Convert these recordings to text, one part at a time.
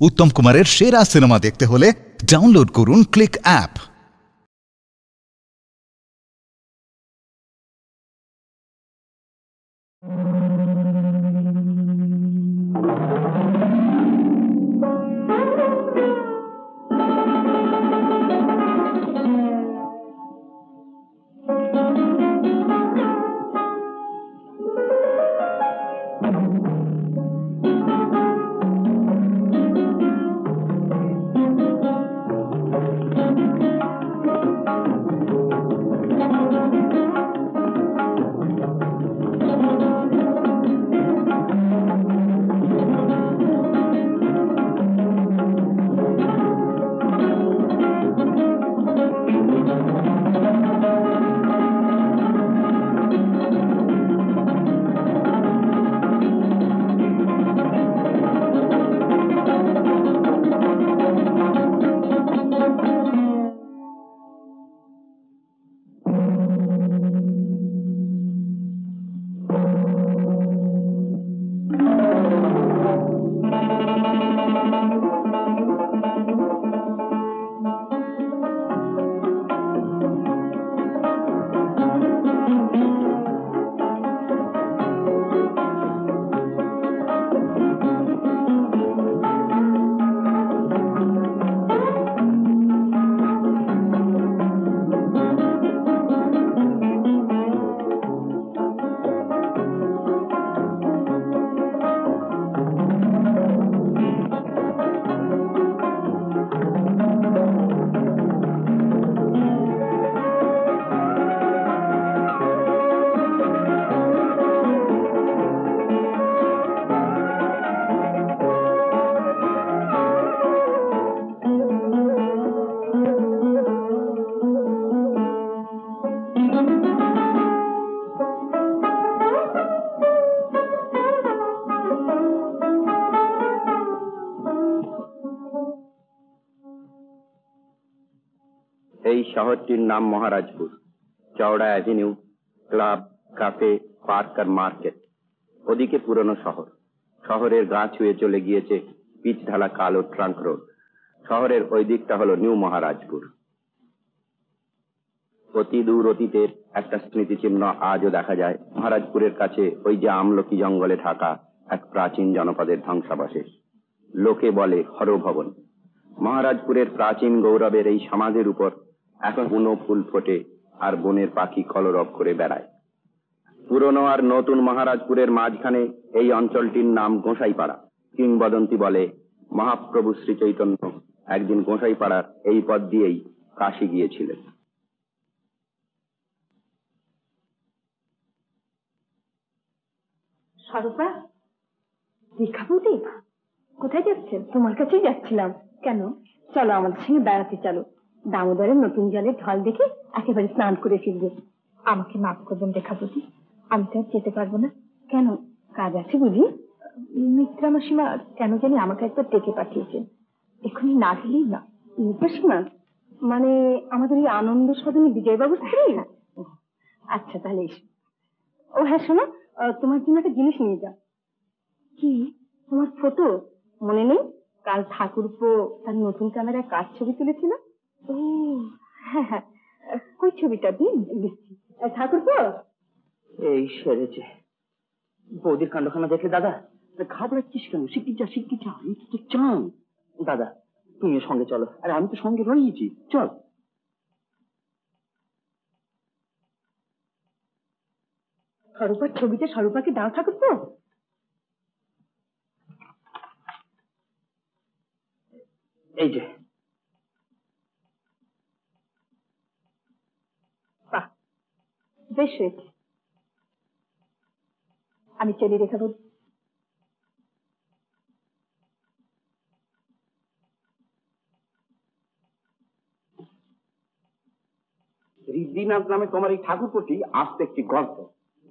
উত্তম কুমারের সেরা সিনেমা দেখতে হলে ডাউনলোড করুন ক্লিক অ্যাপ। এই শহরটির নাম মহারাজপুর। চওড়া অ্যাভিনিউ, ক্লাব, কাফে, পার্ক আর মার্কেট। ওদিকে পুরনো শহর। শহরের গা ছুঁয়ে চলে গিয়েছে পিচ ঢালা কালো ট্রাঙ্ক রোড। শহরের ওই দিকটা হলো নিউ মহারাজপুর। অতি দূর অতীতের একটা স্মৃতিচিহ্ন আজও দেখা যায়। মহারাজপুরের কাছে ওই যে আমলকি জঙ্গলে ঢাকা এক প্রাচীন জনপদের ধ্বংসাবশেষ। লোকে বলে হরভবন। মহারাজপুরের প্রাচীন গৌরবের এই সমাজের উপর এখন বুনো ফুল ফোটে আর বনের পাখি কলরব করে বেড়ায়। পুরনো আর নতুন মহারাজপুরের মাঝখানে এই অঞ্চলটির নাম গোসাইপাড়া। কিংবদন্তি বলে মহাপ্রভু শ্রী চৈতন্য একদিন গোসাইপাড়ার এই পথ দিয়েই কাশী গিয়েছিলেন। স্বরূপা, দীক্ষাভূতি কোথায় যাচ্ছেন? তোমার কাছেই যাচ্ছিলাম। কেন? চলো আমাদের সঙ্গে বেড়াতে চলো। দামোদরের নতুন জলের ঢল দেখে একেবারে স্নান করে ফিরবো। আমাকে মাফ করবেন দীক্ষাভূতি, আমি তো আর যেতে পারবো না। কেন, কাজ আছে বুঝি? মিত্রা মাসিমা কেন জানি আমাকে একবার ডেকে পাঠিয়েছেন। এখনই না গেলেই না। মাসিমা মানে আমাদের এই আনন্দ সদনী বিজয়বাবুর স্ত্রী? আচ্ছা তাহলে এসো। ও হ্যাঁ শোনো, তোমার জন্য একটা জিনিস নিয়ে যাও। কি? তোমার ফটো মনে নেই? কাল ঠাকুরপো তার নতুন ক্যামেরায় কাজ ছবি তুলেছিল। ও হ্যাঁ হ্যাঁ, কই ছবিটা দিন দিচ্ছি। ঠাকুরপো এই সেরেছে। বৌদির কাণ্ডখানা দেখলে দাদা ঘাবড়াচ্ছিস কেন? শিগগির যা, শিগগির যা, আমি তো চান। দাদা তুমিও সঙ্গে চলো। আরে আমি তো সঙ্গে রয়েছি, চল। স্বরূপার ছবিতে স্বরূপাকে দাও ঠাকুরপো। এই যে। বাহ, বেশ হয়েছে। আমি চলি রেখাবো। ঋদ্ধিনাথ নামে তোমার এই ঠাকুরপোটি আসতে একটি গল্প।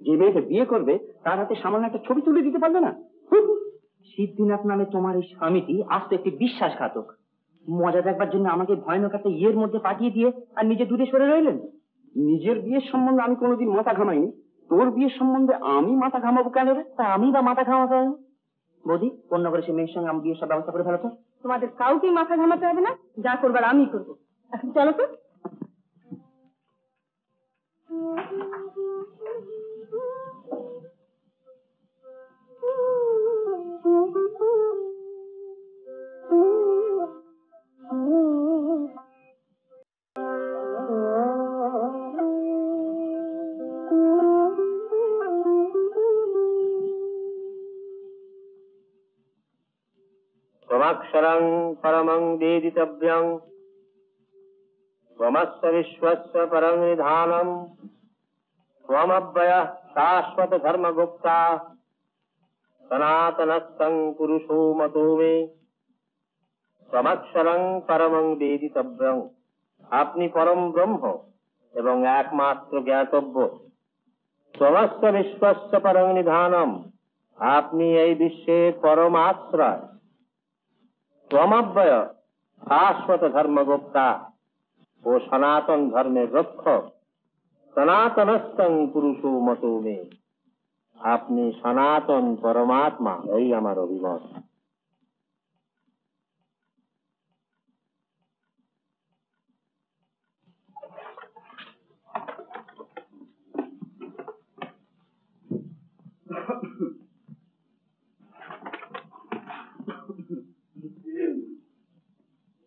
যে মেয়েকে বিয়ে করবে তার হাতে সামান্য একটা ছবি তুলে দিতে পারবে না। সিদ্ধিনাথ নামে তোমার এই স্বামীটি আসতে একটি বিশ্বাসঘাতক। মজা দেখবার জন্য আমাকে ভয়ানক একটা ইয়ের মধ্যে পাঠিয়ে দিয়ে আর নিজে দূরে সরে রইলেন। নিজের বিয়ের সম্বন্ধে আমি কোনোদিন মাথা ঘামাইনি, তোর বিয়ের সম্বন্ধে আমি মাথা ঘামাবো কেন রে? তা আমি বা মাথা ঘামাবো? বৌদি, অন্য করে সে মেয়ের সঙ্গে আমি বিয়ের সব ব্যবস্থা করে ফেলো তো। তোমাদের কাউকেই মাথা ঘামাতে হবে না, যা করবার আমি করবো। এখন চলো তো। त्वमक्षरं परमं वेदितव्यं त्वमस्य विश्वस्य परं निधानं त्वमव्ययः शाश्वत धर्मगुप्ता सनातनस्थं पुरुषो मतो मे त्वमक्षरं परमं वेदितव्यं। আপনি পরম ব্রহ্ম এবং একমাত্র জ্ঞাতব্য। त्वमस्य विश्वस्य परं निधानं, আপনি এই বিশ্বের পরম আশ্রয়। त्वमव्यय शाश्वत धर्मगुप्ता, ও সনাতন ধর্মের রক্ষক। সনাতনস্থং পুরুষো মতো মে, আপনি সনাতন পরমাত্মা, এই আমার অভিমত।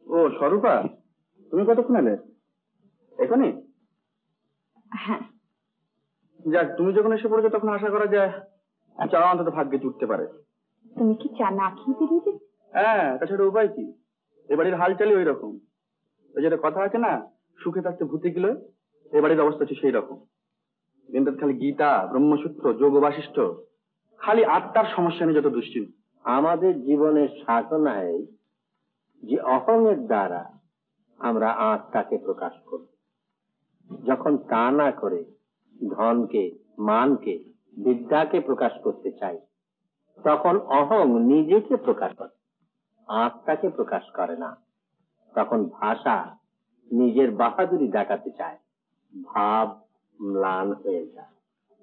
ও স্বরূপা, তুমি কতক্ষণ এলে? এখনই? হ্যাঁ। যাক, তুমি যখন এসে পড়েছো তখন আশা করা যায় চা অন্তত ভাগ্যে জুটতে পারে। তুমি কি চা না খেয়ে বেরিয়ে যাবে? হ্যাঁ, তাছাড়া উপায় কি? এবাড়ির হালচালই ওই রকম। ওই যেটা কথা আছে না, সুখে থাকতে ভূতে গেলে, এবাড়ির অবস্থা হচ্ছে সেই রকম। কিন্তু খালি গীতা, ব্রহ্মসূত্র, যোগ বাশিষ্ঠ, খালি আত্মার সমস্যা নিয়ে যত দুশ্চিন্তা। আমাদের জীবনের সাধনায় যে অহংয়ের দ্বারা আমরা আত্মাকে প্রকাশ করি, যখন তা না করে ধনকে, মানকে, বিদ্যাকে প্রকাশ করতে চাই, তখন অহং নিজেকে প্রকাশ করে, আত্মাকে প্রকাশ করে না। তখন ভাষা নিজের বাহাদুরি দেখাতে চায়, ভাব ম্লান হয়ে যায়।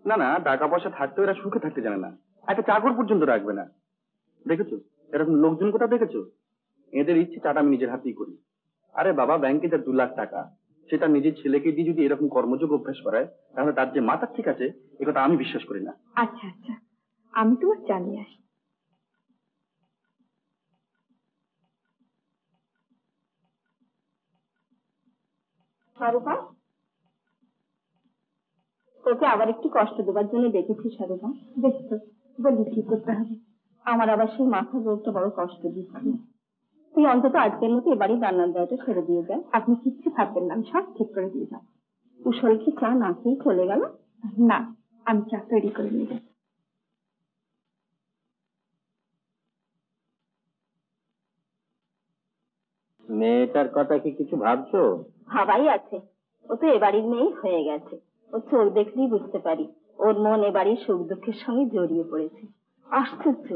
না না, টাকা পয়সা থাকতেও এরা সুখে থাকতে জানে না, একটা চাকর পর্যন্ত রাখবে না। দেখেছো এরকম লোকজন কোথাও দেখেছো? এদের ইচ্ছে চাটা আমি নিজের হাতেই করি। আরে বাবা, ব্যাংকে যা 2 লাখ টাকা, সেটা নিজের ছেলেকে দিয়ে যদি এরকম কর্মযোগ অভ্যাস করায়, তাহলে তার যে মাথা ঠিক আছে, এ কথা আমি বিশ্বাস করি না। আচ্ছা আচ্ছা, আমি তোমার চা নিয়ে আসি। স্বরূপা, তোকে আবার একটু কষ্ট দেবার জন্য দেখেছি স্বরূপা। দেখছো, বলি কি করতে হবে। আমার আবার সেই মাথা রোগটা বড় কষ্ট দিচ্ছে। তুই অন্তত আজকের মতো এবারই রান্নার দায়টা ছেড়ে দিয়ে যায়। আপনি কিচ্ছু ভাববেন না, আমি সব ঠিক করে দিয়ে যাবো। কুশল কি চা না খেয়ে চলে গেল? না, আমি চা তৈরি করে নিয়ে যাবো। মেয়েটার কথা কি কিছু ভাবছো? ভাবাই আছে, ও তো এবাড়ির মেয়ে হয়ে গেছে। ও চোখ দেখলেই বুঝতে পারি ওর মন এবাড়ির সুখ দুঃখের সঙ্গে জড়িয়ে পড়েছে। আশ্চর্য,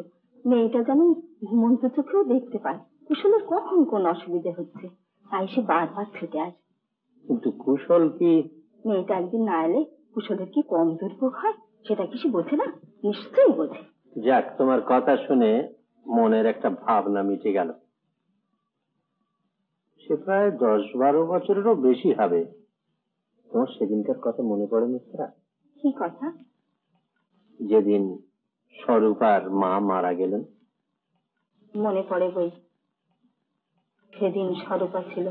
মেয়েটা যেন ঘুমন্ত চোখেও দেখতে পায় কুশলের কখন কোন অসুবিধে হচ্ছে, তাই সে বারবার ছুটে আসে। কিন্তু কুশল কি? মেয়েটা একদিন না এলে কুশলের কি কম দুর্ভোগ হয়, সেটা কি সে বোঝে না? নিশ্চয়ই বোঝে। যাক, তোমার কথা শুনে মনের একটা ভাবনা মিটে গেল। সে প্রায় 10-12 বছরেরও বেশি হবে। তোমার সেদিনকার কথা মনে পড়ে মিত্রা? কি কথা? যেদিন স্বরূপার মা মারা গেলেন। মনে পড়ে বই। সেদিন স্বরূপা ছিল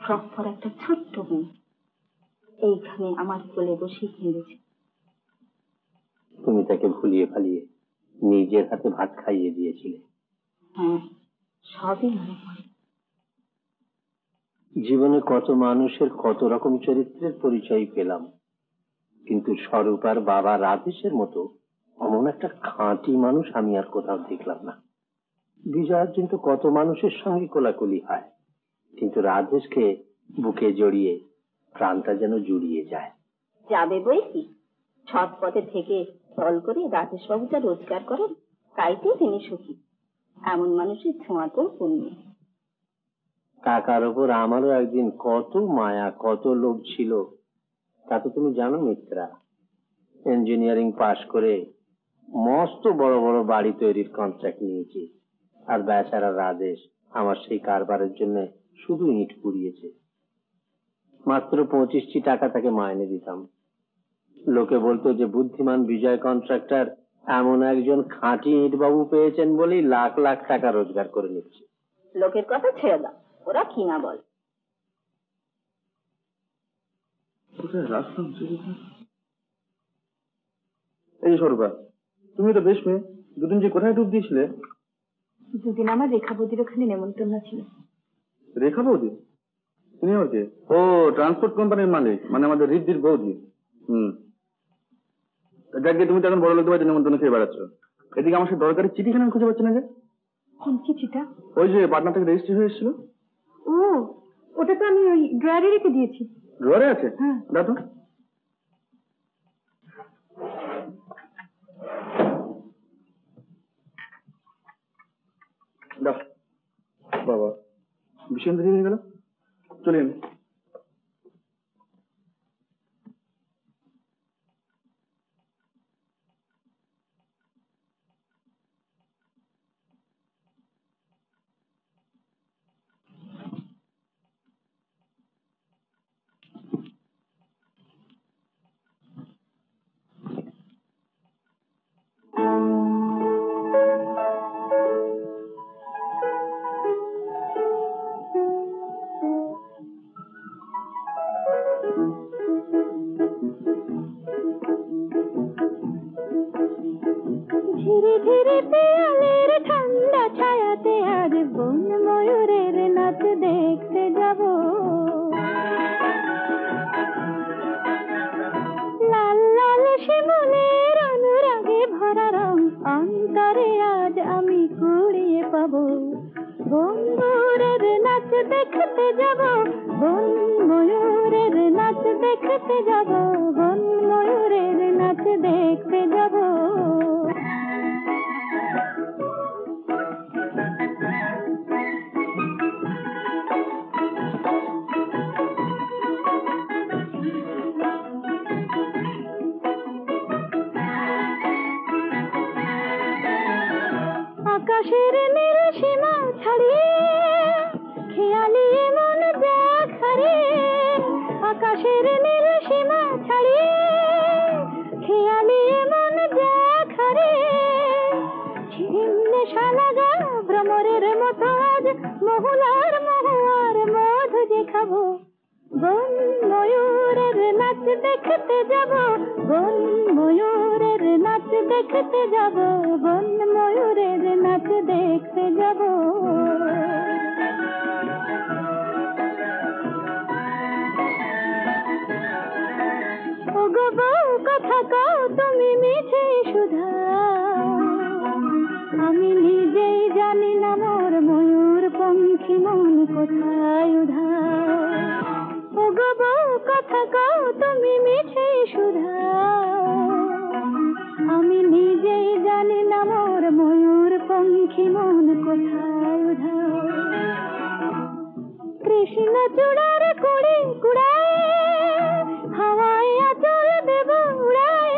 ফ্রক পরা একটা ছোট্ট মেয়ে, এইখানে আমার কোলে বসে কেঁদেছে। তুমি তাকে ভুলিয়ে ফালিয়ে নিজের হাতে ভাত খাইয়ে দিয়েছিলে। হ্যাঁ, সবই মনে পড়ে। জীবনে কত মানুষের কত রকম চরিত্রের পরিচয় পেলাম, কিন্তু স্বরূপার বাবা রাজেশের মতো অমন একটা খাঁটি মানুষ আমি আর কোথাও দেখলাম না। বিজয়ার কিন্তু কত মানুষের সঙ্গে কোলাকুলি হয়, কিন্তু রাজেশকে বুকে জড়িয়ে প্রাণটা যেন জুড়িয়ে যায়। যাবে বই কি, সৎ পথে থেকে ফল করে রাজেশ বাবু যা রোজগার করেন তাইতেই তিনি সুখী। এমন মানুষের ছোঁয়াতেও পুণ্য। কাকার ওপর আমারও একদিন কত মায়া, কত লোভ ছিল, তা তো তুমি জানো মিত্রা। ইঞ্জিনিয়ারিং পাশ করে মস্ত বড় বড় বাড়ি তৈরির কন্ট্রাক্ট নিয়েছি, আর বেচারা রাজেশ আমার সেই কারবারের জন্য শুধু ইট পুড়িয়েছে। মাত্র 25টি টাকা তাকে মাইনে দিতাম। লোকে বলতো যে বুদ্ধিমান বিজয় কন্ট্রাক্টর এমন একজন খাঁটি ইট বাবু পেয়েছেন বলেই লাখ লাখ টাকা রোজগার করে নিচ্ছে। লোকের কথা ছেড়ে দাও, ওরা কি না বল। এই স্বরূপা, তুমি তো বেশ মেয়ে, দুদিন যে কোথায় ডুব দিয়েছিলে? দুদিন আমার রেখা বৌদির ওখানে নেমন্তন্ন ছিল। রেখা বৌদি? তিনি আবার কে? ও, ট্রান্সপোর্ট কোম্পানির মালিক, মানে আমাদের রিদ্ধির বৌদি। যাকে তুমি তো এখন বড় লোকদের বাড়িতে নেমন্তন্ন খেয়ে বেড়াচ্ছ। এদিকে আমার সাথে দরকারি চিঠিখানা খুঁজে পাচ্ছি না যে। কোন চিঠিটা? ওই যে পাটনা থেকে রেজিস্ট্রি হয়ে এসেছিল। ও, ওটা তো আমি ওই ড্রয়ারে রেখে দিয়েছি। ড্রয়ারে আছে? হ্যাঁ। দাও তো। দাও। বাবা, ভীষণ দেরি হয়ে গেল, চলে এলি। ধীরে ধীরে পেয়ালের ঠান্ডা ছায়াতে আজ বন ময়ূরের নাচ দেখতে যাব। লাল লাল শিমুলের অনুরাগে ভরা রং অন্তরে আজ আমি কুড়িয়ে পাবো। বন ময়ূরের নাচ দেখতে যাব, বন ময়ূরের নাচ দেখতে যাব, বন ময়ূরের নাচ দেখতে যাব। আকাশের নীল সীমা ছাড়িয়ে খেয়ালি মন যাক হারিয়ে, আকাশের নীল সীমা ছাড়িয়ে খেয়ালি মন যাক হারিয়ে, ছিন্ন শালাগা ভ্রমরের মতো আজ মহুলার মহুয়ার মধু যে খাবো। বন ময়ূরের নাচ দেখতে যাব, বন ময়ূরের নাচ দেখতে যাব, বন ময়ূরের নাচ দেখতে যাব। ওগো বউ কথা কও তুমি মিছে সুধা, আমি নিজেই জানি না মোর ময়ূর পঙ্খী মন কোথায় উধার। ওগো বউ কথা কও তুমি মিছে সুধা, আমি নিজেই জানি না মোর ময়ূর পঙ্খী মন কোথায় উধার। কৃষ্ণ চূড়ার কুড়ি কুড়ায় হাওয়ায় আচল দেব উড়ায়,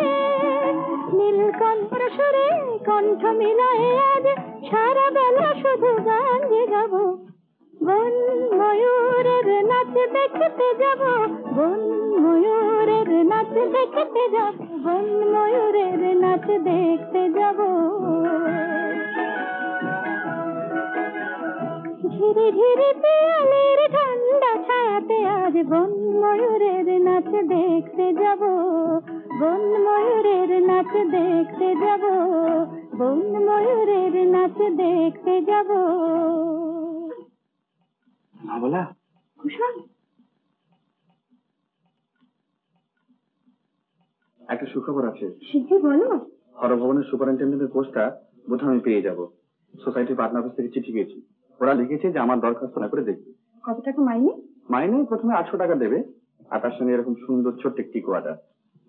নীলকণ্ঠ সুরে কণ্ঠ মিলায় আজ সারা বেলা শুধু গান যে গাব। বন ময়ূরের নাচ দেখতে যাব, বন ময়ূরের নাচ দেখতে যাব, বন ময়ূরের নাচ দেখতে যাব। ধীরে ধীরে পেয়ালের ঠান্ডা ছায়াতে আজ বন ময়ূরের নাচ দেখতে যাব, বন ময়ূরের নাচ দেখতে যাব, বন ময়ূরের নাচ দেখতে যাব। বলা কুশল, একটা সুখবর আছে। শিগগির বলো। হরভবনের সুপারিনটেন্ডেন্টের পোস্টটা বোধহয় আমি পেয়ে যাব। সোসাইটির পার্টনার অফিস থেকে চিঠি পেয়েছি, ওরা লিখেছে যে আমার দরখাস্ত না করে দেখবে। কত টাকা মাইনে? মাইনে প্রথমে 800 টাকা দেবে, আর তার সঙ্গে এরকম সুন্দর ছোট্ট একটি কোয়ার্টার।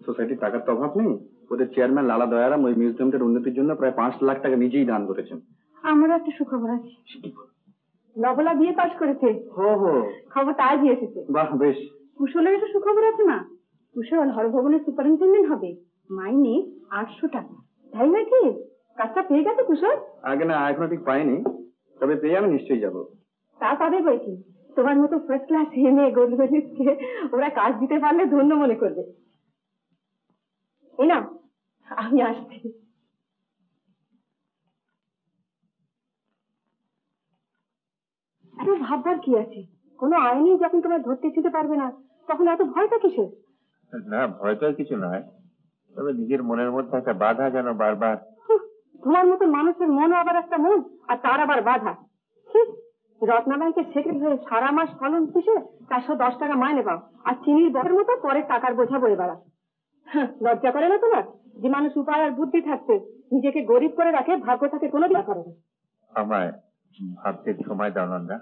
সোসাইটির টাকার তো অভাব নেই, ওদের চেয়ারম্যান লালা দয়ারাম ওই মিউজিয়ামটার উন্নতির জন্য প্রায় 5 লাখ টাকা নিজেই দান করেছেন। আমারও একটা সুখবর আছে। নবলা বিয়ে পাশ করেছে। হো হো, খবরটা আজই এসেছে। বাহ বেশ। কুশলের একটা সুখবর আছে না, কুশল হরভবনের সুপারিনটেন্ডেন্ট হবে, মাইনে 800 টাকা। তাই নাকি? কাজটা পেয়ে গেছে কুশল? আগে না, এখনো ঠিক পাইনি, তবে পেয়ে আমি নিশ্চয়ই যাবো। তা পাবে বই কি, তোমার মতো ফার্স্ট ক্লাস মেয়ে গরিবকে ওরা কাজ দিতে পারলে ধন্য মনে করবে। এই না, আমি আসছি। এত ভাববার কি আছে? কোনো আইনি যখন তোমার ধরতে ছুটে পারবে না, তখন এত ভয়টা কিসের? না, ভয় তো আর কিছু নয়, তবে নিজের মনের মধ্যে একটা বাধা যেন বারবার। তোমার মতো মানুষের মনও আবার একটা মন, আর তার আবার বাধা। রত্না ব্যাংকের সেক্রেটারি হয়ে সারা মাস ফলন পুষে 410 টাকা মাইনে পাও, আর চিনির বড়ের মতো পরে টাকার বোঝা বয়ে বেড়া। লজ্জা করে না তোমার? যে মানুষ উপায় আর বুদ্ধি থাকতে নিজেকে গরিব করে রাখে, ভাগ্য তাকে কোনো দিন করে না। আমায় ভাবতে সময় দাও নন্দা।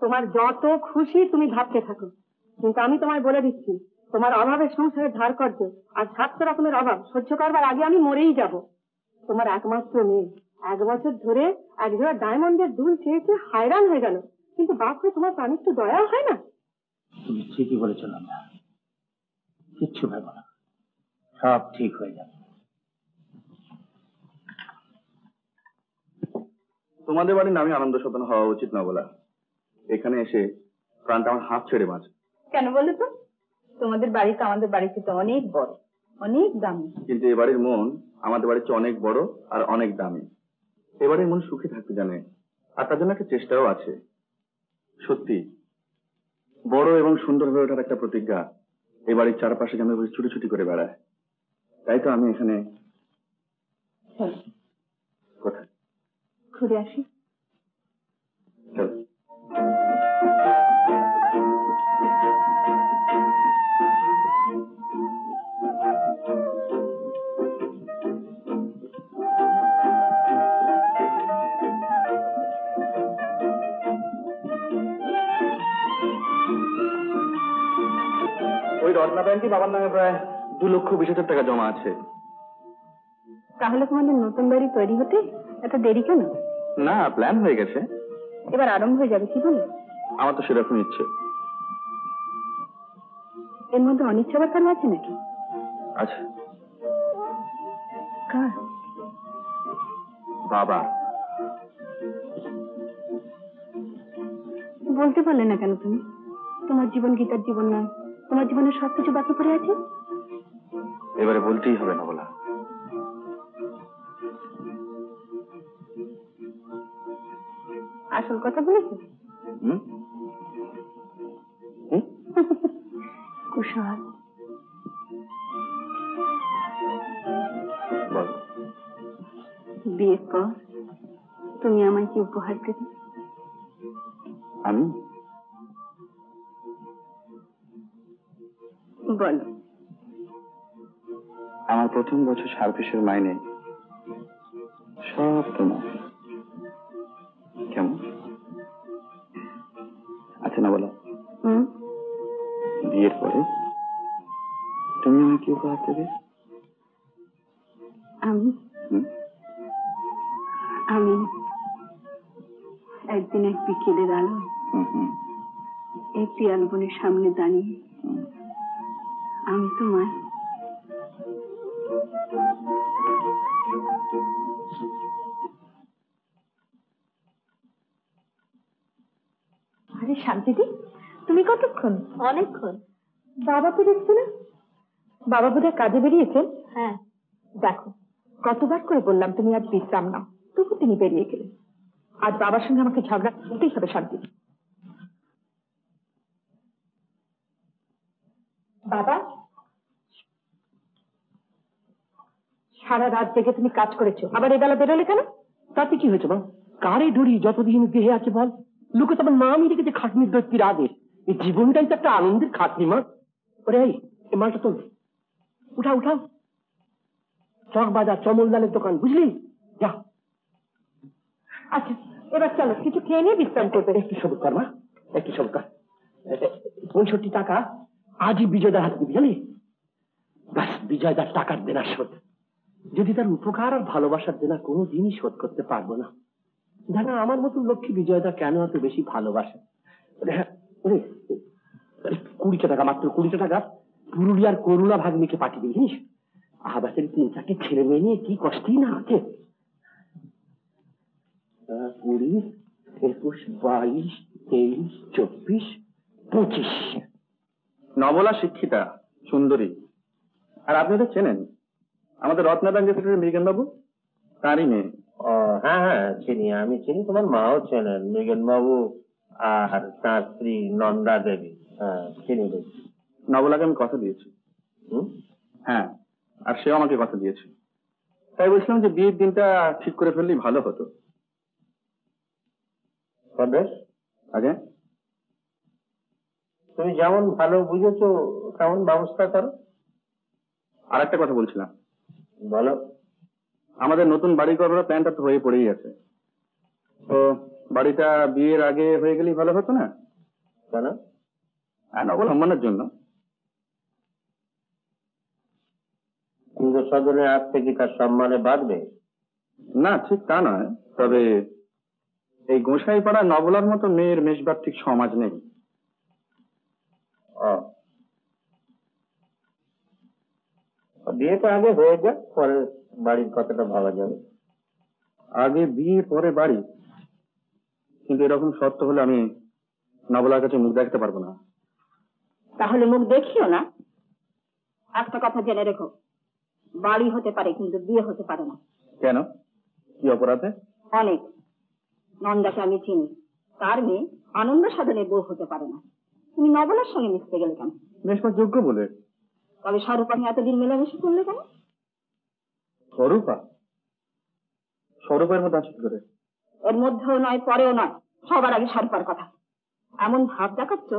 তোমার যত খুশি তুমি ভাবতে থাকো, কিন্তু আমি তোমায় বলে দিচ্ছি, তোমার অভাবের সংসারে ধার কর্য আর 700 রকমের অভাব সহ্য করবার আগে আমি মরেই যাব। তোমার একমাত্র মেয়ে 1 বছর ধরে একজোড়া ডায়মন্ডের দুল চেয়েছে, হায়রান হয়ে গেল, কিন্তু বাপ হয়ে তোমার প্রাণীর তো দয়া হয় না। তুমি ঠিকই বলেছ নন্দা, কিচ্ছু ভেবো না, সব ঠিক হয়ে যাবে। তোমাদের বাড়ির নামে আনন্দ সদন হওয়া উচিত না বলা, এখানে এসে প্রাণটা আমার হাত ছেড়ে বাঁচে। কেন বলো তো? তোমাদের বাড়ি তো আমাদের বাড়িতে তো অনেক বড়, অনেক দামি। কিন্তু এ বাড়ির মন আমাদের বাড়ির চেয়ে অনেক বড় আর অনেক দামি। এ বাড়ির মন সুখে থাকতে জানে, আর তার জন্য একটা চেষ্টাও আছে। সত্যি বড় এবং সুন্দর হয়ে ওঠার একটা প্রতিজ্ঞা এ বাড়ির চারপাশে যেন ছুটি ছুটি করে বেড়ায়। তাই তো আমি এখানে। কোথায় ঘুরে আসি? চলো। ওই রত্না ব্যাংকে বাবার নামে প্রায় 2,20,000 টাকা জমা আছে। তাহলে তোমাদের নতুন বাড়ি তৈরি হতে এত দেরি কেন? না, প্ল্যান হয়ে গেছে, এবার আরম্ভ হয়ে যাবে, কি বলে? আমার তো সেরকম ইচ্ছে। এর মধ্যে অনিচ্ছা ব্যাপার আছে নাকি? আচ্ছা, কার? বাবা। বলতে পারলে না কেন তুমি? তোমার জীবন গীতার জীবন নয়, তোমার জীবনের সবকিছু বাকি পড়ে আছে। এবারে বলতেই হবে না বলা। আসল কথা বলেছো? কুশল, বল। বিয়ের পর তুমি আমায় কি উপহার দেবে? আমি বলো। আমার প্রথম বছর সার্ভিসের মাইনে সব তোমার। কেমন? আচ্ছা না বলো। বিয়ের পরে তুমি আমাকে কি উপহার দেবে? আমি একদিন এক বিকেলের আলো এই পিয়াল বোনের সামনে দাঁড়িয়ে আমি তোমায় আরে শান্তিদি, তুমি কতক্ষণ? অনেকক্ষণ। বাবা তো দেখছো না? বাবা বোধহয় কাজে বেরিয়েছেন। হ্যাঁ, দেখো কতবার করে বললাম তুমি আজ বিশ্রাম নাও, তবু তিনি বেরিয়ে গেলেন। আজ বাবার সঙ্গে আমাকে ঝগড়া করতেই হবে। শান্তি, বাবা সারা রাত জেগে তুমি কাজ করেছো, আবার এই বেলা বেরোলে কেন? তাতে কি হয়েছে মা? কারে ধরি যতদিন দেহে আছে বল। লোকে তো আমার নামই রেখেছে খাটনির দৈত্যের আদেশ। এই জীবনটাই তো একটা আনন্দের খাটনি মা। ওরে এই মালটা তোল, উঠাও উঠাও। চক বাজার চমলদালের দোকান, বুঝলি? যা। আচ্ছা এবার চলো, কিছু খেয়ে নিয়ে বিশ্রাম করবে। একটু সবুর কর মা, একটু সবুর কর। 65 টাকা আজই বিজয়দার হাতে দিবি, জানি? ব্যাস, বিজয়দার টাকার দেনা শোধ। যদি তার উপকার আর ভালোবাসার দেনা কোনো দিনই শোধ করতে পারবো না, জানা আমার মতো লক্ষ্মী বিজয়দা কেন এত বেশি ভালোবাসে। 20 টাকা, মাত্র 20 টাকা পুরুলিয়ার করুণা ভাগ্নিকে পাঠিয়ে দিবি, জানিস? আবাসের 3-4টি ছেলে মেয়ে নিয়ে কি কষ্টই না আছে। 20 21, 22, 23, 24, 25। নবলা শিক্ষিতা, সুন্দরী। আর আপনি তো চেনেন আমাদের রত্না ব্যাংকের সেক্রেটারি মৃগেন বাবু, তারই মেয়ে। ও হ্যাঁ হ্যাঁ চিনি, আমি চিনি, তোমার মাও চেনেন মৃগেন বাবু আর তার স্ত্রী নন্দা দেবী। হ্যাঁ চিনি দেবী। নবলাকে আমি কথা দিয়েছি। হ্যাঁ, আর সেও আমাকে কথা দিয়েছে। তাই বলছিলাম যে বিয়ের দিনটা ঠিক করে ফেললেই ভালো হতো। বেশ, আগে তুমি যেমন ভালো বুঝেছো তেমন ব্যবস্থা করো। আর একটা কথা বলছিলাম। বলো। আমাদের নতুন বাড়ি করার প্ল্যানটা তো হয়ে পড়েই আছে। তো বাড়িটা বিয়ের আগে হয়ে গেলেই ভালো হতো না? কেন? নবল সম্মানের জন্য। হিন্দু সদনের হাত থেকে তার সম্মানে বাঁধবে? না, ঠিক তা নয়, তবে এই গোসাইপাড়া নবলার মতো মেয়ের মেশবার ঠিক সমাজ নেই। বিয়েটা আগে হয়ে যাক, পরে বাড়ির কথাটা ভাবা যাবে। আগে বিয়ে পরে বাড়ি, কিন্তু এরকম শর্ত হলে আমি নবলার কাছে মুখ দেখতে পারবো না। তাহলে মুখ দেখিও না। একটা কথা জেনে রেখো, বাড়ি হতে পারে কিন্তু বিয়ে হতে পারে না। কেন? কি অপরাধে? অনেক। নন্দাকে আমি চিনি, তার মেয়ে আনন্দ সাধনে বউ হতে পারে না। তুমি নবলার সঙ্গে মিশতে গেলে কেন? বেশবার যোগ্য বলে। তবে স্বরূপা নিয়ে এতদিন মেলামেশা করলে কেন? স্বরূপা? স্বরূপের মধ্যে আছে কি করে? এর মধ্যেও নয়, পরেও নয়, সবার আগে স্বরূপার কথা। এমন ভাব দেখাচ্ছ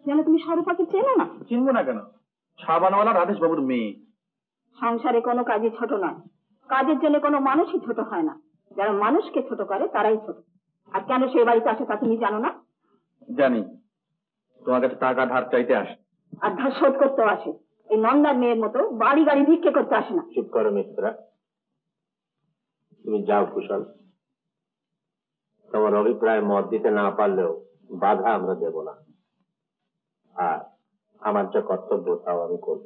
যেন তুমি স্বরূপাকে চেনো না। চিনবো না কেন? সাবানওয়ালা রাধেশ বাবুর মেয়ে। সংসারে কোনো কাজই ছোট নয়, কাজের জন্য কোনো মানুষই ছোট হয় না। যারা মানুষকে ছোট করে তারাই ছোট। আর কেন সেই বাড়িতে আসে তা তুমি জানো না? জানি, তোমার কাছে টাকা ধার চাইতে আসে। আর ধার শোধ করতেও আসে। এই নন্দার মেয়ের মতো বাড়ি গাড়ি ভিক্ষে করতে আসে না। চুপ করো মিত্রা, তুমি যাও কুশল। তোমার অভিপ্রায় মত দিতে না পারলেও বাধা আমরা দেব না, আর আমার যা কর্তব্য তাও আমি করব।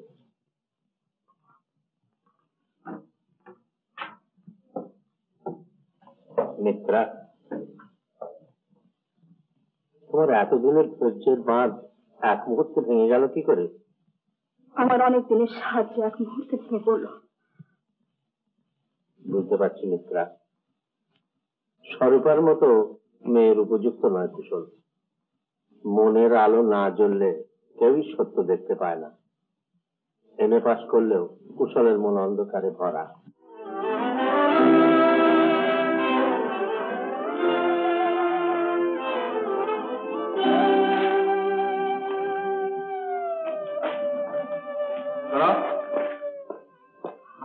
মিত্রা, তোমার এতদিনের ধৈর্যের বাঁধ এক মুহূর্তে ভেঙে গেল কি করে? আমার অনেক দিনের সাহায্য এক মুহূর্তে ভেঙে পড়লো। বুঝতে পারছি মিত্রা, স্বরূপার মতো মেয়ের উপযুক্ত নয় কুশল। মনের আলো না জ্বললে কেউই সত্য দেখতে পায় না। এমএ পাস করলেও কুশলের মন অন্ধকারে ভরা।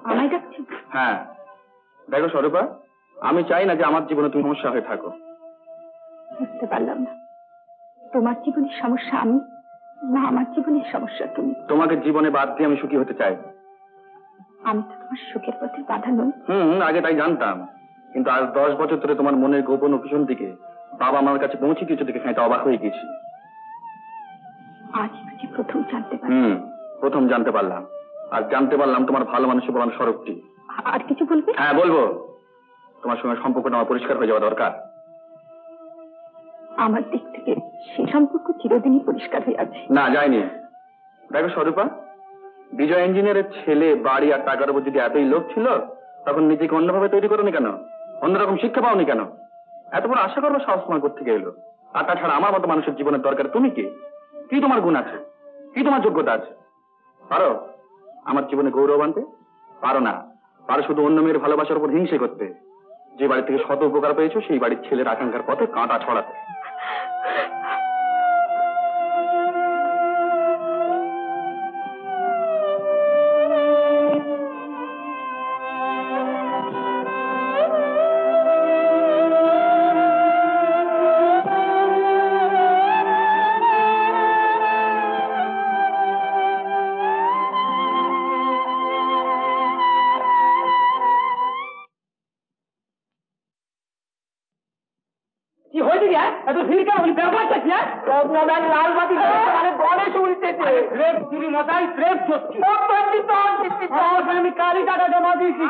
আমায় ডাকছি? হ্যাঁ, দেখো স্বরূপা, আমি চাই না যে আমার জীবনে তুমি সমস্যা হয়ে থাকো। বুঝতে পারলাম না, তোমার জীবনের সমস্যা আমি, না আমার জীবনের সমস্যা তুমি? তোমাকে জীবনে বাদ দিয়ে আমি সুখী হতে চাই। আমি তো তোমার সুখের পথে বাধা নই। আগে তাই জানতাম, কিন্তু আজ 10 বছর ধরে তোমার মনের গোপন অভিসন দিকে বাবা আমার কাছে পৌঁছে কিছু দিকে খাইতে অবাক হয়ে গেছি। আজ বুঝি প্রথম জানতে পারলাম। প্রথম জানতে পারলাম, আর জানতে পারলাম তোমার ভালো মানুষের বলার স্বরূপটি। আর কিছু বলবে? হ্যাঁ বলবো, তোমার সঙ্গে সম্পর্কটা আমার পরিষ্কার হয়ে যাওয়া দরকার। আমার দিক থেকে সেই সম্পর্ক চিরদিনই পরিষ্কার হয়ে আছে। না, যায়নি। দেখো স্বরূপা, বিজয় ইঞ্জিনিয়ারের ছেলে বাড়ি আর টাকার উপর যদি এতই লোভ ছিল, তখন নিজেকে অন্যভাবে তৈরি করোনি কেন? অন্যরকম শিক্ষা পাওনি কেন? এত বড় আশা করবো সাহস তোমার কোত্থেকে এলো? আর তাছাড়া আমার মতো মানুষের জীবনের দরকার তুমি কে? কি তোমার গুণ আছে? কি তোমার যোগ্যতা আছে? পারো আমার জীবনে গৌরব আনতে? পারো না। পারো শুধু অন্য মেয়ের ভালোবাসার উপর হিংসে করতে। যে বাড়ি থেকে শত উপকার পেয়েছো সেই বাড়ির ছেলের আকাঙ্ক্ষার পথে কাঁটা ছড়াতে। কি হয়েছে? এত ভিড় কেন? ব্যাপারটা কি? লাল বাতি গণেশ উঠতেছে। চুরি মাথায় ট্রেপ হচ্ছে। আমি কালি টাকা জমা দিয়েছি।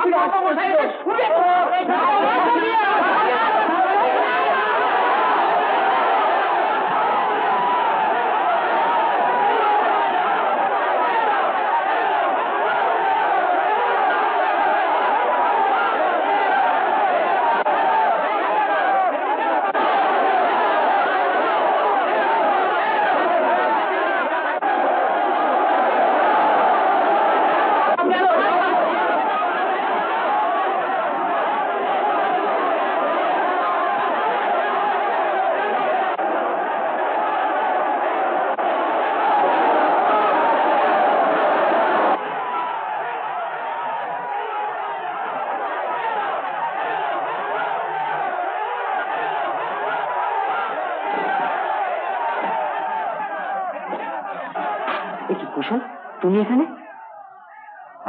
কি কুশল, তুমি এখানে?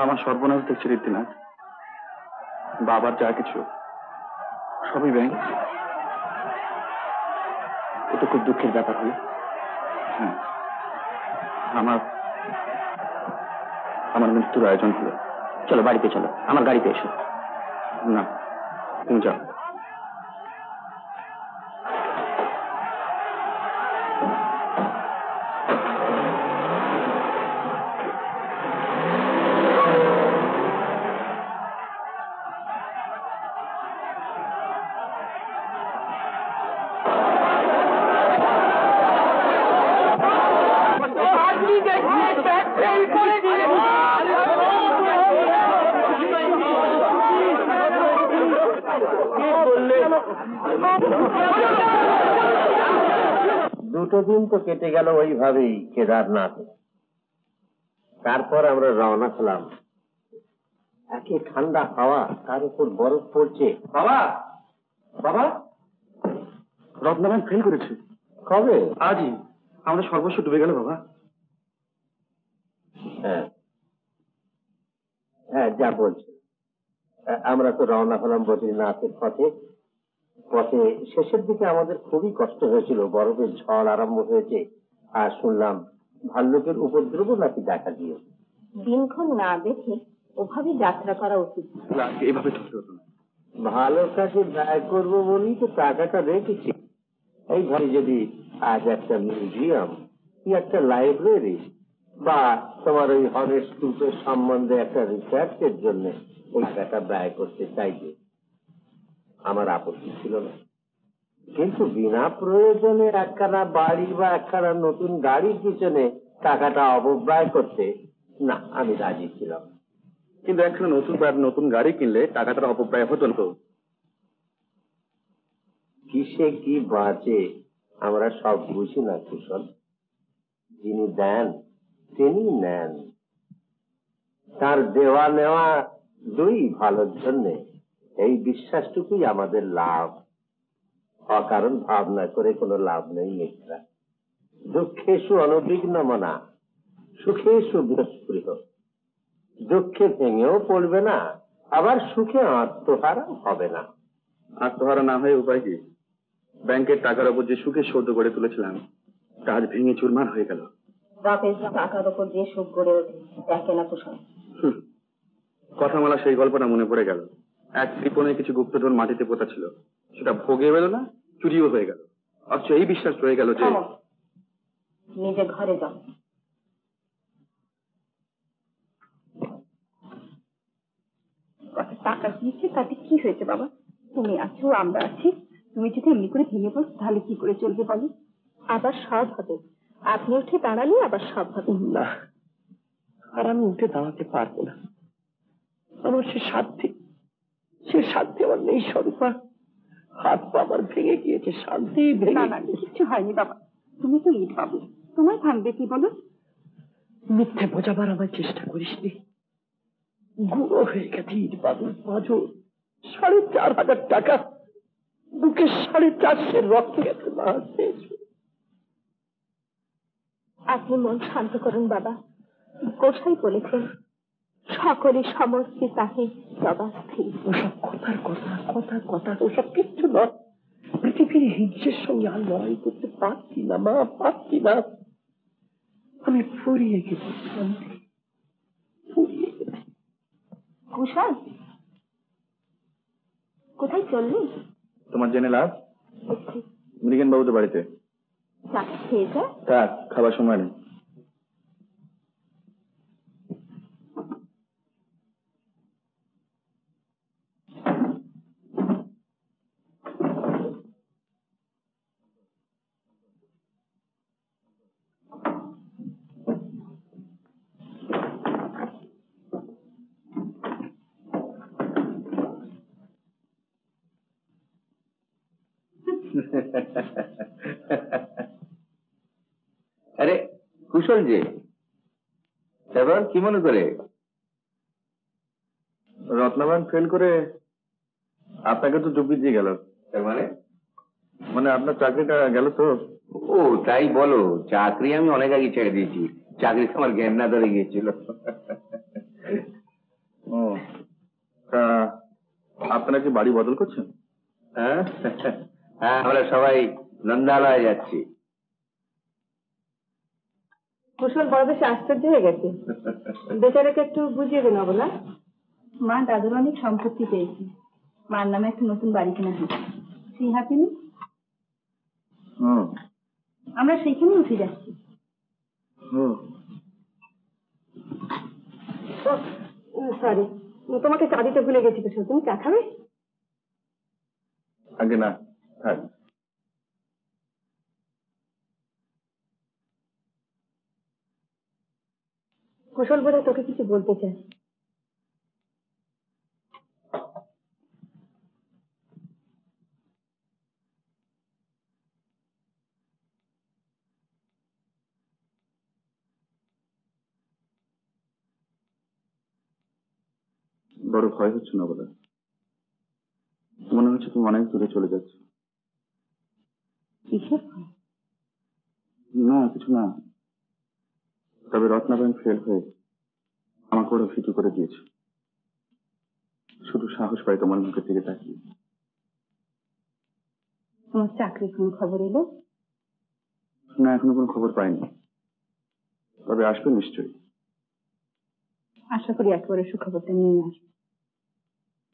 আমার সর্বনাশ দেখছে ঋদ্ধিনাথ। বাবার যা কিছু সবই ব্যাংক। এ তো খুব দুঃখের ব্যাপার হলো। হ্যাঁ, আমার আমার মৃত্যুর আয়োজন হলো। চলো বাড়িতে, চলো আমার গাড়িতে এসো। না, তুমি যাও। দুটো দিন তো কেটে গেল ওইভাবেই কেদারনাথে। তারপর আমরা রওনা হলাম। একে ঠান্ডা হাওয়া, তার উপর বরফ পড়ছে। বাবা, বাবা, রত্নারায়ণ ফেল করেছে। কবে? আজই। আমাদের সর্বস্ব ডুবে গেল বাবা। হ্যাঁ হ্যাঁ, যা বলছে। আমরা তো রওনা হলাম বদ্রীনাথের পথে। পথে শেষের দিকে আমাদের খুবই কষ্ট হয়েছিল, বরফের ঝড় আরম্ভ হয়েছে, আর শুনলাম ভাল্লুকের উপদ্রব নাকি দেখা দিয়েছে। দিনক্ষণ না দেখে ওভাবে যাত্রা করা উচিত। এভাবে ধরতে হতো না। ভালো কাজে ব্যয় করবো বলেই তো টাকাটা রেখেছি। এই ধরে যদি আজ একটা মিউজিয়াম কি একটা লাইব্রেরি বা তোমার ওই হরের স্তূপের সম্বন্ধে একটা রিসার্চের জন্য ওই টাকাটা ব্যয় করতে চাইবে, আমার আপত্তি ছিল না। কিন্তু বিনা প্রয়োজনে একখানা বাড়ি বা একখানা নতুন গাড়ির পিছনে টাকাটা অপব্যয় করতে না, আমি রাজি ছিলাম। কিন্তু একখানা নতুন গাড়ি কিনলে টাকাটা অপব্যয় হতো না তো। কিসে কি বাঁচে আমরা সব বুঝি না কুশল। যিনি দেন তিনি নেন, তার দেওয়া নেওয়া দুই ভালোর জন্যে, এই বিশ্বাসটুকুই আমাদের লাভ। অকারণ ভাবনা করে কোনো লাভ নেই মিত্রা। দুঃখেষু অনুবিঘ্ন মনা, সুখেষু বিরস্পৃহ। দুঃখে ভেঙেও পড়বে না, আবার সুখে আত্মহারা হবে না। আত্মহারা না হয়ে উপায় কি? ব্যাংকের টাকার উপর যে সুখে সৌধ গড়ে তুলেছিলাম, কাজ ভেঙে চুরমার হয়ে গেল। বাপের টাকার উপর যে সুখ গড়ে ওঠে দেখে না কুশল। কথামালা সেই গল্পটা মনে পড়ে গেল। এক কৃপণে কিছু গুপ্তধন মাটিতে পোতা ছিল, সেটা ভোগে বেরো না, চুরিও হয়ে গেল। অথচ এই বিশ্বাস রয়ে গেল যে নিজে ঘরে যাও। টাকা দিয়েছে তাতে কি হয়েছে বাবা? তুমি আছো, আমরা আছি। তুমি যদি এমনি করে ভেঙে পড়ো তাহলে কি করে চলবে বলো? আবার সব হবে। আপনি উঠে দাঁড়ালে আবার সব হবে। না, আর আমি উঠে দাঁড়াতে পারবো না। আমার সে সাধ্যে আমার নেই স্বরূপা। হাত পা আমার ভেঙে গিয়েছে, শান্তি ভেঙে। কিচ্ছু হয়নি বাবা, তুমি তো ইট পাবো, তোমায় ভাঙবে কি বলো? মিথ্যে বোঝাবার আমার চেষ্টা করিসনি। গুঁড়ো হয়ে গেছে ইট বাবুর পাঁজর। 4,500 টাকা, বুকে 450 রক্ত গেছে। মা, আপনি মন শান্ত করুন বাবা। গোসাই বলেছেন সকলে সমর্থে তাকে জবাস্থির। ওসব কথা ওসব কিচ্ছু নয়। পৃথিবীর হিংসের সঙ্গে আর লড়াই করতে পারছি না মা, পারছি না। আমি ফুরিয়ে গেছি, ফুরিয়ে গেছি। কুশল, কোথায় চললি? তোমার জেনে লাভ, মৃগেন বাবু তো বাড়িতে। চা খেয়ে যা। থাক, খাবার সময় নেই। আরে কুশল যে, এবার কি মনে করে? রত্নারায়ণ ফেল করে আপনাকে তো ডুবিয়ে দিয়ে গেল। তার মানে আপনার চাকরিটা গেল তো? ও তাই বলো, চাকরি আমি অনেক আগে ছেড়ে দিয়েছি। চাকরিতে আমার জ্ঞান না ধরে গিয়েছিল। ও তা আপনারা কি বাড়ি বদল করছেন? হ্যাঁ হ্যাঁ, আমরা সবাই নন্দালয়ে যাচ্ছি। কুশল বড় বেশি আশ্চর্য হয়ে গেছে। বেচারাকে একটু বুঝিয়ে দেন অবলা। মা দাদুর অনেক সম্পত্তি পেয়েছে, মার নামে একটা নতুন বাড়ি কেনা হয়েছে, সেই হ্যাপিনি আমরা সেইখানে উঠে যাচ্ছি। সরি, তোমাকে চা দিতে ভুলে গেছি। কুশল, তুমি চা খাবে? আগে না, থাক। কুশল বোধহয় তোকে কিছু বলতে চাই। বড় ভয় হচ্ছে না বলে, মনে হচ্ছে তুমি অনেক দূরে চলে যাচ্ছ। কিসের? না, কিছু না। তবে রত্নাবাইন ফেল হয়ে আমাকে ওরা ভিটু করে দিয়েছে। শুধু সাহস পাই তোমার মুখের দিকে তাকিয়ে। তোমার চাকরির কোন খবর এলো? না, এখনো কোনো খবর পাইনি, তবে আসবে নিশ্চয়ই। আশা করি একেবারে সুখবরটা নিয়ে আসবে।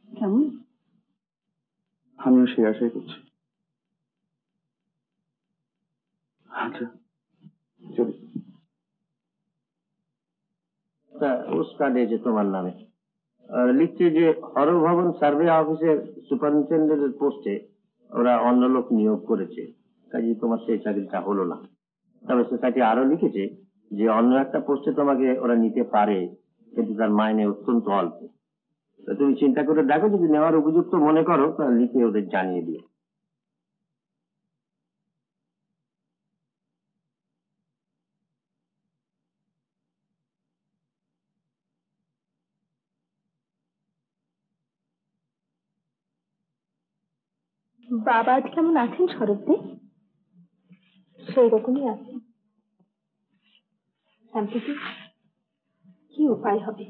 কেমন? আমিও সেই আশাই করছি। আচ্ছা, চলি। পোস্টকার্ড এসে তোমার নামে লিখছে যে হরর ভবন সার্ভে অফিসের সুপারিনটেন্ডেন্টের পোস্টে ওরা অন্য লোক নিয়োগ করেছে, কাজে তোমার সেই চাকরিটা হলো না। তবে সোসাইটি আরো লিখেছে যে অন্য একটা পোস্টে তোমাকে ওরা নিতে পারে, কিন্তু তার মাইনে অত্যন্ত অল্প। তো তুমি চিন্তা করে দেখো, যদি নেওয়ার উপযুক্ত মনে করো তাহলে লিখে ওদের জানিয়ে দিও। বাবা আজ কেমন আছেন শরৎদি? সেই রকমই আছেন। শান্তিজি, কি উপায় হবে?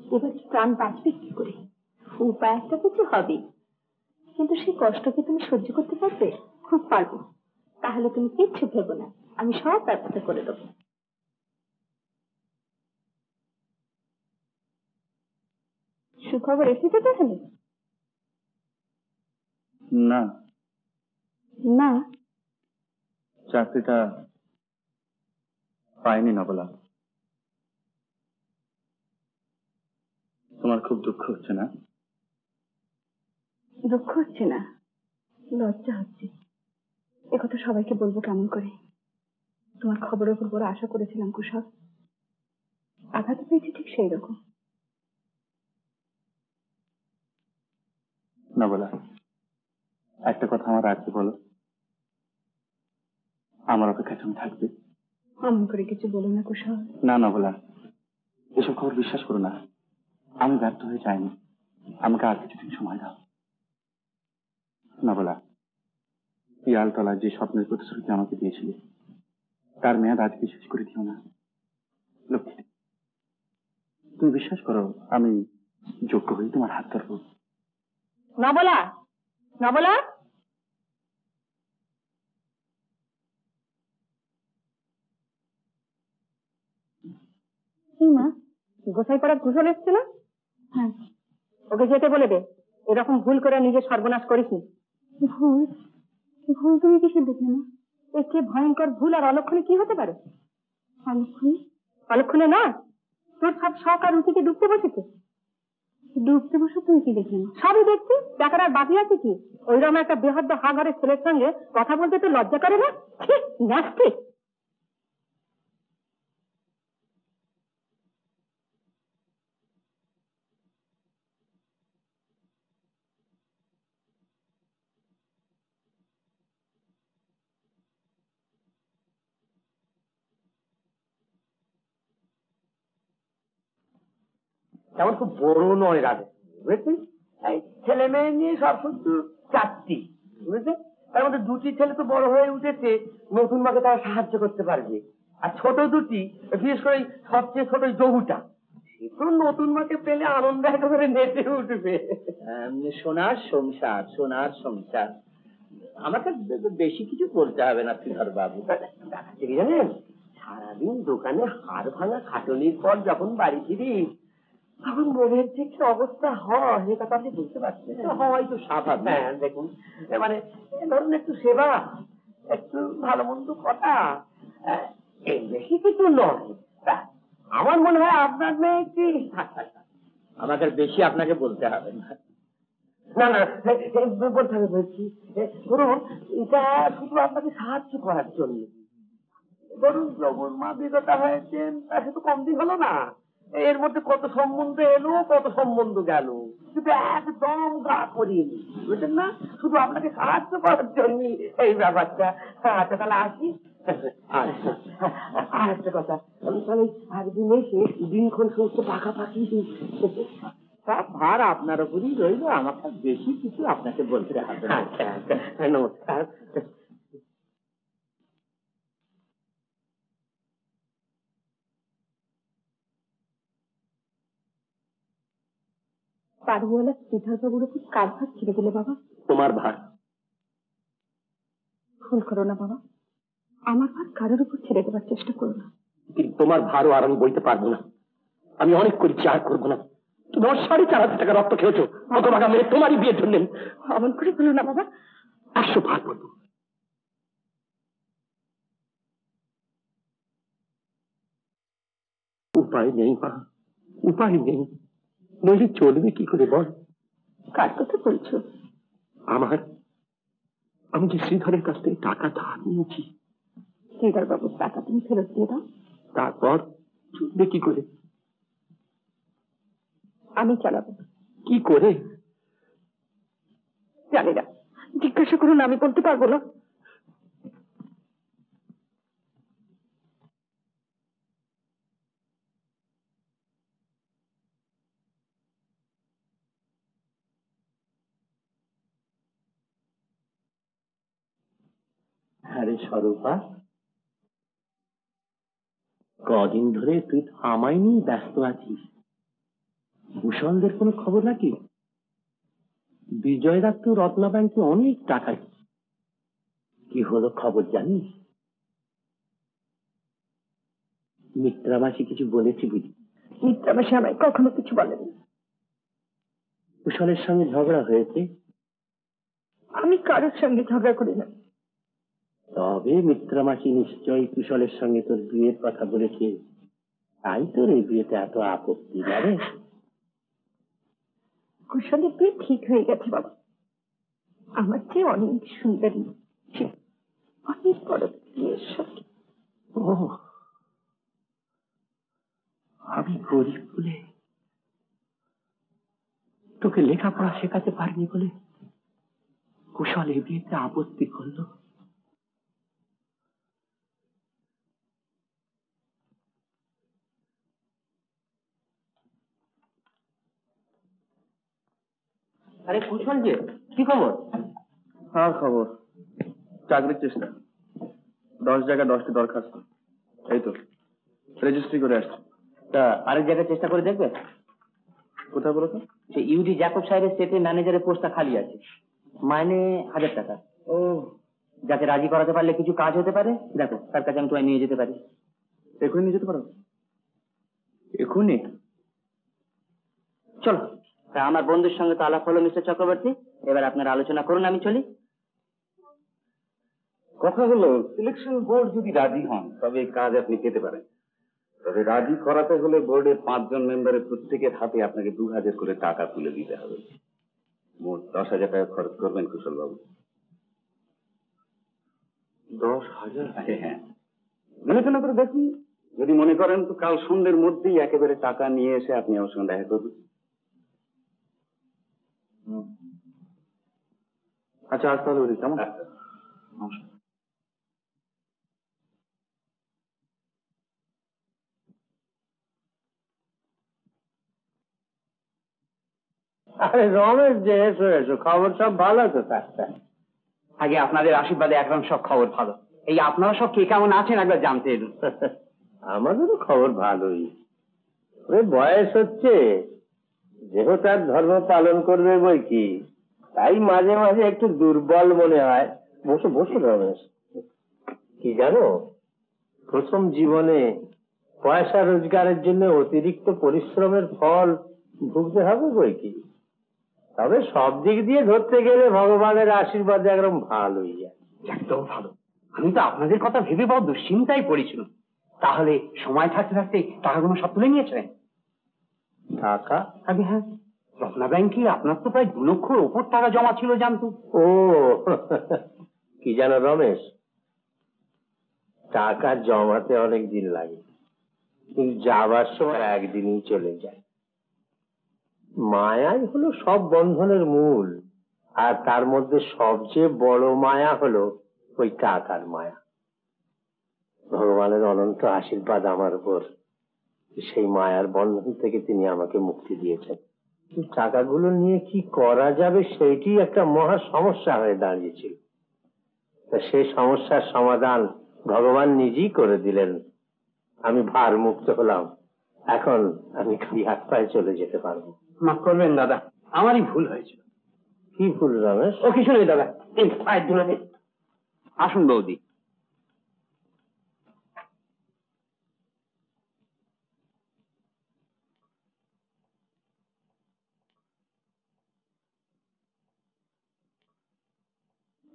এবার প্রাণ বাঁচবে কি করে? উপায় একটা কিছু হবে, কিন্তু সেই কষ্ট কি তুমি সহ্য করতে পারবে? খুব পারবো। তাহলে তুমি কিচ্ছু ভেবো না, আমি সব ব্যবস্থা করে দেবো। সুখবর এসেছে তাহলে? না না, চাকরিটা পাইনি না বলা। তোমার খুব দুঃখ হচ্ছে না? দুঃখ হচ্ছে না, লজ্জা হচ্ছে। একথা সবাইকে বলবো কেমন করে? তোমার খবরের উপর বড় আশা করেছিলাম কুশল, আঘাত পেয়েছি ঠিক সেই রকম। না বলা, একটা কথা আমার আগে বলো, আমার অপেক্ষায় তুমি থাকবে? অমন করে কিছু বলো না কুশল। না না বলা, এসব খবর বিশ্বাস করো না। আমি ব্যর্থ হয়ে যাইনি, আমাকে আর কিছুদিন সময় দাও। না বলা, পিয়ালতলায় যে স্বপ্নের প্রতিশ্রুতি আমাকে দিয়েছিলে তার মেয়াদ আজকে শেষ করে দিও না। লক্ষ্মী, তুমি বিশ্বাস করো আমি যোগ্য হয়ে তোমার হাত ধরবো। নবলা, নবলা, কি মা, গোসাই পাড়া কুশল এসছে না? হ্যাঁ, ওকে যেতে বলে দে। এরকম ভুল করে নিজের সর্বনাশ করিস। ভুল? ভুল তুমি কিসে দেখলে না? এর চেয়ে ভয়ঙ্কর ভুল আর অলক্ষণে কি হতে পারে? অলক্ষণে? অলক্ষণে না, তোর সব শখ আর রুচিকে ডুবতে বসেছে। ডুবতে বসে তুই কি দেখলি? সবই দেখছি, দেখার আর বাকি আছে কি? ওইরকম একটা বেহদ্দ হা ঘরের ছেলের সঙ্গে কথা বলতে তো লজ্জা করে না? নাস্তি। তেমন খুব বড় নয় রাজা, বুঝেছিস? এই ছেলে মেয়ে নিয়ে সব শুধু 4টি, বুঝেছিস? তার মধ্যে 2টি ছেলে তো বড় হয়ে উঠেছে, নতুন মাকে তারা সাহায্য করতে পারবে। আর ছোট দুটি, বিশেষ করে সবচেয়ে ছোট জহুটা, সে তো নতুন মাকে পেলে আনন্দ একেবারে নেচে উঠবে। সোনার সংসার, সোনার সংসার। আমাকে বেশি কিছু বলতে হবে না শ্রীধর বাবু। ঠিক জানেন, সারাদিন দোকানে হাড় ভাঙা খাটনির পর যখন বাড়ি ফিরি, তখন মনের যে কি অবস্থা হয় সে কথা আপনি বুঝতে পারছেন। হয়তো স্বাভাবিক। হ্যাঁ দেখুন, মানে ধরুন একটু সেবা, একটু ভালো মন্দ কথা, এই বেশি কিছু নয়। আমার মনে হয় আপনার মেয়ে কি, আমাকে বেশি আপনাকে বলতে হবে না। না না বলতে হবে বলছি, ধরুন এটা শুধু আপনাকে সাহায্য করার জন্য। ধরুন প্রভুর মা বিগতা হয়েছেন, তা সে তো কম দিন হলো না। এর মধ্যে কত সম্বন্ধ এলো, কত সম্বন্ধ গেল, কিন্তু একদম গা করিনি, বুঝলেন না? শুধু আপনাকে সাহায্য করার জন্য এই ব্যাপারটা। আচ্ছা তাহলে আসি। আর একটা কথা, তাহলে একদিন এসে দিনক্ষণ সমস্ত পাকাপাকি সব ভার আপনার উপরই রইল, আমাকে বেশি কিছু আপনাকে বলতে হবে না। নমস্কার। বাড়িওয়ালা শ্রীধর বাবুর উপর কার ভার ছেড়ে দিলে বাবা? তোমার ভার। ভুল করো না বাবা, আমার ভার কারোর উপর ছেড়ে দেওয়ার চেষ্টা করো না। তোমার ভারও আর আমি বইতে পারবো না। আমি অনেক করেছি, আর করবো না। তুমি 4,500 টাকা রক্ত খেয়েছো, কত টাকা মেরে তোমারই বিয়ে ধরলেন। অমন করে বলো না বাবা। 100 ভার বলবো। উপায় নেই মা, উপায় নেই, নইলে চলবে কি করে বল? কার কথা বলছো? আমি যে শ্রীধরের কাছ থেকে টাকা ধার নিয়েছি। শ্রীধর বাবুর টাকা তুমি ফেরত দিয়ে দাও। তারপর চলবে কি করে? আমি চালাবো। কি করে? জানি না, জিজ্ঞাসা করুন, আমি বলতে পারবো না। আরে স্বরূপা, কদিন ধরে তুই আমায় নিয়ে ব্যস্ত আছিস। ভূষণদের কোনো খবর নাকি? বিজয়দা তো রত্না ব্যাংকে অনেক টাকা। কি হলো খবর জানিস? মিত্রামাসি কিছু বলেছি বুঝি? মিত্রামাসি আমায় কখনো কিছু বলেনি। কুশলের সঙ্গে ঝগড়া হয়েছে? আমি কারোর সঙ্গে ঝগড়া করি না। তবে মিত্রামাসি নিশ্চয়ই কুশলের সঙ্গে তোর বিয়ের কথা বলেছে, তাই তোর এই বিয়েতে এত আপত্তি না রে? কুশলের বিয়ে ঠিক হয়ে গেছে বাবা, আমার চেয়ে অনেক সুন্দরী, অনেক বড় বিয়ের সঙ্গে। ও, আমি গরিব বলে, তোকে লেখাপড়া শেখাতে পারিনি বলে কুশল এই বিয়েতে আপত্তি করলো। আরে কুশল যে, কি খবর? আর খবর, চাকরির চেষ্টা, 10 জায়গায় 10টি দরখাস্ত, এই তো রেজিস্ট্রি করে আসছি। তা আরেক জায়গায় চেষ্টা করে দেখবে? কোথায় বলো তো? সে ইউডি জ্যাকব সাহেবের স্টেটে ম্যানেজারের পোস্টটা খালি আছে, মাইনে 1000 টাকা। ও, যাকে রাজি করাতে পারলে কিছু কাজ হতে পারে। দেখো, তার কাছে আমি তোমায় নিয়ে যেতে পারি। এখনই নিয়ে যেতে পারো? এখনই? চলো। তা আমার বন্ধুর সঙ্গে তো আলাপ হলো মিস্টার চক্রবর্তী, এবার আপনার আলোচনা করুন, আমি চলি। কথা হলো, সিলেকশন বোর্ড যদি রাজি হন তবে এই কাজ আপনি পেতে পারেন। তবে রাজি করাতে হলে বোর্ডের 5 জন মেম্বারের প্রত্যেকের হাতে আপনাকে 2000 করে টাকা তুলে দিতে হবে। মোট 10,000 টাকা খরচ করবেন কুশল বাবু। 10,000? হ্যাঁ, বিবেচনা করে দেখুন, যদি মনে করেন তো কাল সন্ধ্যের মধ্যেই একেবারে টাকা নিয়ে এসে আপনি আমার সঙ্গে দেখা করবেন। আচ্ছা, আজ তাহলে ওই কেমন? নমস্কার। আরে রমেশ যে, এসো এসো, খবর সব ভালো তো? আগে আপনাদের আশীর্বাদে একদম সব খবর ভালো। এই আপনারা সব কে কেমন আছেন একবার জানতে এলুন। আমাদেরও খবর ভালোই। ওই বয়স হচ্ছে, দেহ তার ধর্ম পালন করবে বই কি, তাই মাঝে মাঝে একটু দুর্বল মনে হয়। বসে বসে রমেশ, কি জানো, প্রথম জীবনে পয়সা রোজগারের জন্য অতিরিক্ত পরিশ্রমের ফল ভুগতে হবে বই কি। তবে সব দিক দিয়ে ধরতে গেলে ভগবানের আশীর্বাদ একদম ভালোই আছে। একদম ভালো। আমি তো আপনাদের কথা ভেবে বড় দুশ্চিন্তায় পড়েছিলাম। তাহলে সময় থাকতে থাকতে টাকাগুলো সব তুলে নিয়েছেন? টাকা? আগে হ্যাঁ, রত্না ব্যাংকে আপনার তো প্রায় 2 লক্ষর ওপর টাকা জমা ছিল জানতো। ও কি জানো রমেশ, টাকা জমাতে অনেক দিন লাগে, কিন্তু যাবার সময় একদিনই চলে যায়। মায়াই হলো সব বন্ধনের মূল, আর তার মধ্যে সবচেয়ে বড় মায়া হলো ওই টাকার মায়া। ভগবানের অনন্ত আশীর্বাদ আমার উপর, সেই মায়ার বন্ধন থেকে তিনি আমাকে মুক্তি দিয়েছেন। টাকাগুলো নিয়ে কি করা যাবে সেইটি একটা মহা সমস্যা হয়ে দাঁড়িয়েছিল। তা সেই সমস্যার সমাধান ভগবান নিজেই করে দিলেন। আমি ভার মুক্ত হলাম, এখন আমি খালি হাত পায়ে চলে যেতে পারবো। মাফ করবেন দাদা, আমারই ভুল হয়েছিল। কি ভুল রমেশ? ও কিছু নেই দাদা, এই পায়ের ধুলো নেই। আসুন বৌদি।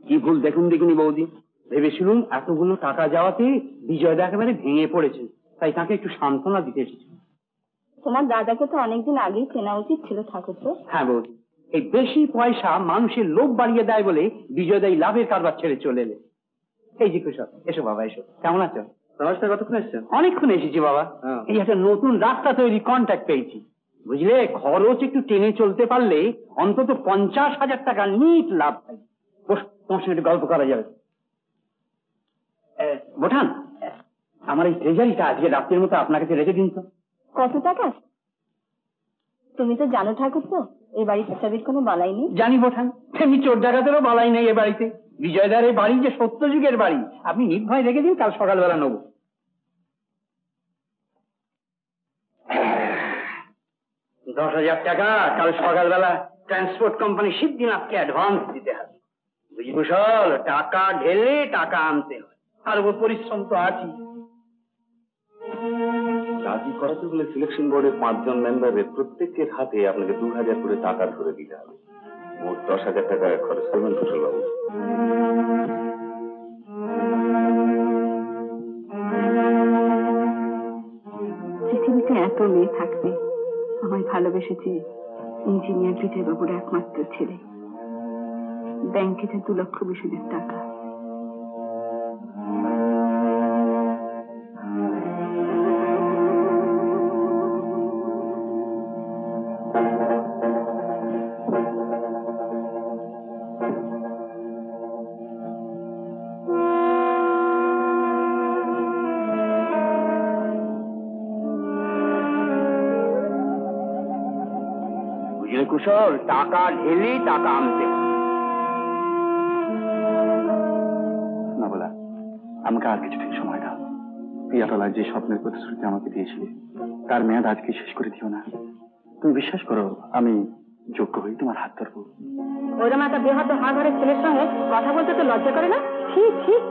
কি ভুল দেখুন দেখিনি বৌদি। ভেবেছিলুম এতগুলো টাকা যাওয়াতে বিজয়দা একেবারে ভেঙে পড়েছে, তাই তাকে একটু সান্ত্বনা দিতে এসেছি। তোমার দাদাকে তো অনেকদিন আগেই চেনা উচিত ছিল ঠাকুরপো। হ্যাঁ বৌদি, এই বেশি পয়সা মানুষের লোভ বাড়িয়ে দেয় বলে বিজয়দাই লাভের কারবার ছেড়ে চলে এলে। এই যে কুশল, এসো বাবা এসো। কেমন আছো? নমস্কার, কতক্ষণ এসছেন? অনেকক্ষণ এসেছি বাবা। এই একটা নতুন রাস্তা তৈরি কন্ট্যাক্ট পেয়েছি, বুঝলে। খরচ একটু টেনে চলতে পারলে অন্তত 50,000 টাকা নিট লাভ হয়। তোমার সঙ্গে একটু গল্প করা যাবে? বোঠান, আমার এই ট্রেজারিটা আজকে রাত্রের মতো আপনার কাছে রেখে দিন তো। কত টাকা? তুমি তো জানো ঠাকুরপো, এই বাড়িতে চাবির কোনো বালাই নেই। জানি বোঠান, তেমনি চোর ডাকাতেরও বালাই নেই এ বাড়িতে। বিজয়দার এই বাড়ি যে সত্যযুগের বাড়ি, আপনি নির্ভয় রেখে দিন, কাল সকালবেলা নেব। 10,000 টাকা কাল সকালবেলা ট্রান্সপোর্ট কোম্পানি সিদ্ধিনাথকে অ্যাডভান্স দিতে হবে। বুঝি কুশল, টাকা ঢেলে টাকা আনতে হয়, আর ওর পরিশ্রম তো আছে। রাজি করাতে হলে সিলেকশন বোর্ডের 5 জন মেম্বারের প্রত্যেকের হাতে আপনাকে 2,000 করে টাকা ধরে দিতে হবে। মোট 10,000 টাকা খরচ করবেন কুশল বাবু। পৃথিবীতে এত মেয়ে থাকবে, আমায় ভালোবেসেছে ইঞ্জিনিয়ার বিজয় বাবুর একমাত্র ছেলে। ব্যাংকে যে 2,20,000 টাকা। বুঝলে কুশল, টাকা ঢেলে টাকা আনতে হয়। না বলা, আমাকে আর কিছুদিন সময় দাও। পিয়াতলায় যে স্বপ্নের প্রতিশ্রুতি আমাকে দিয়েছিলে, তার মেয়াদ আজকে শেষ করে দিও না। তুমি বিশ্বাস করো, আমি যোগ্য হই তোমার হাত ধরবো। ওইরকম একটা বেহাত হাত ধরে ছেলের সঙ্গে কথা বলতে তো লজ্জা করে না? ঠিক ঠিক।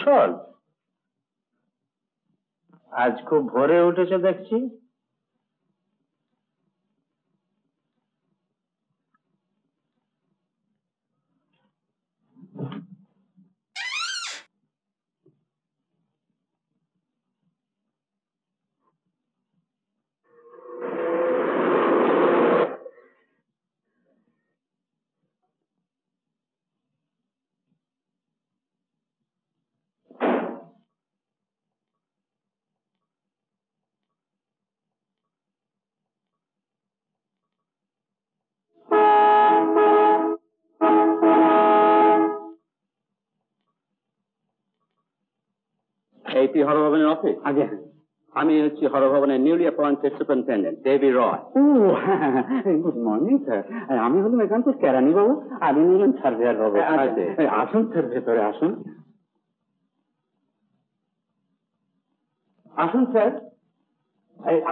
কৌশল? আজ খুব ভোরে উঠেছে দেখছি। এইটি হরভবনের অফিস? আগে আমি হচ্ছি হরভবনের নিউলি অ্যাপয়েন্টেড সুপারিনটেন্ডেন্ট দেবী রয়। ও গুড মর্নিং স্যার, আমি হলাম এখানকার কেরানি বাবু, আমি নিলাম সার্ভেয়ার বাবু। আসুন স্যার, ভেতরে আসুন। আসুন স্যার,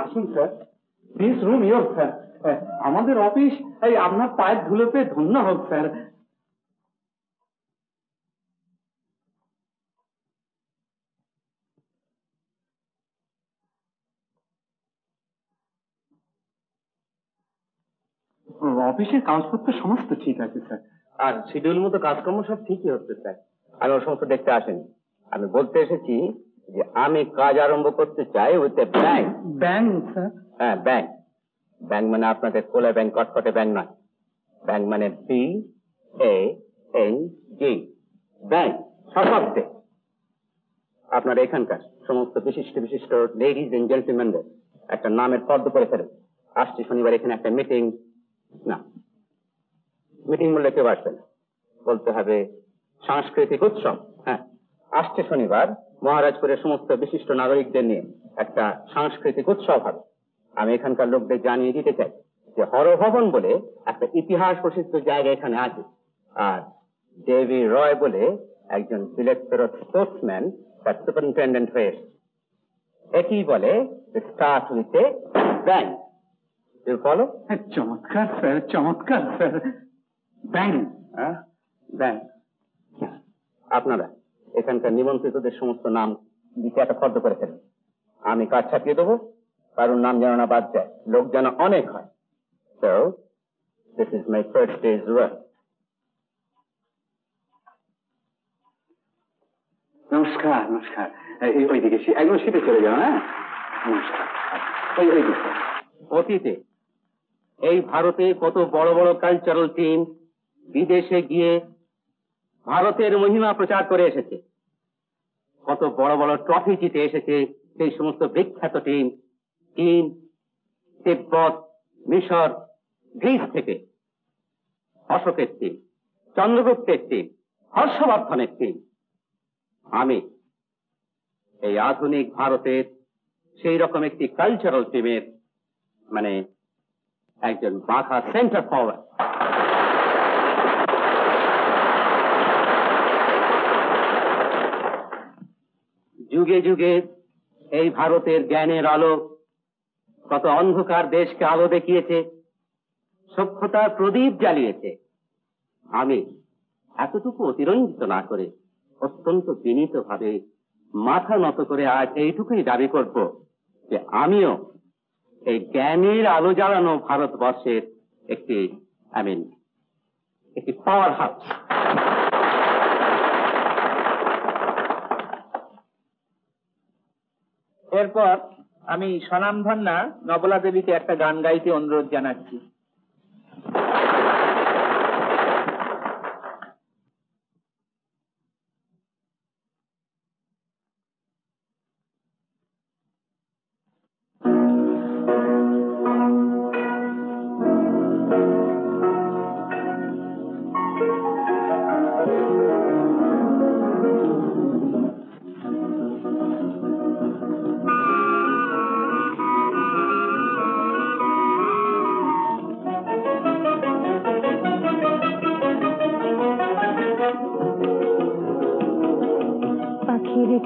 আসুন sir, this room your sir. আমাদের অফিস আপনার পায়ের ধুলো পেয়ে ধন্য হোক স্যার। অফিসের কাগজপত্র সমস্ত ঠিক আছে স্যার। আর শিডিউল মতো কাজকর্ম সব ঠিকই হচ্ছে স্যার। আমি ওর সমস্ত দেখতে আসেনি, আমি বলতে এসেছি যে আমি কাজ আরম্ভ করতে চাই with a bank. Bank sir? হ্যাঁ, ব্যাংক। ব্যাংক মানে আপনাদের কোলা ব্যাংক, কটকটে ব্যাংক নয়। ব্যাংক মানে BANG, ব্যাংক সশব্দে। আপনার এখানকার সমস্ত বিশিষ্ট বিশিষ্ট লেডিজ এন্ড জেন্টলম্যানদের একটা নামের ফর্দ করে ফেলেন। আসছে শনিবার এখানে একটা মিটিং। না, মিটিং বললে কেউ আসবে না, বলতে হবে সাংস্কৃতিক উৎসব। হ্যাঁ, আসছে শনিবার মহারাজপুরের সমস্ত বিশিষ্ট নাগরিকদের নিয়ে একটা সাংস্কৃতিক উৎসব হবে। আমি এখানকার লোকদের জানিয়ে দিতে চাই যে হরভবন বলে একটা ইতিহাস প্রসিদ্ধ জায়গা এখানে আছে, আর দেবী রয় বলে একজন বিলেত ফেরত স্পোর্টসম্যান তার সুপারিনটেন্ডেন্ট হয়ে এসেছে। একই বলে স্টার্ট উইথ এ ব্যাংক। বলো। চমৎকার স্যার, চমৎকার স্যার। ব্যাংক? ব্যাংক। আপনারা এখানকার নিমন্ত্রিতদের সমস্ত নাম লিখে একটা ফর্দ করে ফেলেন। আমি কাজ ছাপিয়ে দেবো, কারোর নাম যেন না বাদ যায়, লোক যেন অনেক হয়। So, this is my first day's work. নমস্কার, নমস্কার। ওইদিকে একদম শীতে চলে যাও। হ্যাঁ, নমস্কার। অতীতে এই ভারতে কত বড় বড় কালচারাল টিম বিদেশে গিয়ে ভারতের মহিমা প্রচার করে এসেছে, কত বড় বড় ট্রফি জিতে এসেছে সেই সমস্ত বিখ্যাত টিম চীন, তিব্বত, মিশর, গ্রিস থেকে। অশোকের টিম, চন্দ্রগুপ্তের টিম, হর্ষবর্ধনের টিম। আমি এই আধুনিক ভারতের সেই রকম একটি কালচারাল টিমের মানে একজন বাঁকা সেন্টার ফরওয়ার্ড। যুগে যুগে এই ভারতের জ্ঞানের আলো কত অন্ধকার দেশকে আলো দেখিয়েছে, সভ্যতার প্রদীপ জ্বালিয়েছে। আমি এতটুকু অতিরঞ্জিত না করে অত্যন্ত বিনীত ভাবে মাথা নত করে আজ এইটুকুই দাবি করব যে আমিও এই জ্ঞানের আলো জ্বালানো ভারতবর্ষের একটি একটি পাওয়ার হাউস। এরপর আমি স্বনামধন্যা নবলা দেবীকে একটা গান গাইতে অনুরোধ জানাচ্ছি।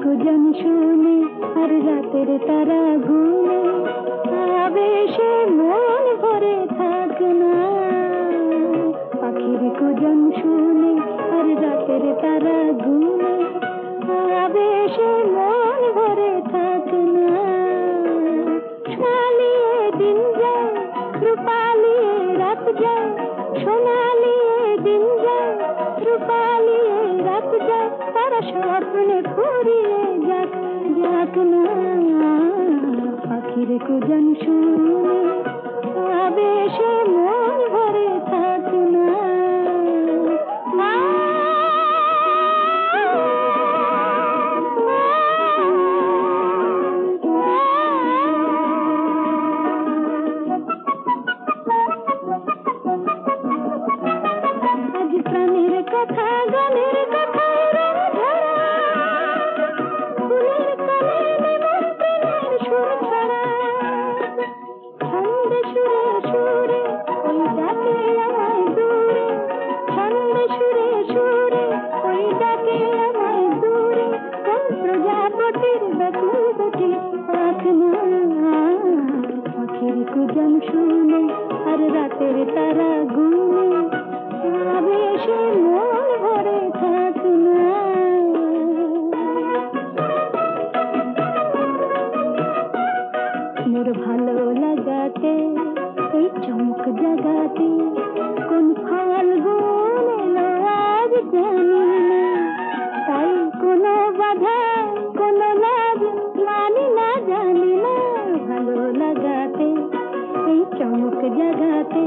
কুজন শুনে আর রাতের তারা ঘুমে আবেশে মন ভরে থাক না। পাখির কুজন শুনে আর রাতের তারা ঘুমে আবে রূপালিয়ে রাত যায়, সোনালিয়ে দিন যায়, রূপালিয়ে রাত যায়, তারা স্বপ্নে ফুরিয়ে যাক, যাক না পাখির কুজন শুনে আবেশে মন ভরে থাক না। আজ প্রাণের কথা গানের কথা রং ঝরা, ফুলের কানে নিমন্ত্রণের সুর ছড়া, ছন্দে সুরে সুরে ওই ডাকে আমায় দূরে, ছন্দে সুরে সুরে ওই ডাকে আমায় দূরে, কোন প্রজাপতির ব্যাকুল দুটি পাখ না পাখির কুজন শুনে আর রাতের তারা গুনে আবেশে মন ভরে থাক না। মোর ভালো লাগাতে এই চমক জাগাতে কোন ফাল্গুন এলো আজ জানি না, তাই কোনো বাধা কোনো লাজ মানি না জানি না, ভালো লাগাতে এই চমক জাগাতে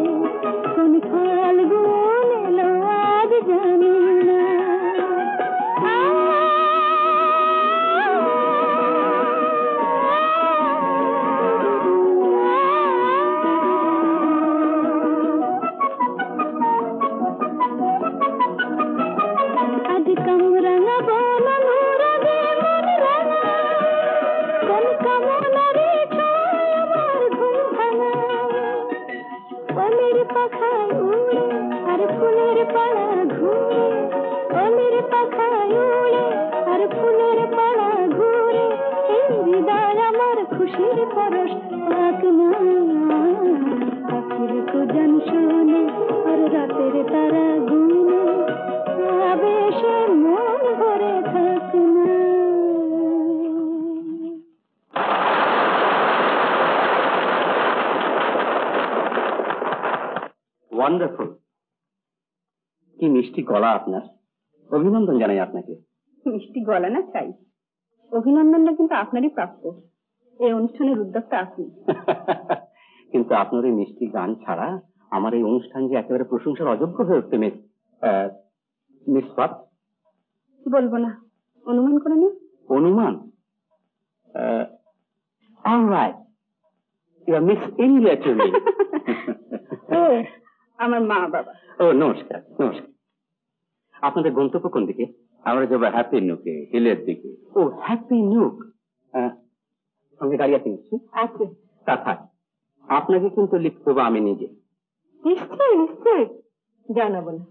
কোন ফাল্গুন এলো আজ জানি না। আজ কামরাঙা বনানুরা গে মন রাঙা, কোন কামনারে ছয় আমার ঘুম ভাঙা, অলির পাখায় উড়ে আর ফুলের পাড়া ঘুরে, অলির পাখায় উড়ে আর ফুলের পাড়া ঘুরে, এই হৃদয় আমার খুশির পরশ পাক না পাখির কুজন শুনে আর রাতের তারা গুনে আবেশে মন ভরে থাক না। ওয়ান্ডারফুল, কি মিষ্টি গলা আপনার, অভিনন্দন জানাই আপনাকে। মিষ্টি গলা না চাই, অভিনন্দনটা কিন্তু আপনারই প্রাপ্য, এই অনুষ্ঠানের উদ্যোক্তা আপনি। কিন্তু আপনার এই মিষ্টি গান ছাড়া আমার এই অনুষ্ঠান যে একেবারে প্রশংসার অযোগ্য হয়ে উঠতে মিস পাত। বলবো না, অনুমান করে নিন। অনুমান? Alright, you are miss India to me. ও আমার মা বাবা। ও নমস্কার নমস্কার। আপনাদের গন্তব্য কোন দিকে? আমরা যাবো হ্যাপি নুকে, হিলের দিকে। ও হ্যাপি নুক, সঙ্গে গাড়ি আছে নিচ্ছি? আছে। তা থাক, আপনাকে কিন্তু লিখতে হবে আমি নিজে। নিশ্চয়ই নিশ্চয়ই, জানাবো না।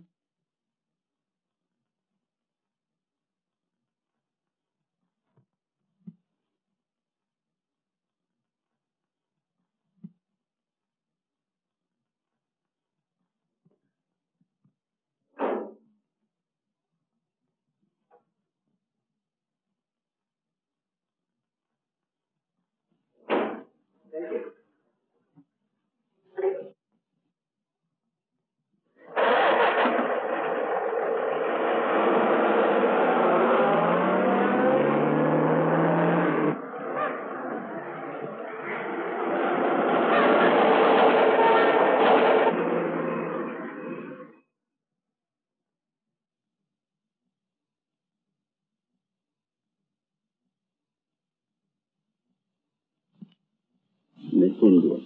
মিস ইন্ডিয়া,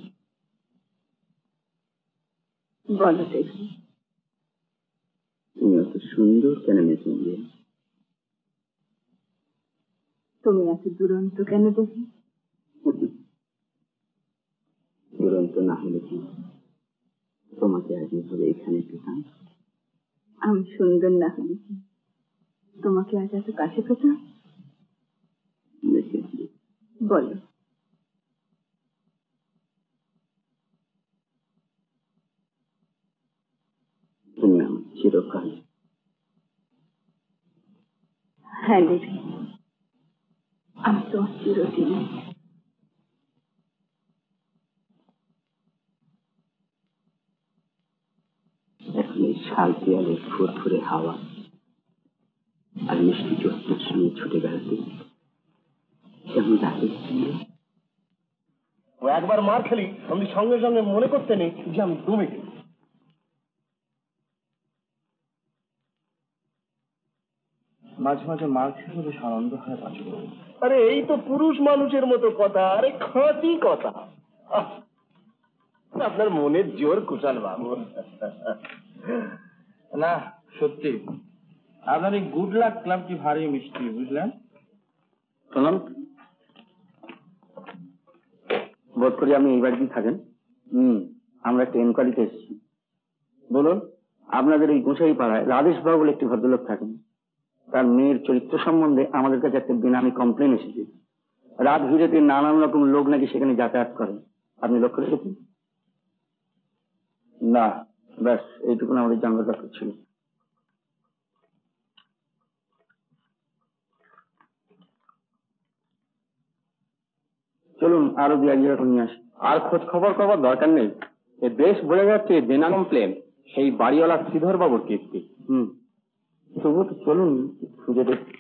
বলো দেখি, তুমি এত সুন্দর কেন মিস ইন্ডিয়া? তুমি এত দুরন্ত কেন দেখি? দুরন্ত না হলে কি তোমাকে আজ এভাবে এখানে পেতাম? আমি সুন্দর না হলে কি তোমাকে আজ এত কাছে পেতাম? মিস ইন্ডিয়া, বলো। তুমি আমার চিরকাল। হ্যাঁ দেবী, আমি তোমার চিরদিন। শাল পিয়ালের ফুরফুরে হাওয়া আর মিষ্টি জ্যোৎস্নার সঙ্গে ছুটে বেড়াতে কেমন লাগে। ও একবার মার খেলি আমি সঙ্গে সঙ্গে মনে করতে নেই যে আমি ডুবে গেছি। মাঝে মাঝে মার খেলে বেশ আনন্দ হয় বাঁচব। আরে এই তো পুরুষ মানুষের মতো কথা, আরে খাঁটি কথা। আপনার মনের জোর কুশাল বাবু। না সত্যি আপনার এই গুড লাক ক্লাবটি ভারী মিষ্টি, বুঝলেন? শুনুন, বোধ করি আপনি এই বাড়িতেই থাকেন। আমরা একটা এনকোয়ারিতে এসেছি। বলুন, আপনাদের এই গোসাই পাড়ায় রাধেশ বাবু বলে একটি ভদ্রলোক থাকেন। তার মেয়ের চরিত্র সম্বন্ধে আমাদের কাছে একটা বেনামি কমপ্লেন এসেছে। রাত ভিড়েতে নানান রকম লোক নাকি সেখানে যাতায়াত করে। আপনি লক্ষ্য রেখেছেন? না, ব্যাস এইটুকু আমাদের জানার দরকার ছিল। চলুন আরো দু এক জায়গা নিয়ে আসি। আর খোঁজ খবর করবার দরকার নেই, এ বেশ বোঝা যাচ্ছে বেনা কমপ্লেন সেই বাড়িওয়ালা শ্রীধর বাবুর কীর্তি। তবু তো চলুন খুঁজে দেখি।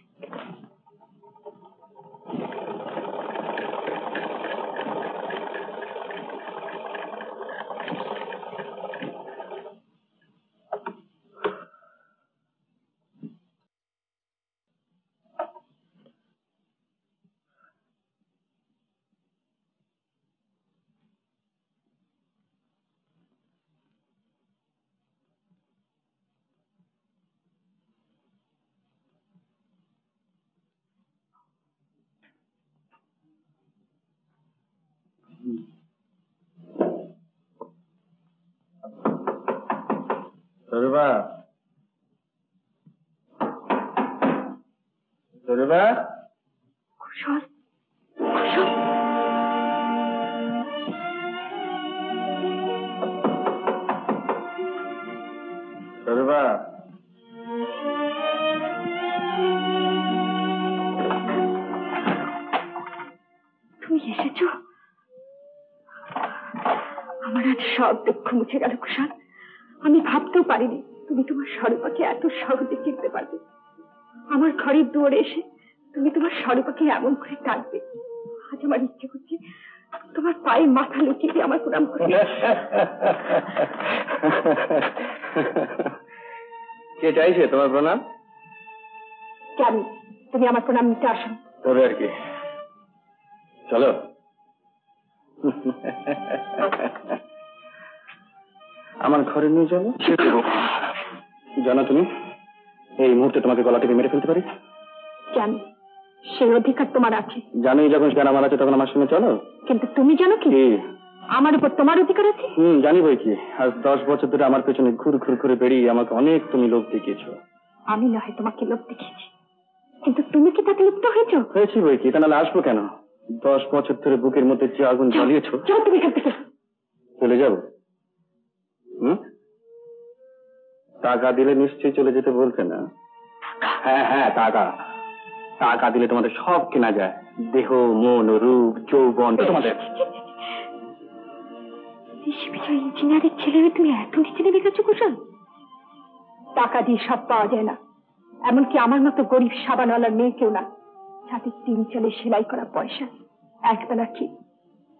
সরবা সরবা কুশল, কুশল, সরবা তুমি এসেছো? আমার আজ সব দুঃখ মুছে গেল কুশল। আমি ভাবতেও পারিনি তুমি তোমার স্বরূপাকে এত সহজে চিনতে পারবে। আমার ঘরের দুয়ারে এসে তুমি তোমার স্বরূপাকে এমন করে ডাকবে, আজ আমার ইচ্ছে করছে তোমার পায়ে মাথা লুকিয়ে দিয়ে আমার প্রণাম করে। কে চাইছে তোমার প্রণাম? জানি তুমি আমার প্রণাম নিতে আসো। তবে আর কি, চলো। আমার ঘরে নিয়ে যাবো। জানো তুমি, এই মুহূর্তে তোমাকে গলা টিপে মেরে ফেলতে পারি। জানি সেই অধিকার তোমার আছে। জানোই যখন সেখানে আমার আছে তখন আমার সঙ্গে চলো। কিন্তু তুমি জানো কি আমার উপর তোমার অধিকার আছে? জানি বই কি, আজ 10 বছর ধরে আমার পেছনে ঘুর ঘুর করে বেরিয়ে আমাকে অনেক তুমি লোভ দেখিয়েছো। আমি নয় তোমাকে লোভ দেখিয়েছি, কিন্তু তুমি কি তাতে লিপ্ত হয়েছো? হয়েছি বই কি, তা নাহলে আসবো কেন? 10 বছর ধরে বুকের মধ্যে যে আগুন জ্বালিয়েছো। যাও তুমি এখান থেকে। চলে যাবো? টাকা দিলে নিশ্চয়ই চলে যেতে বলতে না? হ্যাঁ হ্যাঁ, টাকা। টাকা দিলে তোমাদের সব কেনা যায়, দেহ, মন, রূপ, যৌবন তোমাদের। ইঞ্জিনিয়ারের ছেলে হয়ে তুমি এত নিচে নেমে গেছো কুশল? টাকা দিয়ে সব পাওয়া যায় না, এমনকি আমার মতো গরিব সাবানওয়ালার মেয়েকেও না, যাদের 3 চালে সেলাই করা পয়সা, একবেলা ঠিক,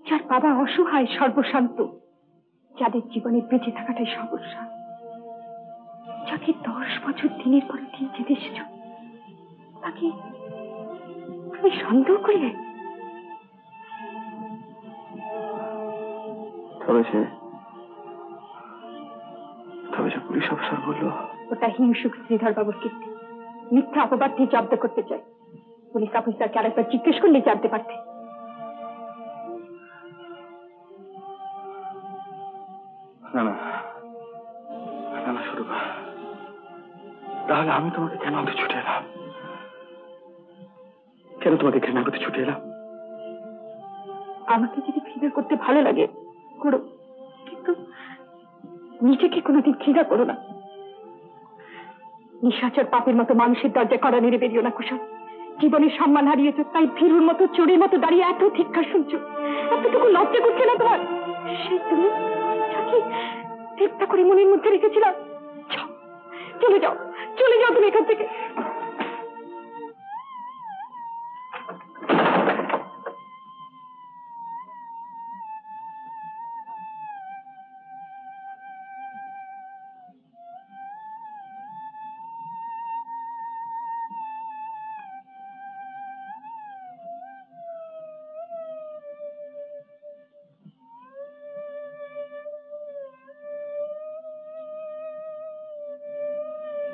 যার বাবা অসহায় সর্বশান্ত, যাদের জীবনে বেঁচে থাকাটাই সমস্যা, যাকে 10 বছর দিনের পর দিন যেতে এসেছ, তাকে তুমি সন্দেহ করলে? তবে সে পুলিশ অফিসার বললো ওটা হিংসুক শ্রীধর বাবুর কীর্তি, মিথ্যা অপবাদ দিয়ে জব্দ করতে চাই। পুলিশ অফিসারকে আরেকবার জিজ্ঞেস করলে জানতে পারতে। না না না না, শুরু তাহলে আমি তোমাকে কেন আনতে ছুটে এলাম? কেন তোমাকে ঘৃণা করতে ছুটে এলাম? আমাকে যদি ঘৃণা করতে ভালো লাগে করো, কিন্তু নিজেকে কোনোদিন ঘৃণা করো না। নিশাচর পাপের মতো মানুষের দরজায় কড়া নেড়ে বেরিও না কুশল। জীবনের সম্মান হারিয়েছ, তাই ভীরুর মতো চোরের মতো দাঁড়িয়ে এত ধিক্কার শুনছো। এতটুকু লজ্জা করছে না তোমার? সেই তুমি যাকে হত্যা করে মনের মধ্যে রেখেছিলাম, চলে যাও, চলে যাও তুমি এখান থেকে।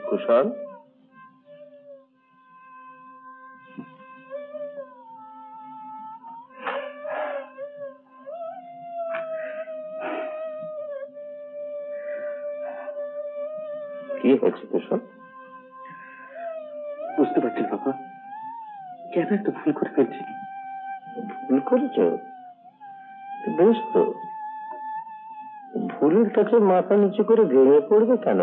কুশল, কি হয়েছে কুশল? বুঝতে পারছি বাবা, কেন এত ভুল করে ফেলছি। ভুল করেছ? বেশ তো, ভুলের কাছে মাথা নিচু করে ভেঙে পড়বে কেন?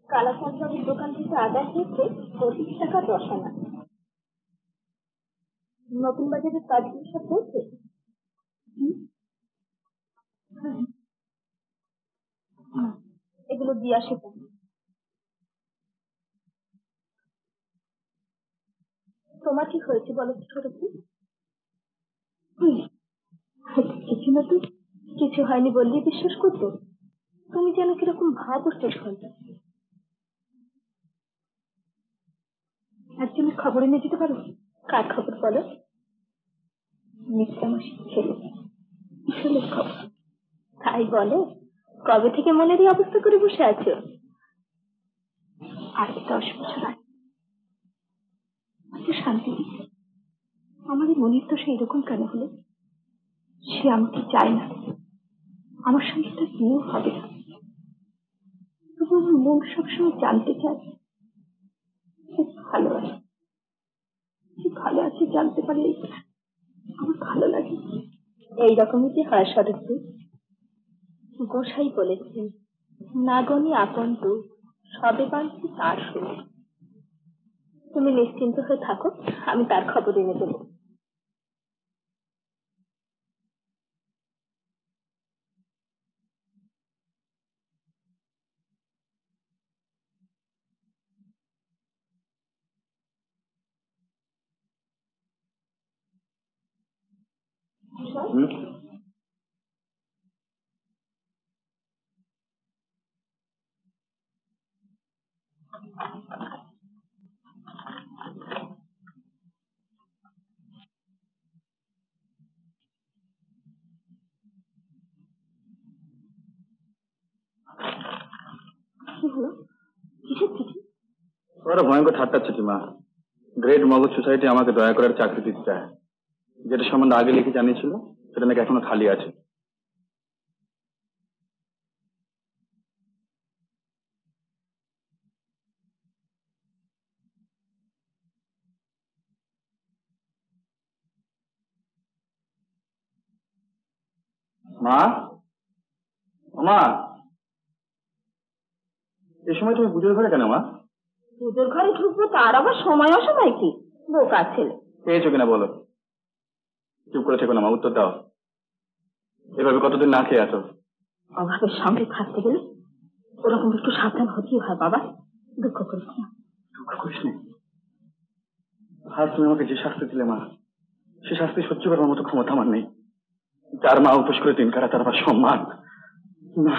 কালাচাঁদের দোকান থেকে আদায় হয়েছে 25 টাকা 10 আনা। নতুন বাজারের কাজগুলো সব হয়েছে? এগুলো দিয়ে আসে। তোমার কি হয়েছে বলো তো ছোট? কিছু না তো, কিছু হয়নি বললে বিশ্বাস করতো? তুমি যেন কিরকম ভাব উঠতে ফেলতে। একজনের খবর এনে দিতে পারো? কার খবর বলো? মিথ্যামাসির ছেলে কুশলের খবর। তাই বলে? কবে থেকে মনের এই অবস্থা করে বসে আছো? আগে 10 বছর আগে শান্তি দিতে আমার এই মনের তো সেই রকম কেন হলো? সে আমাকে চায় না, আমার সঙ্গে তার বিয়ে হবে না। তবু আমার মন সবসময় জানতে চায় খুব ভালো আছে, কি ভালো আছে জানতে পারলে আমার ভালো লাগে। এইরকমই যে হয় সরস্বতী। গোসাই বলেছেন, নাগনি আপন দুঃখ সবে বাঁধছে তার সুখ। তুমি নিশ্চিন্ত হয়ে থাকো, আমি তার খবর এনে দেবো। কি হলো? কিসের চিঠি? ওরা ভয়ঙ্কর ঠাট্টা চিঠি মা। গ্রেট মগজ সোসাইটি আমাকে দয়া করে চাকরি দিতে চায়। যেটা সম্বন্ধে আগে লিখে জানিয়েছিল সেটা নাকি এখনো খালি আছে। মা, মা, এই সময় তুমি পুজোর ঘরে কেন মা? পুজোর ঘরে ঢুকবো তার আবার সময় অসময় কি? বোকা ছেলে। পেয়েছো কিনা বলো? চুপ করে থেকো না মা, উত্তর দাও। এভাবে কতদিন না খেয়ে আছো? অভাবের সঙ্গে থাকতে গেলে ওরকম একটু সাবধান হতেই হয় বাবা। দুঃখ করিস না। দুঃখ করিস না? আজ তুমি আমাকে যে শাস্তি দিলে মা, সে শাস্তি সহ্য করার মতো ক্ষমতা আমার নেই। যার মা উপোস করে দিন কারা, তার আবার সম্মান না।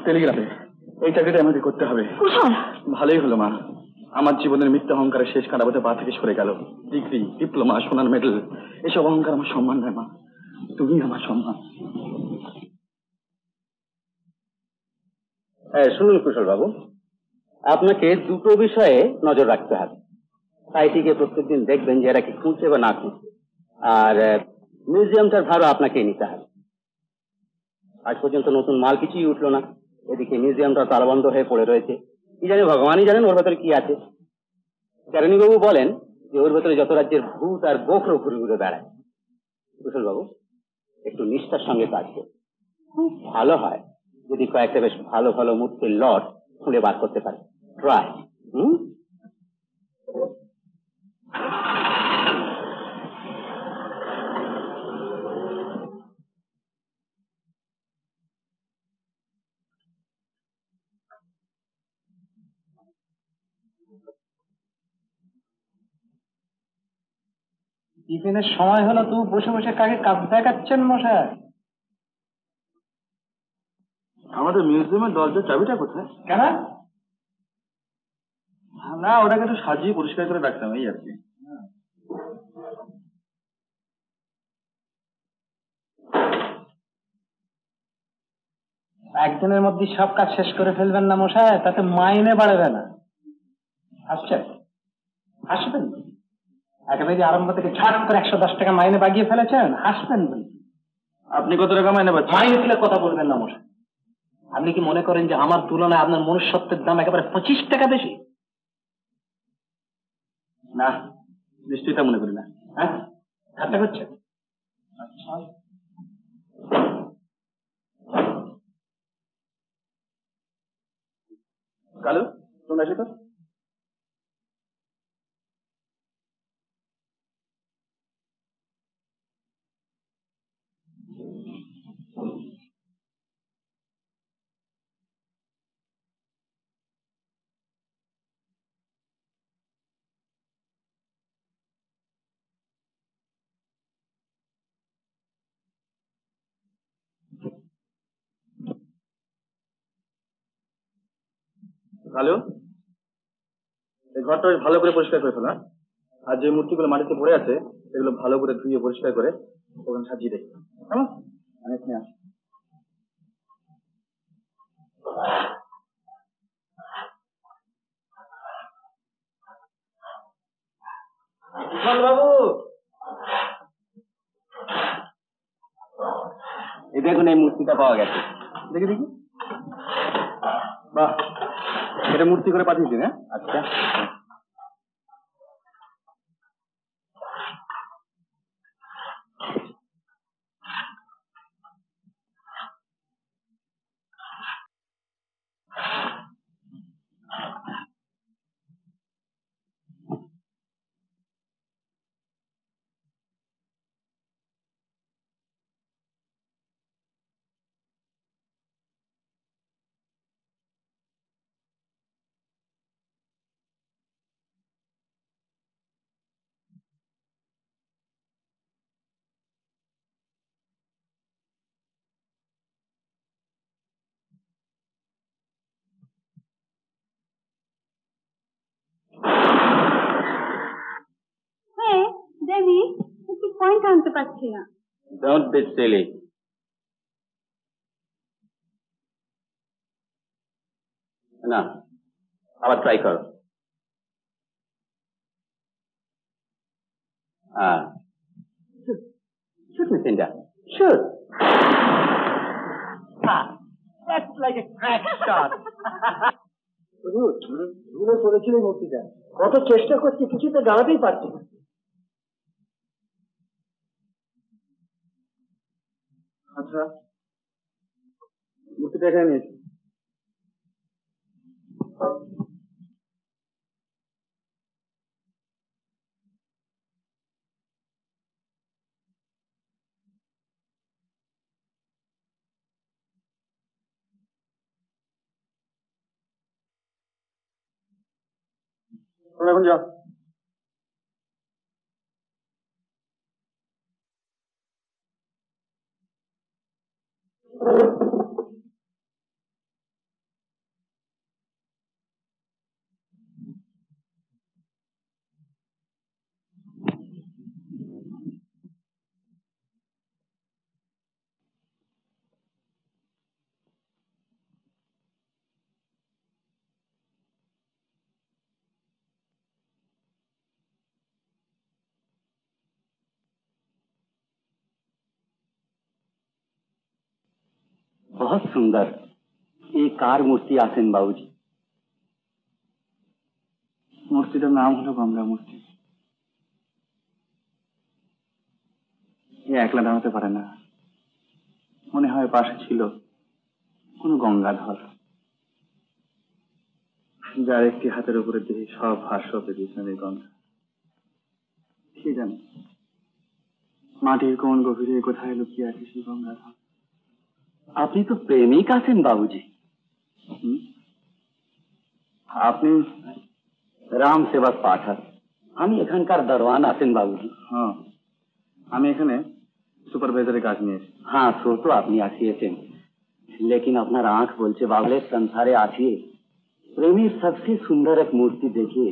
টেলিগ্রাফে এই চাকরিটা আমাকে করতে হবে। ভালোই হলো মা, আমার জীবনের মিথ্যা অহংকারের শেষ কাঁটাবোতে পা থেকে সরে গেল। ডিগ্রি, ডিপ্লোমা, সোনার মেডেল, এসব অহংকার আমার সম্মান নয় মা, তুমি আমার সম্মান। হ্যাঁ শুনুন কুশল বাবু, আপনাকে দুটো বিষয়ে নজর রাখতে হবে। সাইটিকে প্রত্যেকদিন দেখবেন যে এরা কি খুঁজছে বা না খুঁজছে। আর মিউজিয়ামটার ভাড়া আপনাকে নিতে হবে। আজ পর্যন্ত নতুন মাল কিছুই উঠলো না। এদিকে মিউজিয়ামটা তালাবন্ধ হয়ে পড়ে রয়েছে। কি জানি ভগবানই জানেন ওর ভেতরে কি আছে। কেরানী বাবু বলেন যে ওর ভেতরে যত রাজ্যের ভূত আর গোখরো ঘুরে ঘুরে বেড়ায়। কুশল বাবু একটু নিষ্ঠার সঙ্গে কাজ করুন। খুব ভালো হয় যদি কয়েকটা বেশ ভালো ভালো মূর্তির লট খুঁড়ে বার করতে পারে। ট্রাই। টিফিনের সময় হলো, তুই বসে বসে কাকে কাজ দেখাচ্ছেন মশাই? আমাদের মিউজিয়ামের দরজার চাবিটা কোথায়? কেন? না, ওটাকে একটু সাজিয়ে পরিষ্কার করে রাখতাম, এই আর কি। একদিনের মধ্যে সব কাজ শেষ করে ফেলবেন না মশাই, তাতে মাইনে বাড়বে না। আসছেন? আসবেন? একেবারে আরম্ভ থেকে ঝাট করে 110 টাকা মাইনে বাগিয়ে ফেলেছেন, হাসবেন বলি। আপনি কত টাকা মাইনে পাচ্ছেন? মাইনে দিলে কথা বলবেন না মশাই। আপনি কি মনে করেন যে আমার তুলনায় আপনার মনুষ্যত্বের দাম একেবারে 25 টাকা বেশি? না, নিশ্চয়ই তা মনে করি না। হ্যাঁ, ঠাট্টা করছেন? কালু, তোমরা এসে তো। কালু, এই ঘরটা বেশ ভালো করে পরিষ্কার করে ফেলো, আর যে মূর্তিগুলো মাটিতে পড়ে আছে সেগুলো ভালো করে ধুয়ে পরিষ্কার করে ওখানে সাজিয়ে দেখো। কেমন? আমি এখানে আসি। বাবু, এই দেখুন, এই মূর্তিটা পাওয়া গেছে। দেখি দেখি। বাহ, এটা মূর্তি করে পাঠিয়েছি না? আচ্ছা, হ্যাঁ দেবী, একটু পয়েন্ট আনতে পারছি না। Don't be silly. না, আবার ট্রাই করো। Shoot, Lucinda. Shoot. That's like a crack shot. ধুলে পড়েছিল এই মূর্তিটা, কত চেষ্টা করছি, কিছুতে দাঁড়াতেই পারছি না। আচ্ছা, মূর্তিটা এখানে নিয়েছি। তোমরা এখন যাও। बहुत सुंदर। ये कार मूर्ति आसेन बाबूजी? মূর্তিটার নাম হলো গঙ্গা মূর্তি। এ একলা দাঁড়াতে পারে না, মনে হয় পাশে ছিল কোন গঙ্গাধর, যার একটি হাতের উপরে দিয়ে সব ভাষ্য পেয়েছেন এই গঙ্গা। কে জানে মাটির কোন গভীরে কোথায় লুকিয়ে আছে সেই গঙ্গাধর। আপনি তো প্রেমিক আছেন বাবুজি। আপনি রাম সেবক পাঠক, আমি এখানকার দরওয়ান আছেন বাবুজি। হ্যাঁ, আমি এখানে সুপারভাইজারের কাজ নিয়ে এসেছি। হ্যাঁ, সো তো আপনি আসিয়েছেন, লেকিন আপনার আঁখ বলছে বাবলের সংসারে আসিয়ে প্রেমের সবচেয়ে সুন্দর এক মূর্তি দেখে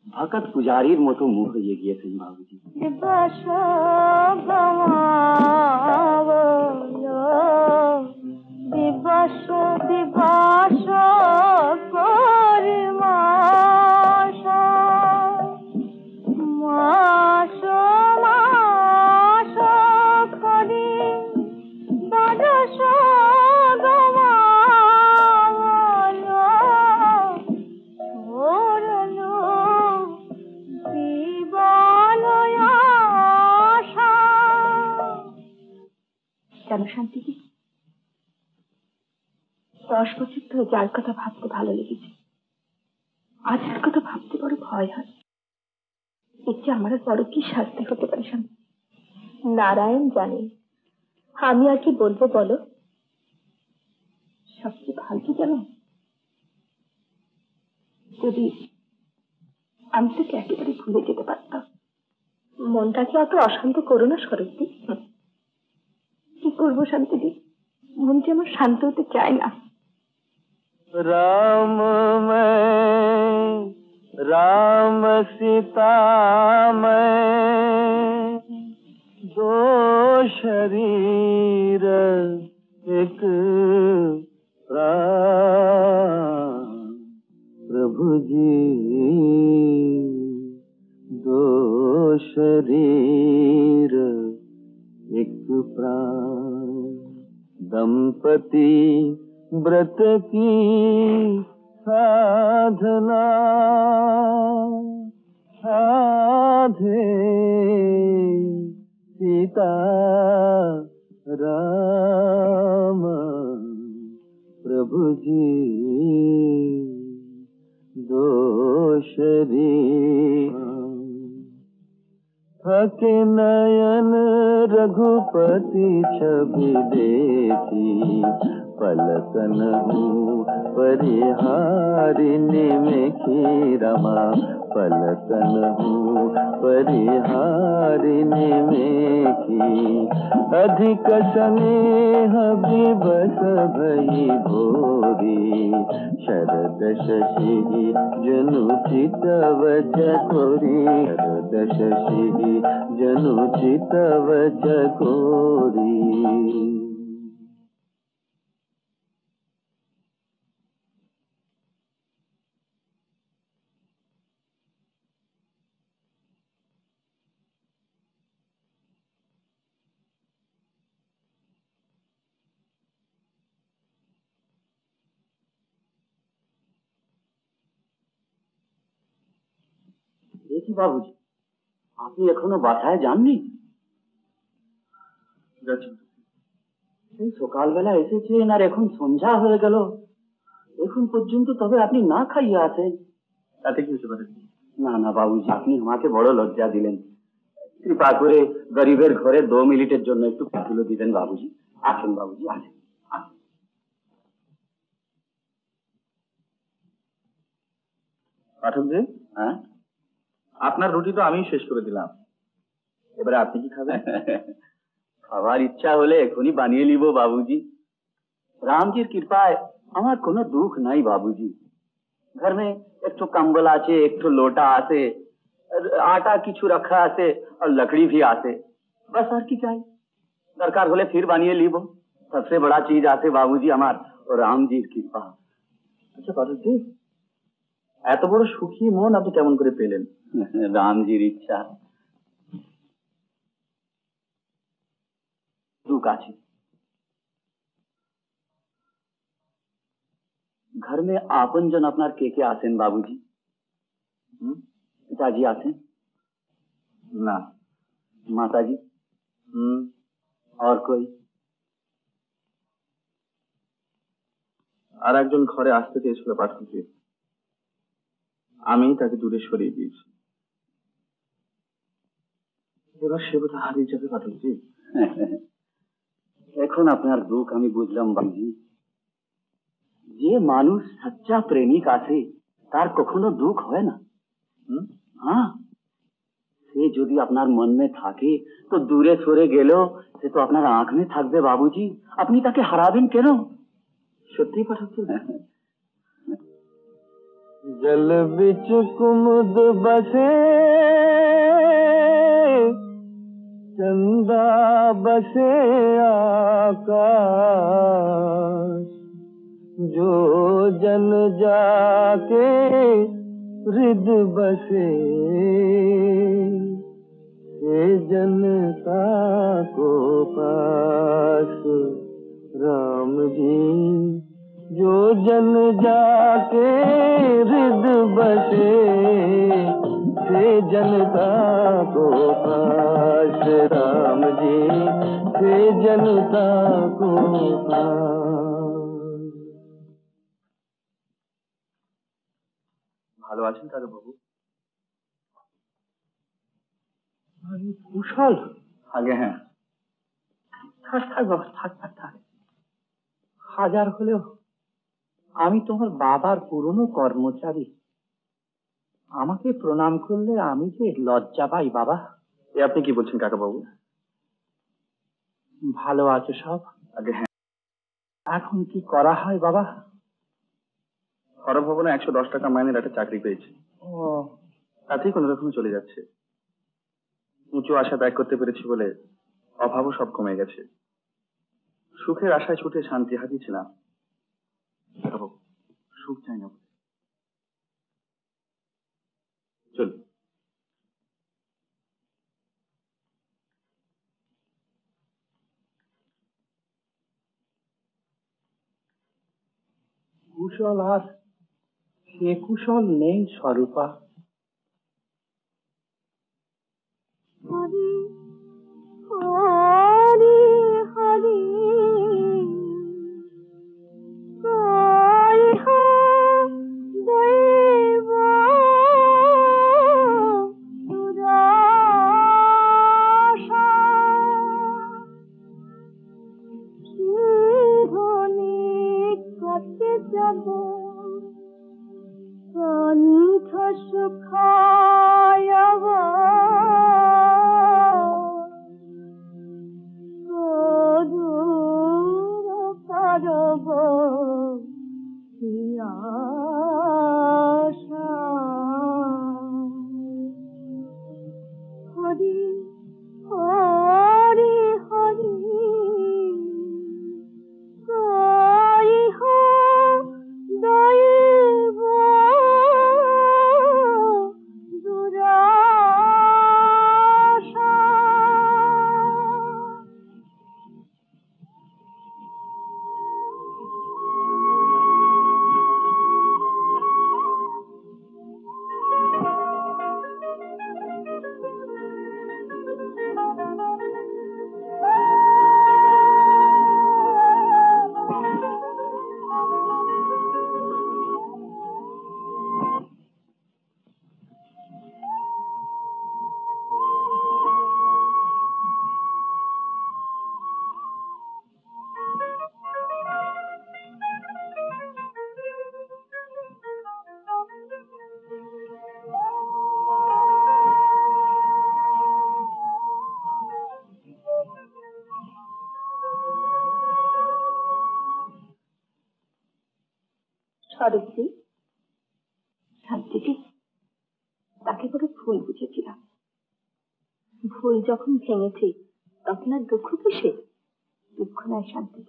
ভকত পূজারীর মতো মুখ হয়ে গিয়েছেন বাবুজি। কেন শান্তিদি? 10 বছর ধরে যার কথা ভাবতে ভালো লেগেছে, আজ এর কথা ভাবতে বড় ভয় হয়। এর চেয়ে আমার আর বড় কি শাস্তি হতে পারে শান্তি? নারায়ণ জানেন, আমি আর কি বলবো বলো? সবচেয়ে ভালো কি জানো, যদি আমি তোকে একেবারে ভুলে যেতে পারতাম। মনটাকে অত অশান্ত করো না শরৎদি। কি করবো শান্তিদি, মন যে আমার শান্ত হতে চায় না। राम मैं राम सीता मैं दो शरीर एक प्राण प्रभु जी दो शरीर एक प्राण दंपति व्रत की साधना साधे सीता राम प्रभु जी दो शरीर थके नयन रघुपति छवि देखी पलकन हूँ परिहारिणी में की रमा पलकन हूँ परिहारिणी में की अधिक स्नेह विवश भई भोरी शरद शशि जनु चितव चकोरी शरद शशि जनु चितव चकोरी। দেখি বাবুজি, আপনি এখনো বাসায় যাননি? সেই সকালবেলা এসেছেন আর এখন সন্ধ্যা হয়ে গেল, এখন পর্যন্ত তবে আপনি না খাইয়ে আছেন। তাতে কি হতে পারে? না না বাবুজি, আপনি আমাকে বড় লজ্জা দিলেন। কৃপা করে গরিবের ঘরে 2 মিনিটের জন্য একটু তুলে দিবেন বাবুজি। আসুন বাবুজি, আসুন আসুন। পাঠক জি, হ্যাঁ, আপনার রুটি তো আমি শেষ করে দিলাম, এবারে আপনি কি খাবেন? খাবার ইচ্ছা হলে এখনই বানিয়ে নিব বাবুজি। রামজির কৃপায় আমার কোনো দুঃখ নাই বাবুজি। घर में एक तो कंबल आछे, एक तो लोटा आछे, आटा किछु रखा आछे और लकड़ी भी आछे, बस और की चाहिए। दरकार होले फिर बानिए लीब। सबसे बड़ा चीज आछे बाबूजी हमार और राम जी कृपा। আচ্ছা পাঠক জি, এত বড় সুখী মন আপনি কেমন করে পেলেন? राम जी इच्छा दुख आछे। घर में आपन जन अपनार के आছেন बाबूजी? पिताजी आছেন না। माताजी? और कोई? আর একজন ঘরে আসতে চেয়েছিল পাঠক জি, আমি তাকে দূরে সরিয়ে দিয়েছি। এবার সে বোধ হারিয়ে যাবে পাঠক জি। এখন আপনার দুঃখ আমি বুঝলাম বাবুজি। যে মানুষ সচ্চা প্রেমিক আছে তার কখনো দুঃখ হয় না। हाँ, সে যদি আপনার মন में থাকে তো দূরে সরে গেল সে তো আপনার आंख में থাকবে বাবুজি, আপনি তাকে হারাবেন কেন? সত্যি পাঠাচ্ছেন? जल बिच कुमुद बसे चंदा बसे आकाश, जो जन जाके हृद बसे से जनता को पास। राम जी जो जन जाके हृद बसे से जनता को पास। राम जी से जनता को पास। ভালো আছেন কাকা বাবু? কুশল? আগে হ্যাঁ। থাক থাক বাবা, থাক থাক থাক। হাজার হলেও আমি তোমার বাবার পুরনো কর্মচারী, আমাকে প্রণাম করলে আমি যে লজ্জা পাই বাবা। এ আপনি কি বলছেন কাকা বাবু? ভালো আছো সব? আগে হ্যাঁ। এখন কি করা হয় বাবা? হর ভবনে 110 টাকা মাইনের একটা চাকরি পেয়েছি, ও, তাতেই কোন রকমে চলে যাচ্ছে। উঁচু আশা ত্যাগ করতে পেরেছি বলে অভাবও সব কমে গেছে। সুখের আশায় ছুটে শান্তি হারিয়েছিলাম। কাকাবাবু, সুখ চাই না চল। কুশল আর সে কুশল নেই স্বরূপা। হরি হরি হরি কয় হো দৈব দুরাশা সিংহনি কাটে যাব কণ্ঠ সুখায় করব আশা। হরি হরি হরি কই হো দৈব দুরাশা। শারদী, শান্তিটি তাকে বড় ভুল বুঝেছিলাম। ভুল যখন ভেঙেছি তখন আর দুঃখ কিসে? দুঃখ নয় শান্তি,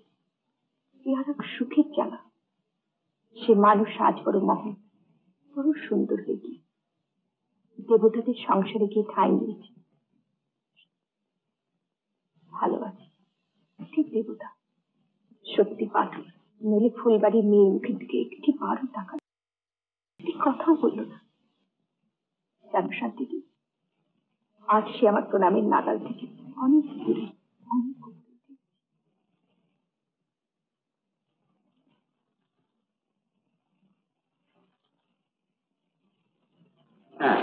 ইহার এক সুখের জ্বালা। সে মানুষ আজ বড় মহৎ, বড় সুন্দর হয়ে গিয়ে দেবতাদের সংসারে গিয়ে ঠাঁই নিয়েছে। ভালো আছে, ঠিক দেবতা। সত্যি পাথর নইলে ফুলবাড়ির মেয়ে মুখের দিকে একটি বারো টাকা কথাও বললো না। জানো শান্তিদি, আজ সে আমার প্রণামের নাগাল থেকে অনেক দূরে, অনেক দূরে। হ্যাঁ,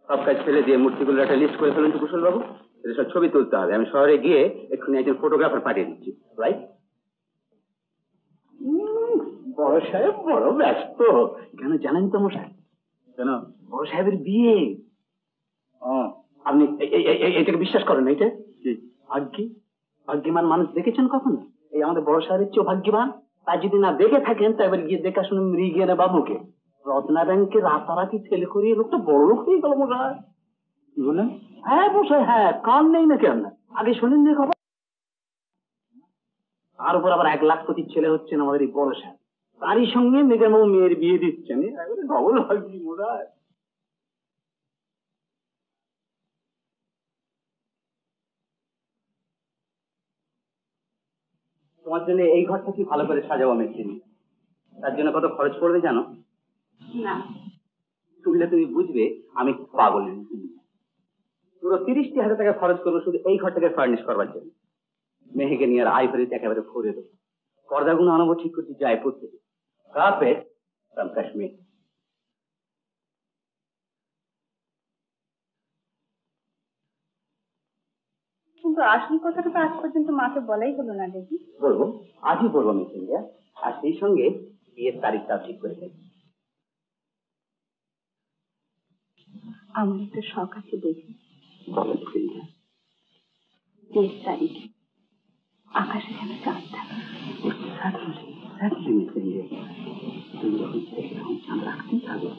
সব কাজ ফেলে দিয়ে মূর্তিগুলোর একটা লিস্ট করে ফেলুন তো কুশল বাবু। এদের সব ছবি তুলতে হবে। আমি শহরে গিয়ে এক্ষুনি একজন ফটোগ্রাফার পাঠিয়ে দিচ্ছি। রাইট? বড় সাহেব বড় ব্যস্ত। কেন জানেন তো মশাই? কেন? বড় সাহেবের বিয়ে। আপনি এটাকে বিশ্বাস করেন? এইটা ভাগ্যবান মানুষ দেখেছেন কখনো? এই আমাদের বড় সাহেবের চেয়েও ভাগ্যবান। তাই যদি না দেখে থাকেন তা এবার গিয়ে দেখা শুনে মৃগের বাবুকে রত্না ব্যাংকে রাতারাতি ছেলে করিয়ে লোকটা বড় লোক হয়ে গেল মশাই। কি বলেন? হ্যাঁ মশাই, হ্যাঁ, কান নেই নাকি আপনার? আগে শোনেন যে খবর। তার উপর আবার 1 লাখ কোটি ছেলে হচ্ছেন আমাদের এই বড় সাহেব, তারই সঙ্গে মেয়েদের মেয়ের বিয়ে দিচ্ছেন। ডবল ভাগ্যি মশাই। তোমার জন্য এই ঘরটা কি ভালো করে সাজাবো মেশিনি, তার জন্য কত খরচ পড়বে জানো? না, শুনলে তুমি বুঝবে আমি পাগল। পুরো 30,000 টাকা খরচ করবো শুধু এই ঘরটাকে ফার্নিশ করবার জন্য। মেহেকে নিয়ে আর আইভরিতে একেবারে ভরে দেবো। পর্দাগুলো আনাবো ঠিক করছি জয়পুর থেকে, কার্পেট ফ্রম কাশ্মীর। কিন্তু আসল কথাটা তো আজ পর্যন্ত মাকে বলাই হলো না দেখি। বলবো, আজই বলবো মিস ইন্ডিয়া, আর সেই সঙ্গে বিয়ের তারিখটাও ঠিক করে দেবো। আমার একটা শখ আছে দেখি, বলো মিস ইন্ডিয়া। 23 তারিখে আকাশে যেন চাঁদ থাকে। মিস ইন্ডিয়া, তুমি যখন তখন চাঁদ রাখতেই থাকবে।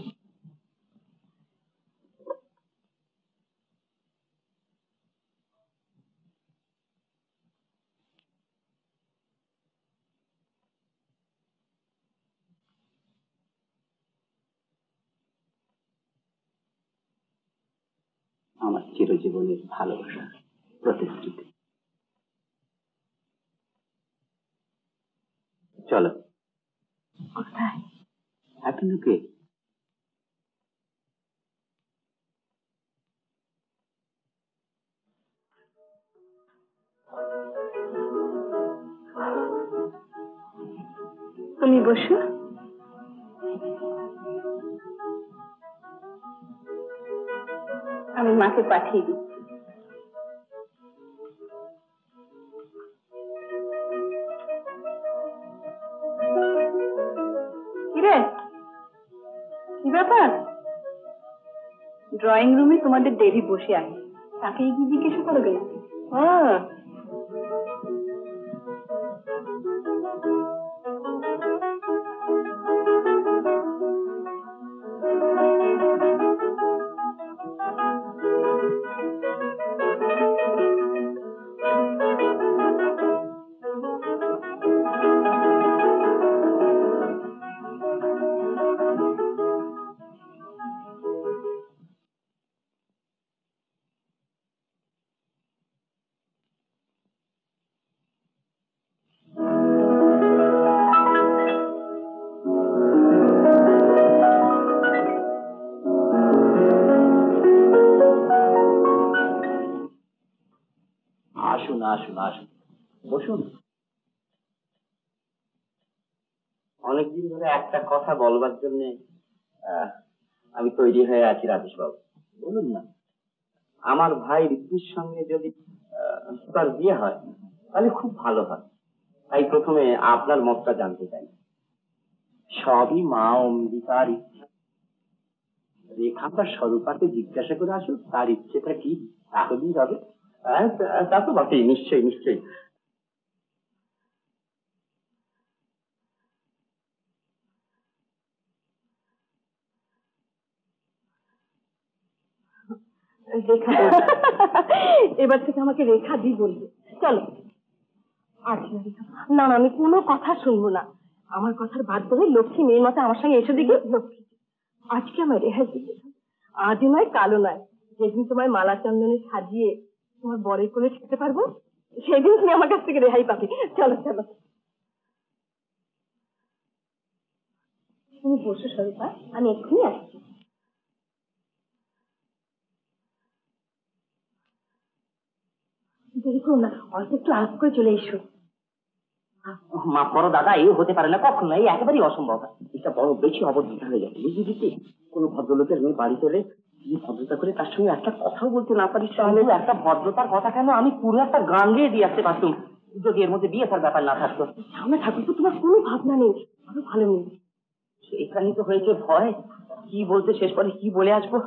আমার চিরজীবনের ভালোবাসা, প্রতিশ্রুতি। চলো। কোথায়? হ্যাপি লুকে। তুমি বসো। আমি মাকে পাঠিয়ে দিচ্ছি। কিরে, কি ব্যাপার? ড্রয়িং রুমে তোমাদের দেবী বসে আছে, তাকে গিয়ে জিজ্ঞেস করবে না? আসুন আসুন আসুন, বসুন। অনেকদিন ধরে একটা কথা বলবার জন্য আমি তৈরি হয়ে আছি রাজেশ বাবু। বলুন না। আমার ভাই ঋদ্ধির সঙ্গে যদি তার বিয়ে হয় তাহলে খুব ভালো হয়। তাই প্রথমে আপনার মতটা জানতে চাই। সবই মা অম্বিকার ইচ্ছা। রেখাটা স্বরূপাকে জিজ্ঞাসা করে আসুক তার ইচ্ছেটা কি, তাহলেই হবে। তা তো বটেই, নিশ্চয়ই নিশ্চয়ই। রেখা, এবার থেকে আমাকে রেখা দি বলবে। চলো। আচ্ছা রেখা, না না, আমি কোনো কথা শুনবো না। আমার কথার বাদ দেবে লক্ষ্মী মেয়ের মতো আমার সঙ্গে এসে দেখি। লক্ষ্মী, আজকে আমার রেহাই দিবে। আজও নয় কালো নয়, যেদিন তোমার মালা চন্দনে সাজিয়ে তোমার বরের কোলে ঠেকতে পারবো সেদিন তুমি আমার কাছ থেকে রেহাই পাবে। চলো চলো, তুমি বসো স্বরূপা, আমি এক্ষুনি আসছি। দেখো না, অল্প একটু আলাপ করে চলে এসো। মাফ করো দাদা, এই হতে পারে না কখনো, এই একেবারেই অসম্ভব। এটা বড় বেশি অবদ্ধতা হয়ে যাবে, বুঝলি দিদি। কোনো ভদ্রলোকের মেয়ে বাড়ি করে যদি ভদ্রতা করে তার সঙ্গে একটা কথাও বলতে না পারিস, তাহলে একটা ভদ্রতার কথা কেন, আমি পুরো একটা গান গেয়ে দিয়ে আসতে পারতুম যদি এর মধ্যে বিয়ে থার ব্যাপার না থাকতো। সামনে ঠাকুর তো তোমার কোনো ভাবনা নেই, আরো ভালো নেই। সেইখানে তো হয়েছে ভয়। কি বলতে শেষ পরে কি বলে আসবো।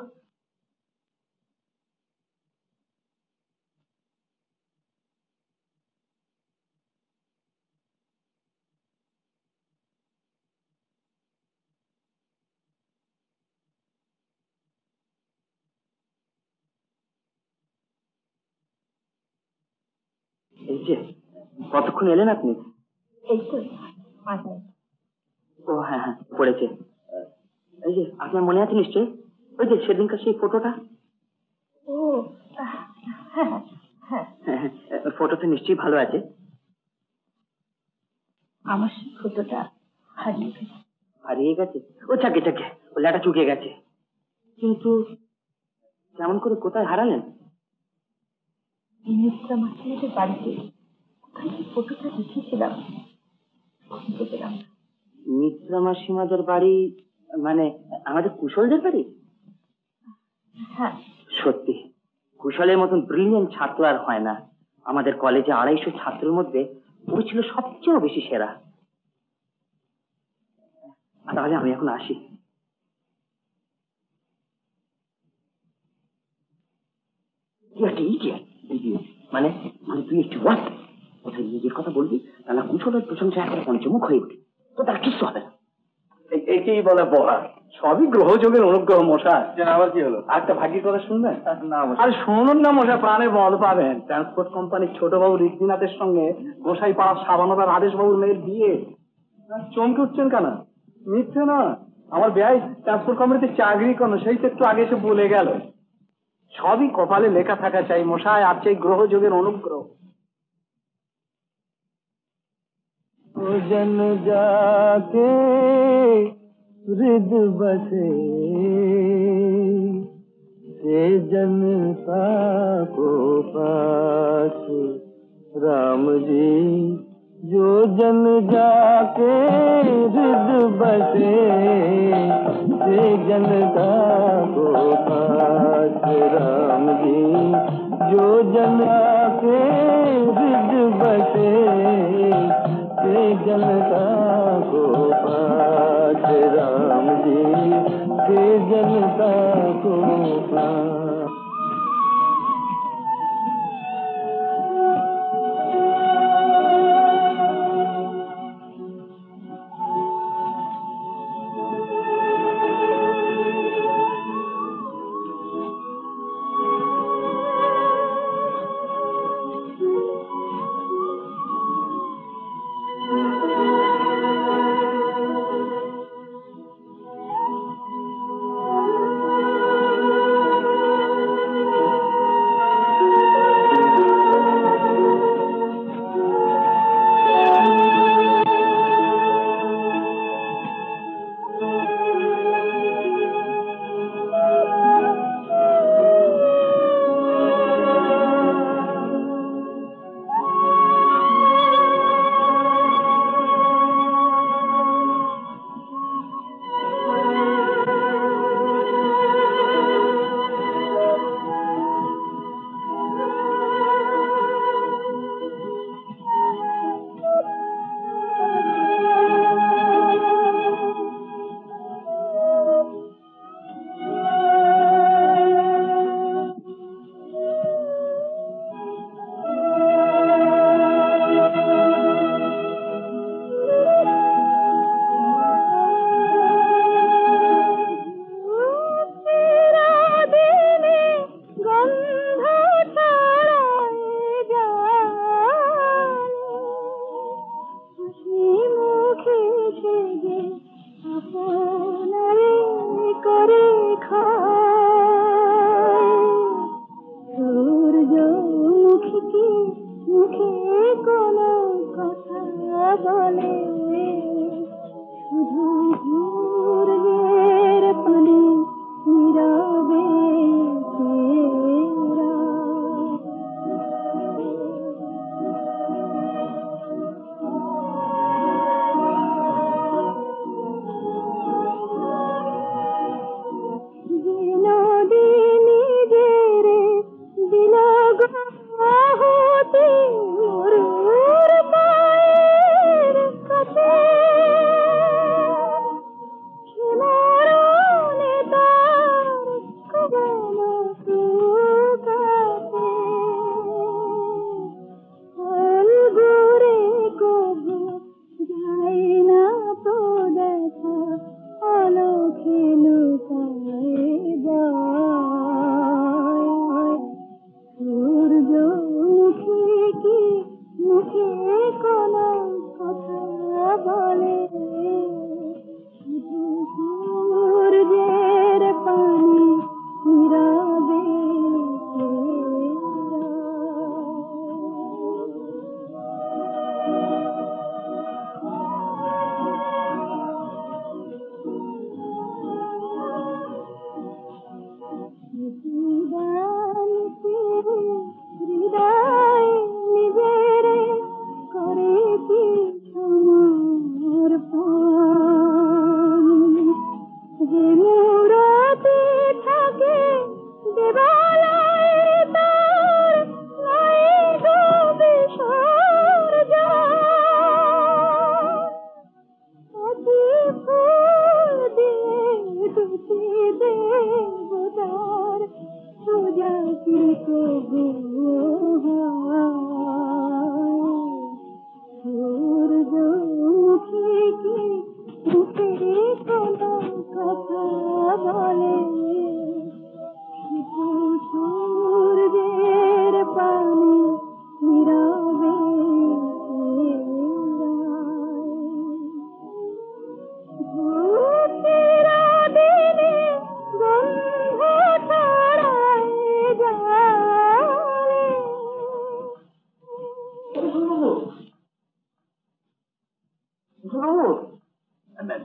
এই যে কতক্ষণ এলেন আপনি? এই তো 5 মিনিট। ও হ্যাঁ হ্যাঁ পড়েছে। এই যে আপনার মনে আছে নিশ্চয়ই ওই যে সেদিনকার সেই ফটোটা? ও হ্যাঁ হ্যাঁ, ফটোটা নিশ্চয়ই ভালো আছে। আমার সেই ফটোটা হারিয়ে গেছে। হারিয়ে গেছে? ও চাকে চাকে ও লেটা চুকে গেছে। কিন্তু কেমন করে কোথায় হারালেন? মিত্রা মাসিমাদের বাড়িতে ওখানে ফটোটা রেখেছিলাম, খুঁজে পেলাম না। মিত্রা মাসিমাদের বাড়ি মানে আমাদের কুশলদের বাড়ি? হ্যাঁ। সত্যি কুশলের মতন ব্রিলিয়েন্ট ছাত্র আর হয় না। আমাদের কলেজে 250 ছাত্রের মধ্যে ও ছিল সবচেয়ে বেশি সেরা। তাহলে আমি এখন আসি। মানে মানে তুই একটু কোথায় নিজের কথা বলবি, তাহলে কুশলের প্রশংসা এখন পঞ্চমুখ হয়ে উঠে, তো তার কিচ্ছু হবে না। একেই বলে পড়া, সবই গ্রহযোগের অনুগ্রহ মশাই। আবার কি হলো? একটা ভাগ্যের কথা শুনবেন? না আরে শুনুন না মশাই, প্রাণে বল পাবেন। ট্রান্সপোর্ট কোম্পানির ছোট বাবু ঋদ্ধিনাথের সঙ্গে গোসাই পাড়ার সাবানদার আদেশ বাবুর মেয়ের বিয়ে। চমকে উঠছেন কেন? মিথ্যে না, আমার ভাই ট্রান্সপোর্ট কোম্পানিতে চাকরি করো, সেই তো একটু আগে এসে বলে গেল। সবই কপালে লেখা থাকা চাই মশাই, আর চাই গ্রহযোগের অনুগ্রহ। जन जाके हृद बसे से जनता को पास राम जी, जो जन जाके हृद बसे से जनता को पास राम जी, जो जन जाके हृद बसे जनता को पास राम जी, से जनता को पास।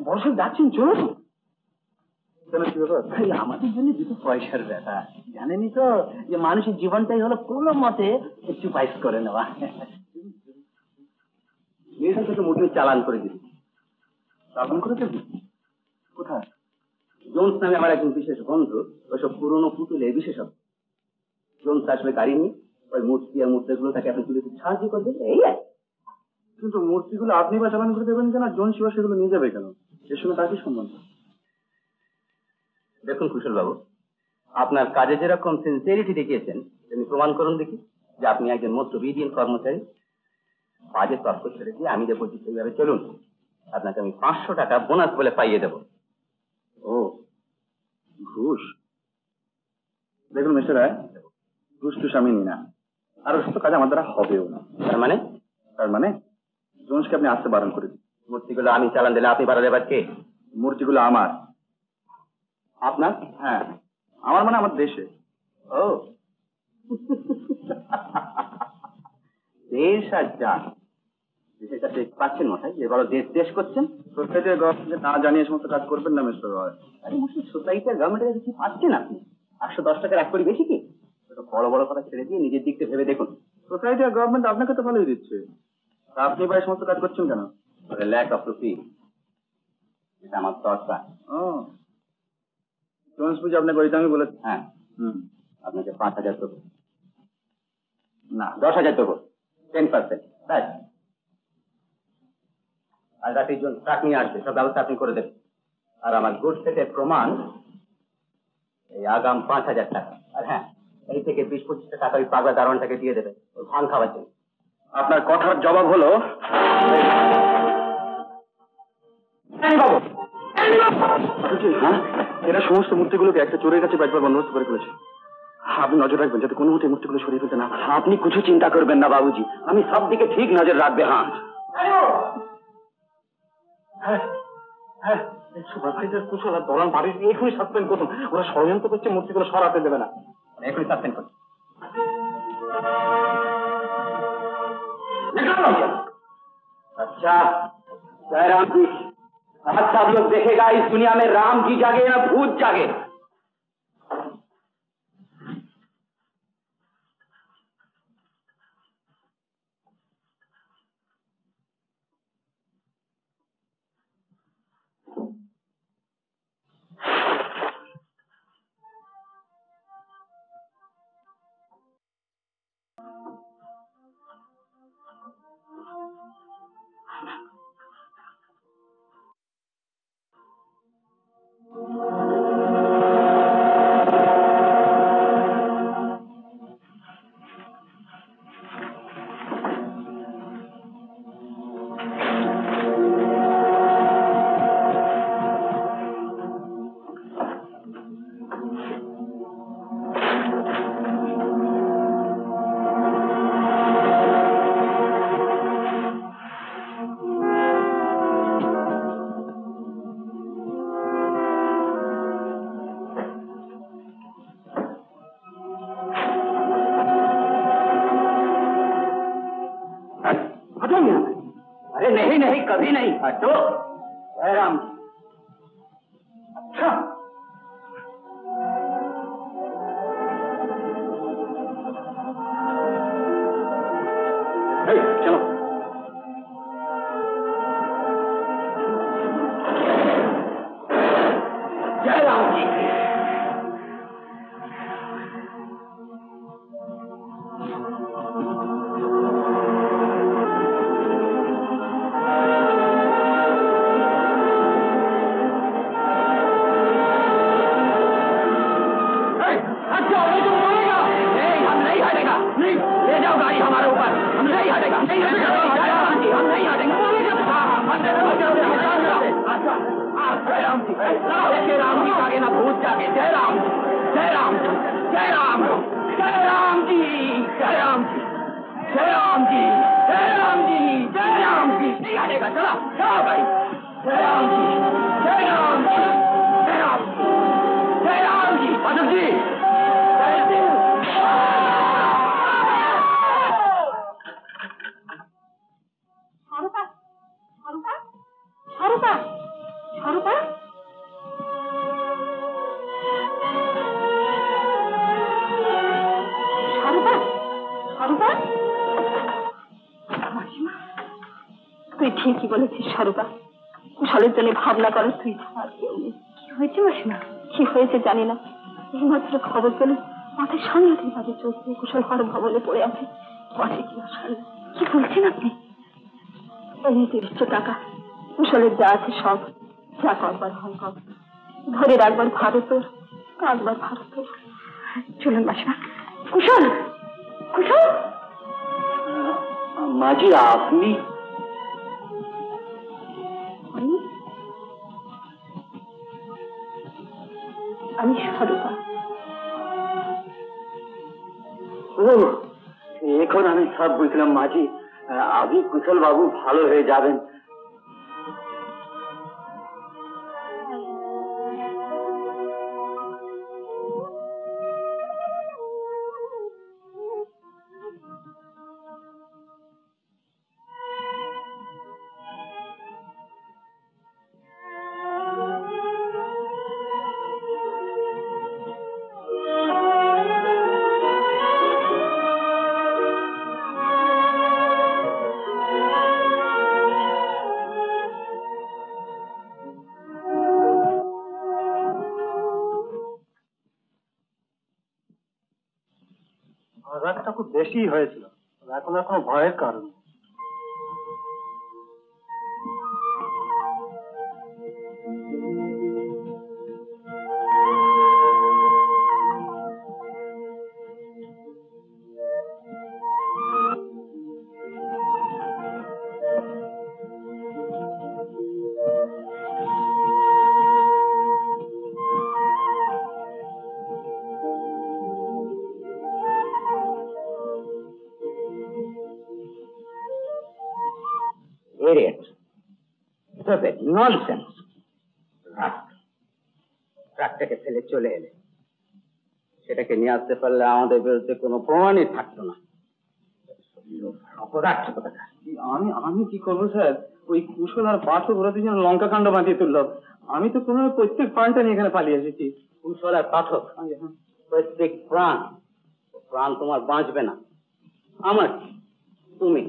বড় সব যাচ্ছেন, চলুন। কেন, কি ব্যাপার? আমাদের জন্য দুটো পয়সার ব্যাপার, জানেনই তো যে মানুষের জীবনটাই হলো কোনো মতে একটু বাইস করে নেওয়া। মেয়েটার থেকে মোটর চালান করে দিবি। চালান করে দেবি? কোথায়? জোন্স নামে আমার একজন বিশেষ বন্ধু, ওইসব পুরনো পুতুলের বিশেষজ্ঞ। জোন্স আসবে গাড়ি নিয়ে, ওই মূর্তি আর মুদ্রাগুলো তাকে আপনি তুলে দিতে সাহায্য করবে, এই আর কি। কিন্তু মূর্তিগুলো আপনি বা চালান করে দেবেন কেন? জন শিবা সেগুলো নিয়ে যাবে কেন? এর সঙ্গে তার কি সম্বন্ধ? দেখুন কুশল বাবু, আপনার কাজে যেরকম সিনসিয়ারিটি দেখিয়েছেন তেমনি প্রমাণ করুন দেখি যে আপনি একজন মধ্য বিধিহীন কর্মচারী। বাজে তর্ক ছেড়ে দিয়ে আমি যে বলছি সেইভাবে চলুন, আপনাকে আমি 500 টাকা বোনাস বলে পাইয়ে দেবো। ও, ঘুষ? দেখুন মিস্টার রায়, ঘুষ টুস আমি নি না, আর ওর সাথে কাজ আমার দ্বারা হবেও না। তার মানে জোন্সকে আপনি আসতে বারণ করে দিন। মূর্তিগুলো আমি চালান দিলে আপনি বাড়ালে এবার কে? মূর্তিগুলো আমার। আপনার? হ্যাঁ, আমার মানে আমার দেশে। ও দেশ আর যান, দেশের কাছে পাচ্ছেন মশাই, যে বড় দেশ দেশ করছেন। সোসাইটি গভর্নমেন্টকে না জানিয়ে সমস্ত কাজ করবেন না মিস্টার রয়। আরে মশাই, সোসাইটি আর গভর্নমেন্টের কাছে কি পাচ্ছেন আপনি? 810 টাকার এক কোটি বেশি কি? বড় বড় কথা ছেড়ে দিয়ে নিজের দিকটা ভেবে দেখুন। সোসাইটি আর গভর্নমেন্ট আপনাকে তো ভালোই দিচ্ছে, তা আপনি বা এই সমস্ত কাজ করছেন কেন? ল্যাক অফ রুপি, এটা আমার দরকার। ও, জোন্স বুঝি আপনাকে ওইটা আমি বলেছি? হ্যাঁ, আপনাকে 5000 দেবো। না, 10,000 দেবো, 10%। তাই আর রাতের জন্য ট্রাক নিয়ে আসবে, সব ব্যবস্থা আপনি করে দেবেন। আর আমার গুড সেটের প্রমাণ এই আগাম 5000 টাকা। আর হ্যাঁ, এই থেকে 20-25 টাকা ওই পাগলা দারোয়ানটাকে দিয়ে দেবে ওই ধান খাওয়ার জন্য। আপনার কথার জবাব হলো এরা সমস্ত মূর্তিগুলোকে একটা চোরের কাছে একবার বন্দোবস্ত করে ফেলেছে। আপনি নজর রাখবেন যাতে কোনো মতে মূর্তিগুলো সরিয়ে ফেলতে না পারে। আপনি কিছু চিন্তা করবেন না বাবুজি, আমি সব দিকে ঠিক নজর রাখবে। হ্যাঁ, সুপারভাইজার কুশল আর দলান বাড়ির এখনই সাসপেন্ড করুন, ওরা ষড়যন্ত্র করছে মূর্তিগুলো সরাতে দেবে না। এখনই সাসপেন্ড করুন। अच्छा जयराम जी, आज सब लोग देखेगा इस दुनिया में राम जी जागे या भूत जागे। अरे नहीं नहीं, कभी नहीं। हटो जयराम। अच्छा चलो। जयराम जी, তুই ঠিকই বলেছিস স্বরূপা, কুশলের জন্য ভাবনা করে তুই ছাড়া আর কেউ নেই। কি হয়েছে মাসিমা? কি হয়েছে জানি না, এইমাত্র খবর পেলে মাথায় সাংঘাতিক ভাবে চলছে। কুশল হর ভবনে পড়ে আছে। বসে কি কি বলছেন আপনি? এই ৩০০ টাকা, কুশলের যা আছে সব, যা করবার হয় কর, ধরে রাখবার ভারতের, রাখবার ভারতের। চলুন মাসিমা। কুশল, কুশল। মাঝি আপনি? আমি স্বরূপা। ও, এখন আমি সব বুঝলাম মাঝি। আপনি কুশল বাবু ভালো হয়ে যাবেন। আঘাতটা খুব বেশি হয়েছিল, এখন আর কোনো ভয়ের কারণ নেই। Idiot. Stupid. Nonsense. ট্রাকটাকে ফেলে চলে এলে, সেটাকে নিয়ে আসতে পারলে আমাদের বিরুদ্ধে কোনো প্রমাণই থাকতো না। অপরাধ কোথাকার। আমি কি করবো স্যার? ওই কুশল আর পাঠক ওরা দুজন লঙ্কা কাণ্ড বাঁধিয়ে তুললো। আমি তো কোনো প্রত্যেক প্রাণটা নিয়ে এখানে পালিয়ে এসেছি। কুশল আর পাঠক প্রত্যেক প্রাণ, প্রাণ তোমার বাঁচবে না। আমার তুমি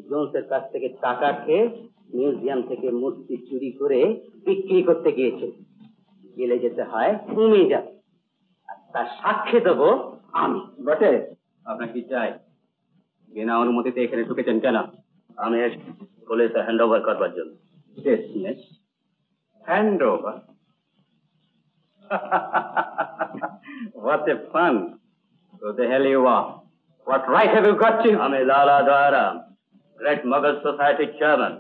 জোন্সের কাছ থেকে টাকা খেয়ে মিউজিয়াম থেকে মূর্তি চুরি করে বিক্রি করতে গিয়েছে। জেলে যেতে হয় তুমি যাবে, আর তার সাক্ষী দেবো আমি। বটে, আপনার কি চাই? বিনা অনুমতিতে এখানে ঢুকেছেন কেন? আমি পুলিশে হ্যান্ড ওভার করবার জন্য। Hand over? What a fun! Who the hell you are? What right have you got to? I'm Lala Dwara, Great Mughal Society Chairman.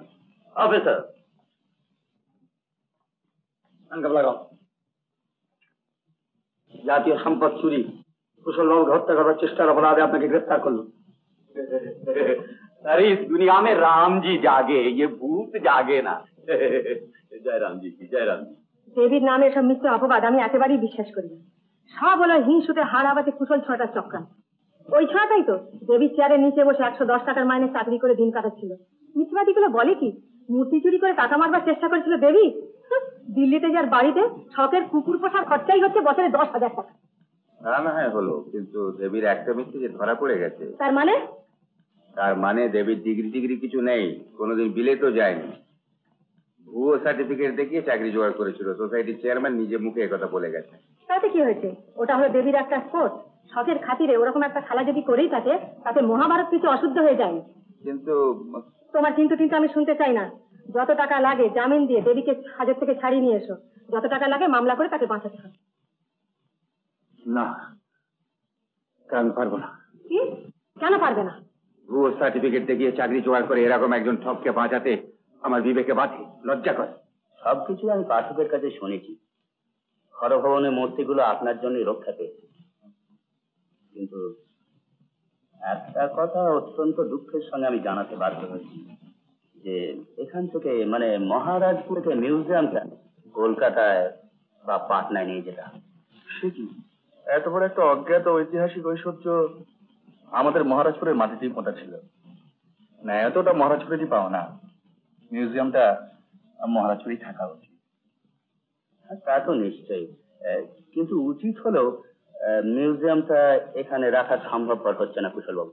Officer. Handcuff লাগাও। জাতীয় সম্পদ চুরি, কুশল বাবুকে হত্যা করবার চেষ্টার অপরাধে আপনাকে গ্রেফতার করলো। अरे इस दुनिया में राम जी जागे, ये भूत जागे ना। जय राम जी की, जय राम जी। দেবীর নামে এসব মিথ্যে অপবাদ আমি একেবারেই বিশ্বাস করি না। সব হলো হিংসুটে হারাবাতে কুশল ছোঁটার চক্রান্ত। ওই ছোঁয়াটাই তো দেবীর চেয়ারের নিচে বসে 110 টাকার মাইনে চাকরি করে দিন কাটাচ্ছিল। মিথ্যাবাদীগুলো বলে কি মূর্তি চুরি করে টাকা মারবার চেষ্টা করেছিল দেবী? দিল্লিতে যার বাড়িতে শখের কুকুর পোষার খরচাই হচ্ছে বছরে 10,000 টাকা। না হয় হলো, কিন্তু দেবীর একটা মিথ্যে যে ধরা পড়ে গেছে। তার মানে দেবীর ডিগ্রি কিছু নেই, কোনোদিন বিলেতও যায়নি। ভুয়ো সার্টিফিকেট দেখিয়ে চাকরি জোগাড় করেছিল। সোসাইটির চেয়ারম্যান নিজে মুখে একথা বলে গেছে। তাতে কি হয়েছে? ওটা হলো দেবীর একটা স্পোর্ট। শখের খাতিরে ওরকম একটা খেলা যদি করেই থাকে তাতে মহাভারত কিছু অশুদ্ধ হয়ে যায়। কিন্তু তোমার কিন্তু আমি শুনতে চাই না। যত টাকা লাগে জামিন দিয়ে দেবীকে হাজত থেকে ছাড়িয়ে নিয়ে এসো। যত টাকা লাগে মামলা করে তাকে বাঁচাতে হবে। না, আমি পারবো না। কি? কেন পারবে না? ভুয়ো সার্টিফিকেট দেখিয়ে চাকরি জোগাড় করে এরকম একজন ঠককে বাঁচাতে আমার বিবেকে বাধে, লজ্জা করে। সবকিছু আমি পাঠকের কাছে শুনেছি। হরভবনের মূর্তিগুলো আপনার জন্যই রক্ষা পেয়েছে। কিন্তু একটা কথা অত্যন্ত দুঃখের সঙ্গে আমি জানাতে বাধ্য হয়েছি যে এখান থেকে মানে মহারাজপুর থেকে মিউজিয়ামটা কলকাতায় বা পাটনায় নিয়ে যেতে হবে। সে কি, এত বড় একটা অজ্ঞাত ঐতিহাসিক ঐশ্বর্য আমাদের মহারাজপুরের মাটিতেই পোঁতা ছিল না। এতটা মহারাজপুরেরই পাও না। মিউজিয়ামটা মহারাজপুরেই থাকা উচিত। তা তো নিশ্চয়ই, কিন্তু উচিত হলেও মিউজিয়ামটা এখানে রাখা সম্ভবপর হচ্ছে না কুশলবাবু।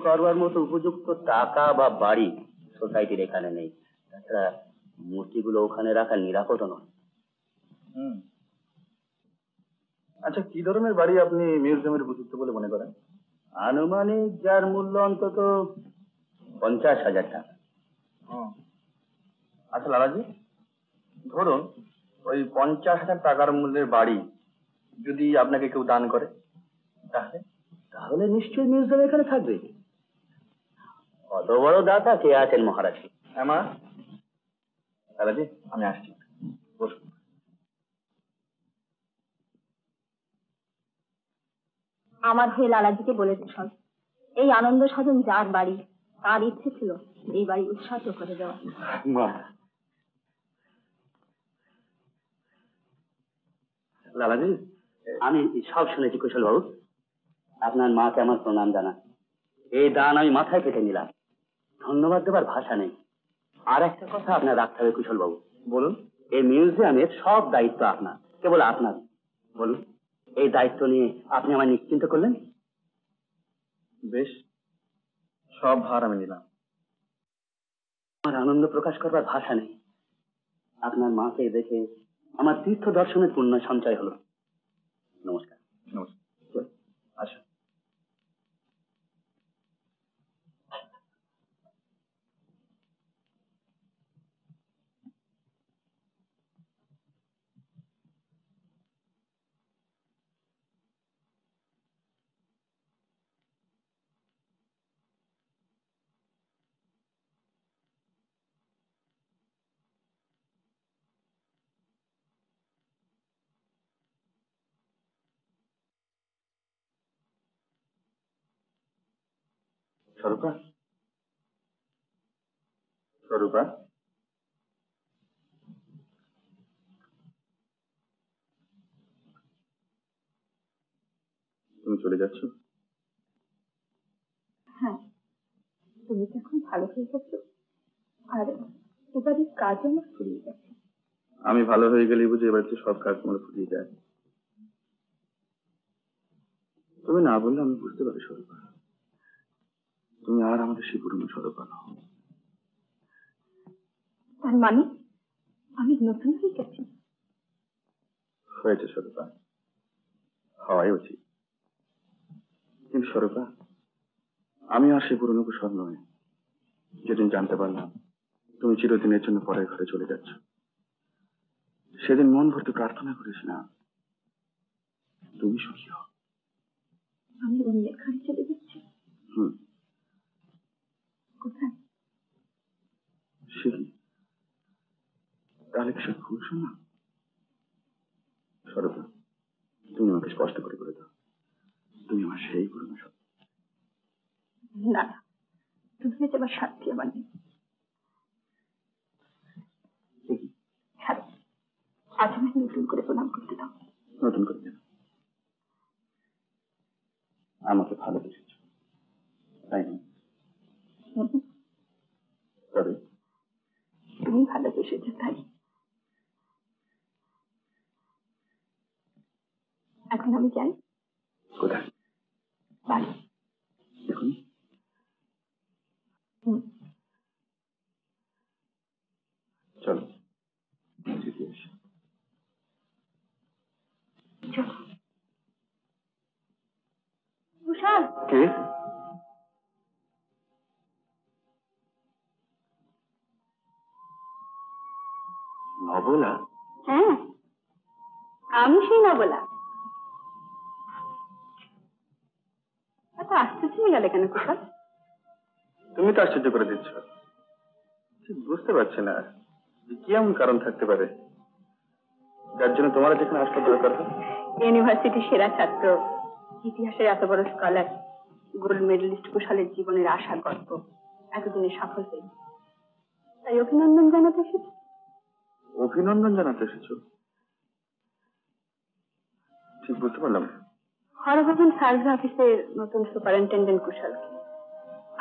করবার মতো উপযুক্ত টাকা বা বাড়ি সোসাইটির এখানে নেই। তাছাড়া মূর্তিগুলো ওখানে রাখা নিরাপদ নয়। আচ্ছা, কি ধরনের বাড়ি আপনি মিউজিয়ামের উপযুক্ত বলে মনে করেন? আনুমানিক যার মূল্য অন্তত 50,000 টাকা। আচ্ছা লালাজি, ধরুন ওই 50,000 টাকার মূল্যের বাড়ি যদি আপনাকে কেউ দান করে, তাহলে তাহলে নিশ্চয়ই মিউজিয়াম এখানে থাকবে। অত বড় দাতা কে আছেন মহারাজ? হ্যাঁ মা। লালাজি, আমি আসছি, বসুন। আমার হয়ে লালাজিকে বলে দিন, এই আনন্দ সাধন যার বাড়ি, তার ইচ্ছে ছিল এই বাড়ি উৎসাহিত করে দেওয়া। মা, লালাজি, আমি সব শুনেছি কুশল বাবু। আপনার মাকে আমার প্রণাম জানান। এই দান আমি মাথায় কেটে নিলাম, ধন্যবাদ দেবার ভাষা নেই। আর একটা কথা আপনার রাখতে হবে কুশল বাবু। বলুন। এই মিউজিয়ামের সব দায়িত্ব আপনার, কেবল আপনার। বলুন, এই দায়িত্ব নিয়ে আপনি আমায় নিশ্চিন্ত করলেন। বেশ, সব ভার আমি নিলাম। আমার আনন্দ প্রকাশ করবার ভাষা নেই। আপনার মাকে দেখে আমার তীর্থ দর্শনের পুণ্য সঞ্চয় হলো। নমস্কার। নমস্কার। আচ্ছা। স্বরূপা, স্বরূপা, তুমি চলে যাচ্ছ? হ্যাঁ, তুমি তো এখন ভালো হয়ে গেছো, আর এবারে কাজ আমার ফুরিয়ে গেছে। আমি ভালো হয়ে গেলেই বুঝি এবার তো সব কাজ তোমার ফুরিয়ে যায়। তুমি না বললে আমি বুঝতে পারি স্বরূপা, তুমি আর আমাদের সেই পুরনো স্বরূপা নও। তার মানে আমি নতুন হয়ে গেছি? হয়েছে স্বরূপা, হওয়াই উচিত। কিন্তু স্বরূপা, আমি আর সেই পুরনো কুশল নয়। যেদিন জানতে পারলাম তুমি চিরদিনের জন্য পরের ঘরে চলে যাচ্ছ, সেদিন মন ভর্তি প্রার্থনা করেছিলাম তুমি সুখী হও। আমি অন্যের ঘরে চলে যাচ্ছি? কোথায়? সে কি, তাহলে কি সব ভুল শোনা? স্বরূপা, তুমি আমাকে স্পষ্ট করে বলে দাও, তুমি আমার সেই পুরনো সব। না, তুমি যাবার সাক্ষী আমার নেই। আজ আমাকে নতুন করে প্রণাম করতে দাও। নতুন করে কেন? আমাকে ভালোবেসেছ, তাই না? তবে তুমি ভালোবেসেছো তাই। এখন আমি যাই। কোথায়? বাড়ি। এখন? চলো, যেতে আসি। তুষার, কে? নবলা? হ্যাঁ, আমি সেই নবলা। এত আশ্চর্য হয়ে গেলে কেন কুশল? তুমি তো আশ্চর্য করে দিচ্ছ। ঠিক বুঝতে পারছি না কি এমন কারণ থাকতে পারে যার জন্য তোমার যেখানে আসতে দরকার হয়। ইউনিভার্সিটির সেরা ছাত্র, ইতিহাসের এত বড় স্কলার, গোল্ড মেডেলিস্ট কুশলের জীবনের আশা গল্প এতদিনে সফল হয়েছে, তাই অভিনন্দন জানাতে এসেছি। অভিনন্দন জানাতে এসেছো? ঠিক বুঝতে পারলাম। হরভজন সার্ভে অফিসের নতুন সুপারিনটেন্ডেন্ট কুশলকে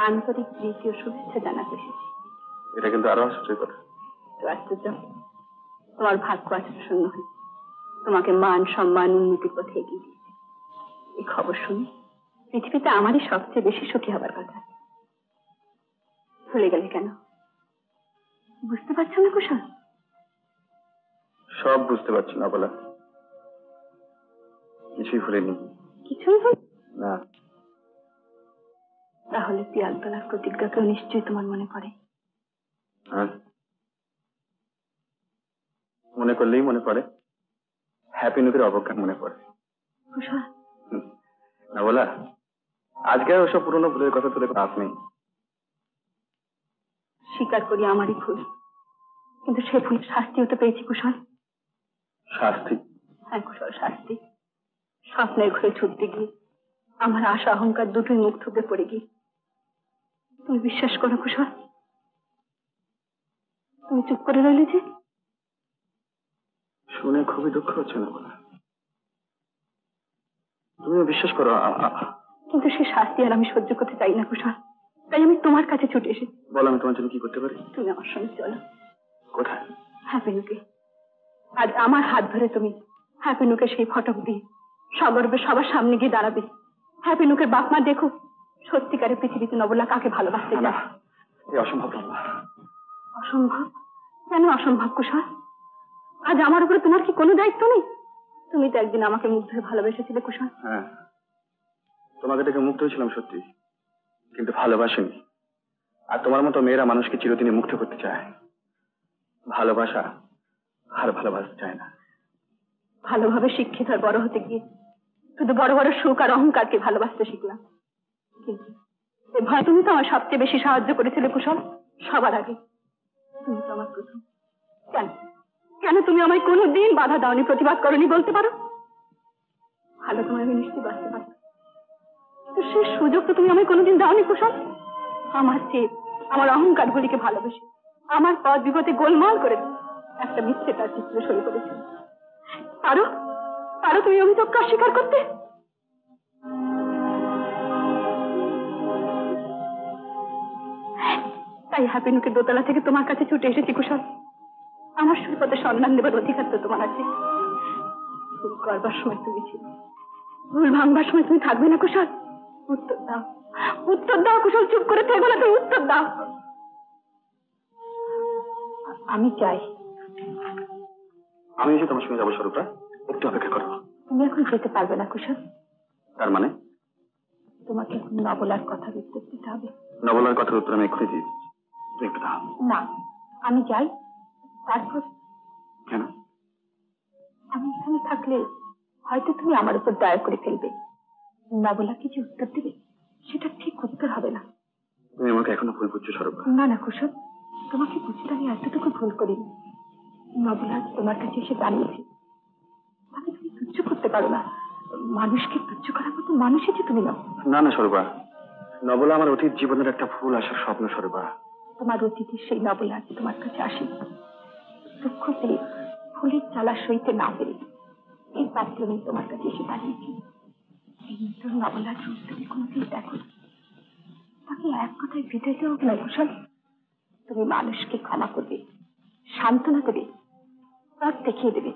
আন্তরিক প্রীতি ও শুভেচ্ছা জানাতে এসেছি। এটা কিন্তু আরো আশ্চর্যের কথা। তো আশ্চর্য, তোমার ভাগ্য আশ্চর্য শূন্য হয়, তোমাকে মান সম্মান উন্নতির পথে এগিয়ে দিয়েছে। এই খবর শুনে পৃথিবীতে আমারই সবচেয়ে বেশি সুখী হবার কথা। ভুলে গেলে কেন বুঝতে পারছো না কুশল? সব বুঝতে পারছি না বলা, কিছুই ভুলিনি। কিছুই ভুল? না। তাহলে পিয়ালতলার প্রতিজ্ঞাকেও নিশ্চয়ই তোমার মনে পড়ে। হ্যাঁ, মনে করলেই মনে পড়ে। হ্যাপি নুকের অবজ্ঞা মনে পড়ে। কুশল, না বলা, আজকে আর ওসব পুরোনো ভুলের কথা তুলে লাভ নেই। স্বীকার করি আমারই ভুল, কিন্তু সে ভুলের শাস্তিও তো পেয়েছি কুশল। শাস্তি? হ্যাঁ কুশল, শাস্তি। স্বপ্নের ঘরে ছুটতে গিয়ে আমার আশা অহংকার দুটোই মুখ থুবড়ে পড়ে গিয়ে। তুমি বিশ্বাস করো কুশল? তুমি চুপ করে রইলে যে। শুনে খুবই দুঃখ হচ্ছে না বলা, তুমিও বিশ্বাস করো। কিন্তু সে শাস্তি আর আমি সহ্য করতে চাই না কুশল, তাই আমি তোমার কাছে ছুটে এসেছি। বলো, আমি তোমার জন্য কি করতে পারি? তুমি আমার সঙ্গে চলো। কোথায়? হ্যাপিনুকে। আজ আমার হাত ধরে তুমি হ্যাপিনুকে সেই ফটক দিয়ে সগর্বে সবার সামনে গিয়ে দাঁড়াবে। হ্যাপিনুকের বাপ মা দেখো সত্যিকারের পৃথিবীতে নবলা কাকে ভালোবাসতে চায়। এই অসম্ভব না। অসম্ভব? কেন অসম্ভব কুশল? আজ আমার উপরে তোমার কি কোনো দায়িত্ব নেই? তুমি তো একদিন আমাকে মুখ ধরে ভালোবেসেছিলে কুশল। হ্যাঁ, তোমাকে দেখে মুগ্ধ হয়েছিলাম সত্যি, কিন্তু ভালোবাসিনি। আর তোমার মতো মেয়েরা মানুষকে চিরদিনই মুগ্ধ করতে চায়, ভালোবাসা আর ভালোবাসতে চায় না। ভালোভাবে শিক্ষিত আর বড় হতে গিয়ে শুধু বড় বড় সুখ আর অহংকারকে ভালোবাসতে শিখলাম। কিন্তু এ ভয় তুমি তো আমার সবচেয়ে বেশি সাহায্য করেছিলে কুশল, সবার আগে। তুমি তো আমার প্রথম। কেন কেন তুমি আমায় কোনোদিন বাধা দাওনি, প্রতিবাদ করনি বলতে পারো? ভালো তোমায় আমি নিশ্চয়ই বাঁচতে পারত, তো সে সুযোগ তো তুমি আমায় কোনোদিন দাওনি কুশল। আমার চেয়ে আমার অহংকার গুলিকে ভালোবেসে আমার পথ বিপদে গোলমাল করে একটা মিথ্যে তার চিত্র সই করেছে। পারো পারো তুমি অভিযোগকে অস্বীকার করতে? তাই হ্যাপিনুকে দোতলা থেকে তোমার কাছে ছুটে এসেছি কুশল। আমার সুপথে সন্ধান দেবার অধিকার তো তোমার আছে। ভুল করবার সময় তুমি ছিল, ভুল ভাঙবার সময় তুমি থাকবে না কুশল। উত্তর দাও, উত্তর দাও কুশল, চুপ করে থেকো না, তুমি উত্তর দাও। আমি চাই। আমি এসে তোমার সঙ্গে যাবো স্বরূপা, একটু অপেক্ষা করো। তুমি এখন যেতে পারবে না কুশল। তার মানে? তোমাকে এখন নবলার কথার উত্তর দিতে হবে। নবলার কথার উত্তর আমি এক্ষুনি দিই, তুমি একটু দাও। না, আমি যাই, তারপর। কেন? আমি এখানে থাকলে হয়তো তুমি আমার উপর দয়া করে ফেলবে। নবলাকে যে উত্তর দেবে সেটা ঠিক উত্তর হবে না। তুমি আমাকে এখনো ভুল বুঝছো স্বরূপা। না না কুশল, তোমাকে বুঝতে আমি এতটুকু ভুল করিনি। নবলা তোমার কাছে এসে দাঁড়িয়েছে, তাকে তুমি তুচ্ছ করতে পারো না। মানুষকে তুচ্ছ করার মতো মানুষই যে তুমি নাও। না না স্বরূপা, নবলা আমার অতীত জীবনের একটা ফুল আসার স্বপ্ন স্বরূপা। তোমার অতীতের সেই নবলা আজ তোমার কাছে আসে দুঃখ পেয়ে, ফুলের চালা সইতে না পেরে এই পাত্র নেই তোমার কাছে এসে দাঁড়িয়েছি। এই নতুন নবলার রূপ তুমি কোনোদিন দেখো, তাকে এক কথায় বিদায় দেওয়া না কুশল। তুমি মানুষকে ক্ষমা করবে, সান্ত্বনা দেবে, পথ দেখিয়ে দেবে।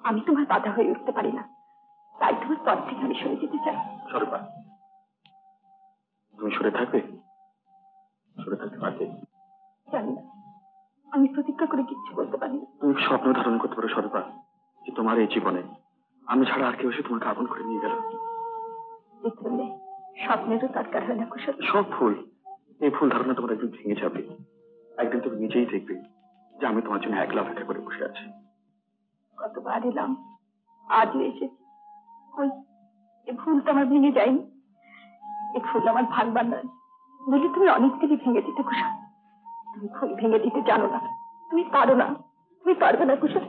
আমি তোমার বাধা হয়ে উঠতে পারি না, তাই তোমার পথ থেকে আমি সরে যেতে চাই। স্বরূপা, তুমি সরে থাকবে? সরে থাকতে পারবে? জানি না, আমি প্রতিজ্ঞা করে কিচ্ছু বলতে পারি না। তুমি স্বপ্ন ধারণ করতে পারো স্বরূপা, যে তোমার এই জীবনে আমি ছাড়া আর কেউ এসে তোমাকে আপন করে নিয়ে গেল। স্বপ্নেরও দরকার হয় না কুশল। সব ফুল, এই ফুল ধারণা তোমার একদিন ভেঙে যাবে। একদিন তুমি নিজেই দেখবে যে আমি তোমার জন্য একলা অপেক্ষা করে বসে আছি। কতবার এলাম, আজও এসেছি, কই এই ফুল তো আমার ভেঙে যায়নি। এই ফুল আমার ভাঙবার নয়, বলে তুমি অনেকদিনই ভেঙে দিতে কুশল। তুমি ফুল ভেঙে দিতে জানো না, তুমি পারো না, তুমি পারবে না কুশল।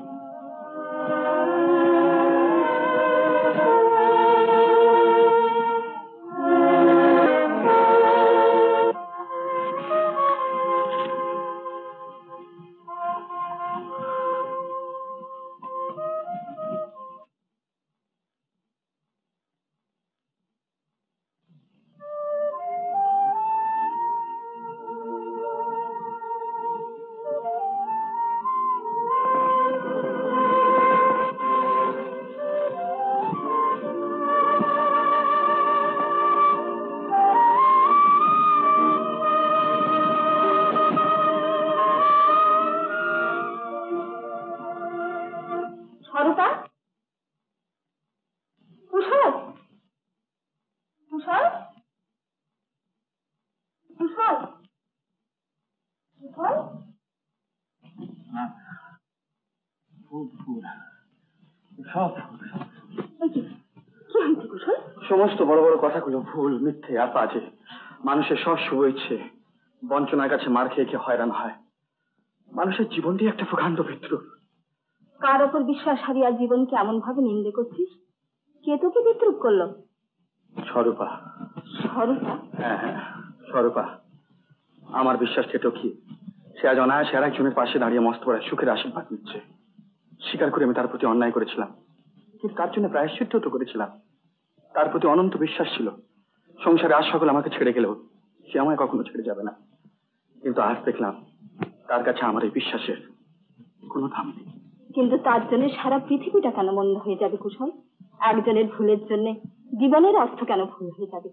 সমস্ত বড় বড় কথাগুলো ভুল, মিথ্যে আর বাজে। মানুষের সব শুভ ইচ্ছে বঞ্চনার কাছে মার খেয়ে খেয়ে হয়রান হয়। মানুষের জীবনটি একটা প্রকাণ্ড বিদ্রুপ। কার ওপর বিশ্বাস হারিয়ে জীবনকে এমন ভাবে নিন্দে করছিস? কে তোকে বিদ্রুপ করলো? স্বরূপা। স্বরূপা? হ্যাঁ হ্যাঁ, স্বরূপা। আমার বিশ্বাসকে টকিয়ে সে আজ অনায়াসে আর একজনের পাশে দাঁড়িয়ে মস্ত বড় সুখের আশীর্বাদ নিচ্ছে। স্বীকার করে আমি তার প্রতি অন্যায় করেছিলাম, কিন্তু তার জন্য প্রায়শ্চিত্ত তো করেছিলাম। তার প্রতি অনন্ত বিশ্বাস ছিল। সংসারে আজ সকল আমাকে ছেড়ে গেলেও সে আমায় কখনো ছেড়ে যাবে না। কিন্তু আজ দেখলাম তার কাছে আমার এই বিশ্বাসের কোনো দাম নেই। কিন্তু তার জন্য সারা পৃথিবীটা কেন মন্দ হয়ে যাবে কুশল? একজনের ভুলের জন্য জীবনের অর্থ কেন ভুল হয়ে যাবে?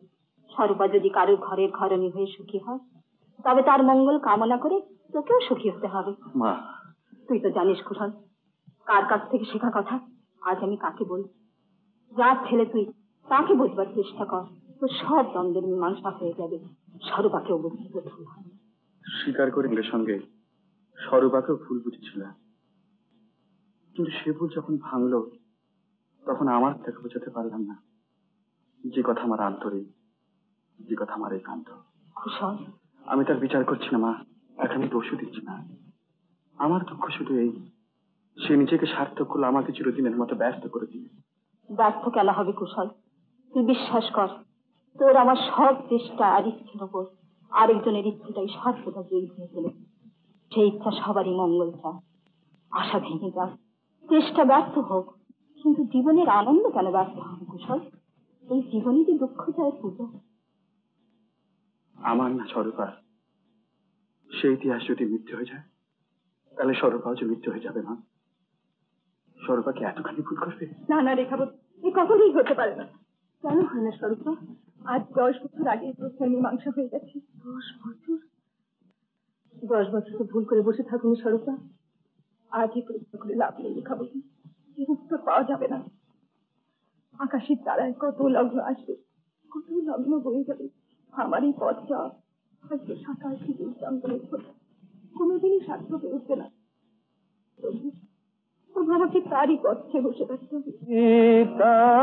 স্বরূপা যদি কারোর ঘরের ঘরণী হয়ে সুখী হয়, তবে তার মঙ্গল কামনা করে তোকেও সুখী হতে হবে। মা, তুই তো জানিস কুশল, কার কাছ থেকে শেখা কথা আজ আমি কাকে বল। যার ছেলে তুই, তাকে বুঝবার চেষ্টা কর, তো সব দ্বন্দ্বের মীমাংসা হয়ে যাবে। স্বরূপাকেও বুঝতে ভুল হবে। স্বীকার করে নিজের সঙ্গে স্বরূপাকেও ভুল বুঝেছিলাম, কিন্তু সে ভুল যখন ভাঙলো তখন আমার তাকে বোঝাতে পারলাম না যে কথা আমার আন্তরিক, যে কথা আমার একান্ত। কুশল, আমি তার বিচার করছি না মা, এখানে দোষও দিচ্ছি না। আমার দুঃখ শুধু এই, সে নিজেকে সার্থক করলো আমাকে চিরদিনের মতো ব্যস্ত করে দিয়ে। ব্যর্থ কেন হবে কুশল? তুই বিশ্বাস কর, তোর আমার সব চেষ্টা আর ইচ্ছের ওপর আরেকজনের ইচ্ছেটাই সর্বদা জয়ী হয়ে গেল। সেই ইচ্ছা সবারই মঙ্গল চায়। আশা ভেঙে যাক, চেষ্টা ব্যর্থ হোক, কিন্তু জীবনের আনন্দ কেন ব্যর্থ হবে কুশল? এই জীবনে যে দুঃখ যায় পুজো। আমার না স্বরূপা, সেই ইতিহাস যদি মিথ্যে হয়ে যায় তাহলে স্বরূপাও যে মিথ্যে হয়ে যাবে। না, স্বরূপাকে এতখানি ভুল করবে? না না রেখাবত, এ কখনোই হতে পারে না। কেন হয় না স্বরূপা? আজ 10 বছর আগে প্রশ্নের মীমাংসা হয়ে গেছে। 10 বছর? 10 বছর তো ভুল করে বসে থাকুনি স্বরূপা। আজই পরীক্ষা করে লাভ নেই রেখাবত, এর উত্তর পাওয়া যাবে না। আকাশের তারায় কত লগ্ন আসবে, কত লগ্ন বয়ে যাবে। আমার এই পথটা হয়তো 27 জঙ্গলের খোঁজা, কোনোদিনই সার্থক হয়ে উঠবে না। তবু আমাকে তারই পথে বসে থাকতে হবে। রাম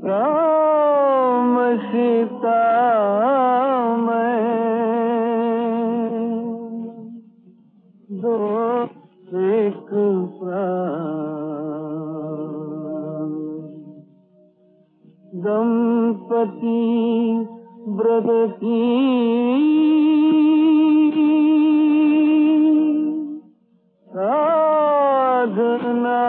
রাম सीता दो एक दंपति ब्रत की साधना।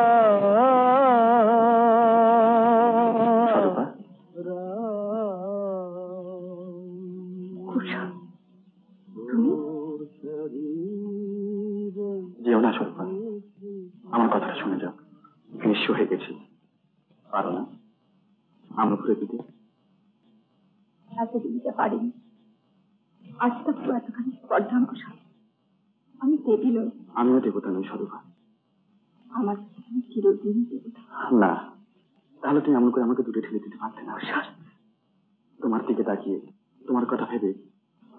যেও না স্বরূপা, আমার কথাটা শুনে যাও। নিঃস্ব হয়ে গেছি, পারো না আমরা ঘুরে দিতে? এতদিন যা পারিনি, আজ তো এতখানি স্পর্ধাঙ্ক। আমি দেবী নই। আমিও দেবতা নই স্বরূপা। আমার চিরদিন দেবতা। না, তাহলে তুমি এমন করে আমাকে দূরে ঠেলে দিতে পারতে না। তোমার দিকে তাকিয়ে, তোমার কথা ভেবে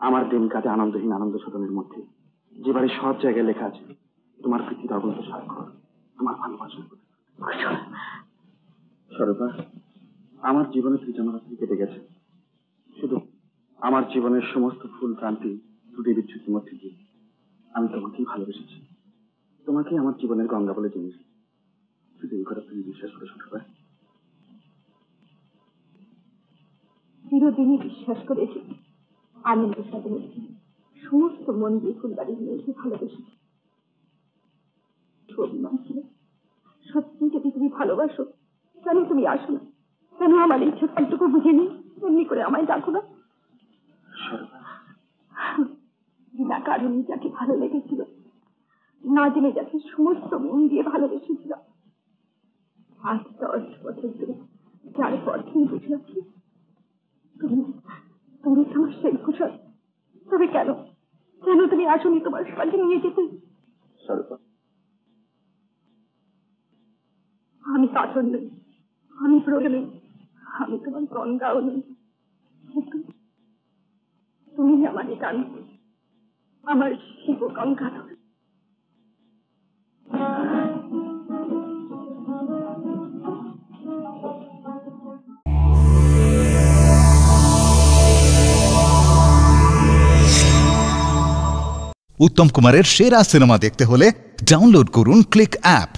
আমার দিন কাটে আনন্দহীন আনন্দ শোধনের মধ্যে। যে বাড়ি সব জায়গায় লেখা আছে তোমার প্রীতির অগণিত স্বাক্ষর, তোমার ভালোবাসা। স্বরূপা, আমার জীবনে ত্রিজনরাত্রি কেটে গেছে। শুধু আমার জীবনের সমস্ত ফুল ক্রান্তি ত্রুটি বিচ্ছুতির মধ্যে দিয়ে আমি তোমাকেই ভালোবেসেছি। তোমাকেই আমার জীবনের গঙ্গা বলে জেনেছি। শুধু এই কথা তুমি বিশ্বাস করে স্বরূপা? চিরদিনই বিশ্বাস করেছি আমি সমস্ত মন দিয়ে ফুলবাড়ি নিয়ে ভালোবেসেছি। অভিমান ছিল, সত্যি যদি তুমি ভালোবাসো, কেন তুমি আসো না? কেন আমার এই ছোট্টটুকু বুঝে নি এমনি করে আমায় ডাকো না? বিনা কারণে যাকে ভালো লেগেছিল, না জেনে যাকে সমস্ত মন দিয়ে ভালোবেসেছিল, আজ 10 বছর ধরে যার পর তুমি বুঝে আছি তুমি তোমার সেই কুশল। তবে কেন কেন তুমি আসনি তোমার সঙ্গে নিয়ে যেতে? আমি পাথর নই, আমি প্রয়োগ নই, আমি তোমার গঙ্গাও নই। তুমি আমার গান, আমার শিব গঙ্গাধর। উত্তম কুমারের সেরা সিনেমা দেখতে হলে ডাউনলোড করুন ক্লিক অ্যাপ।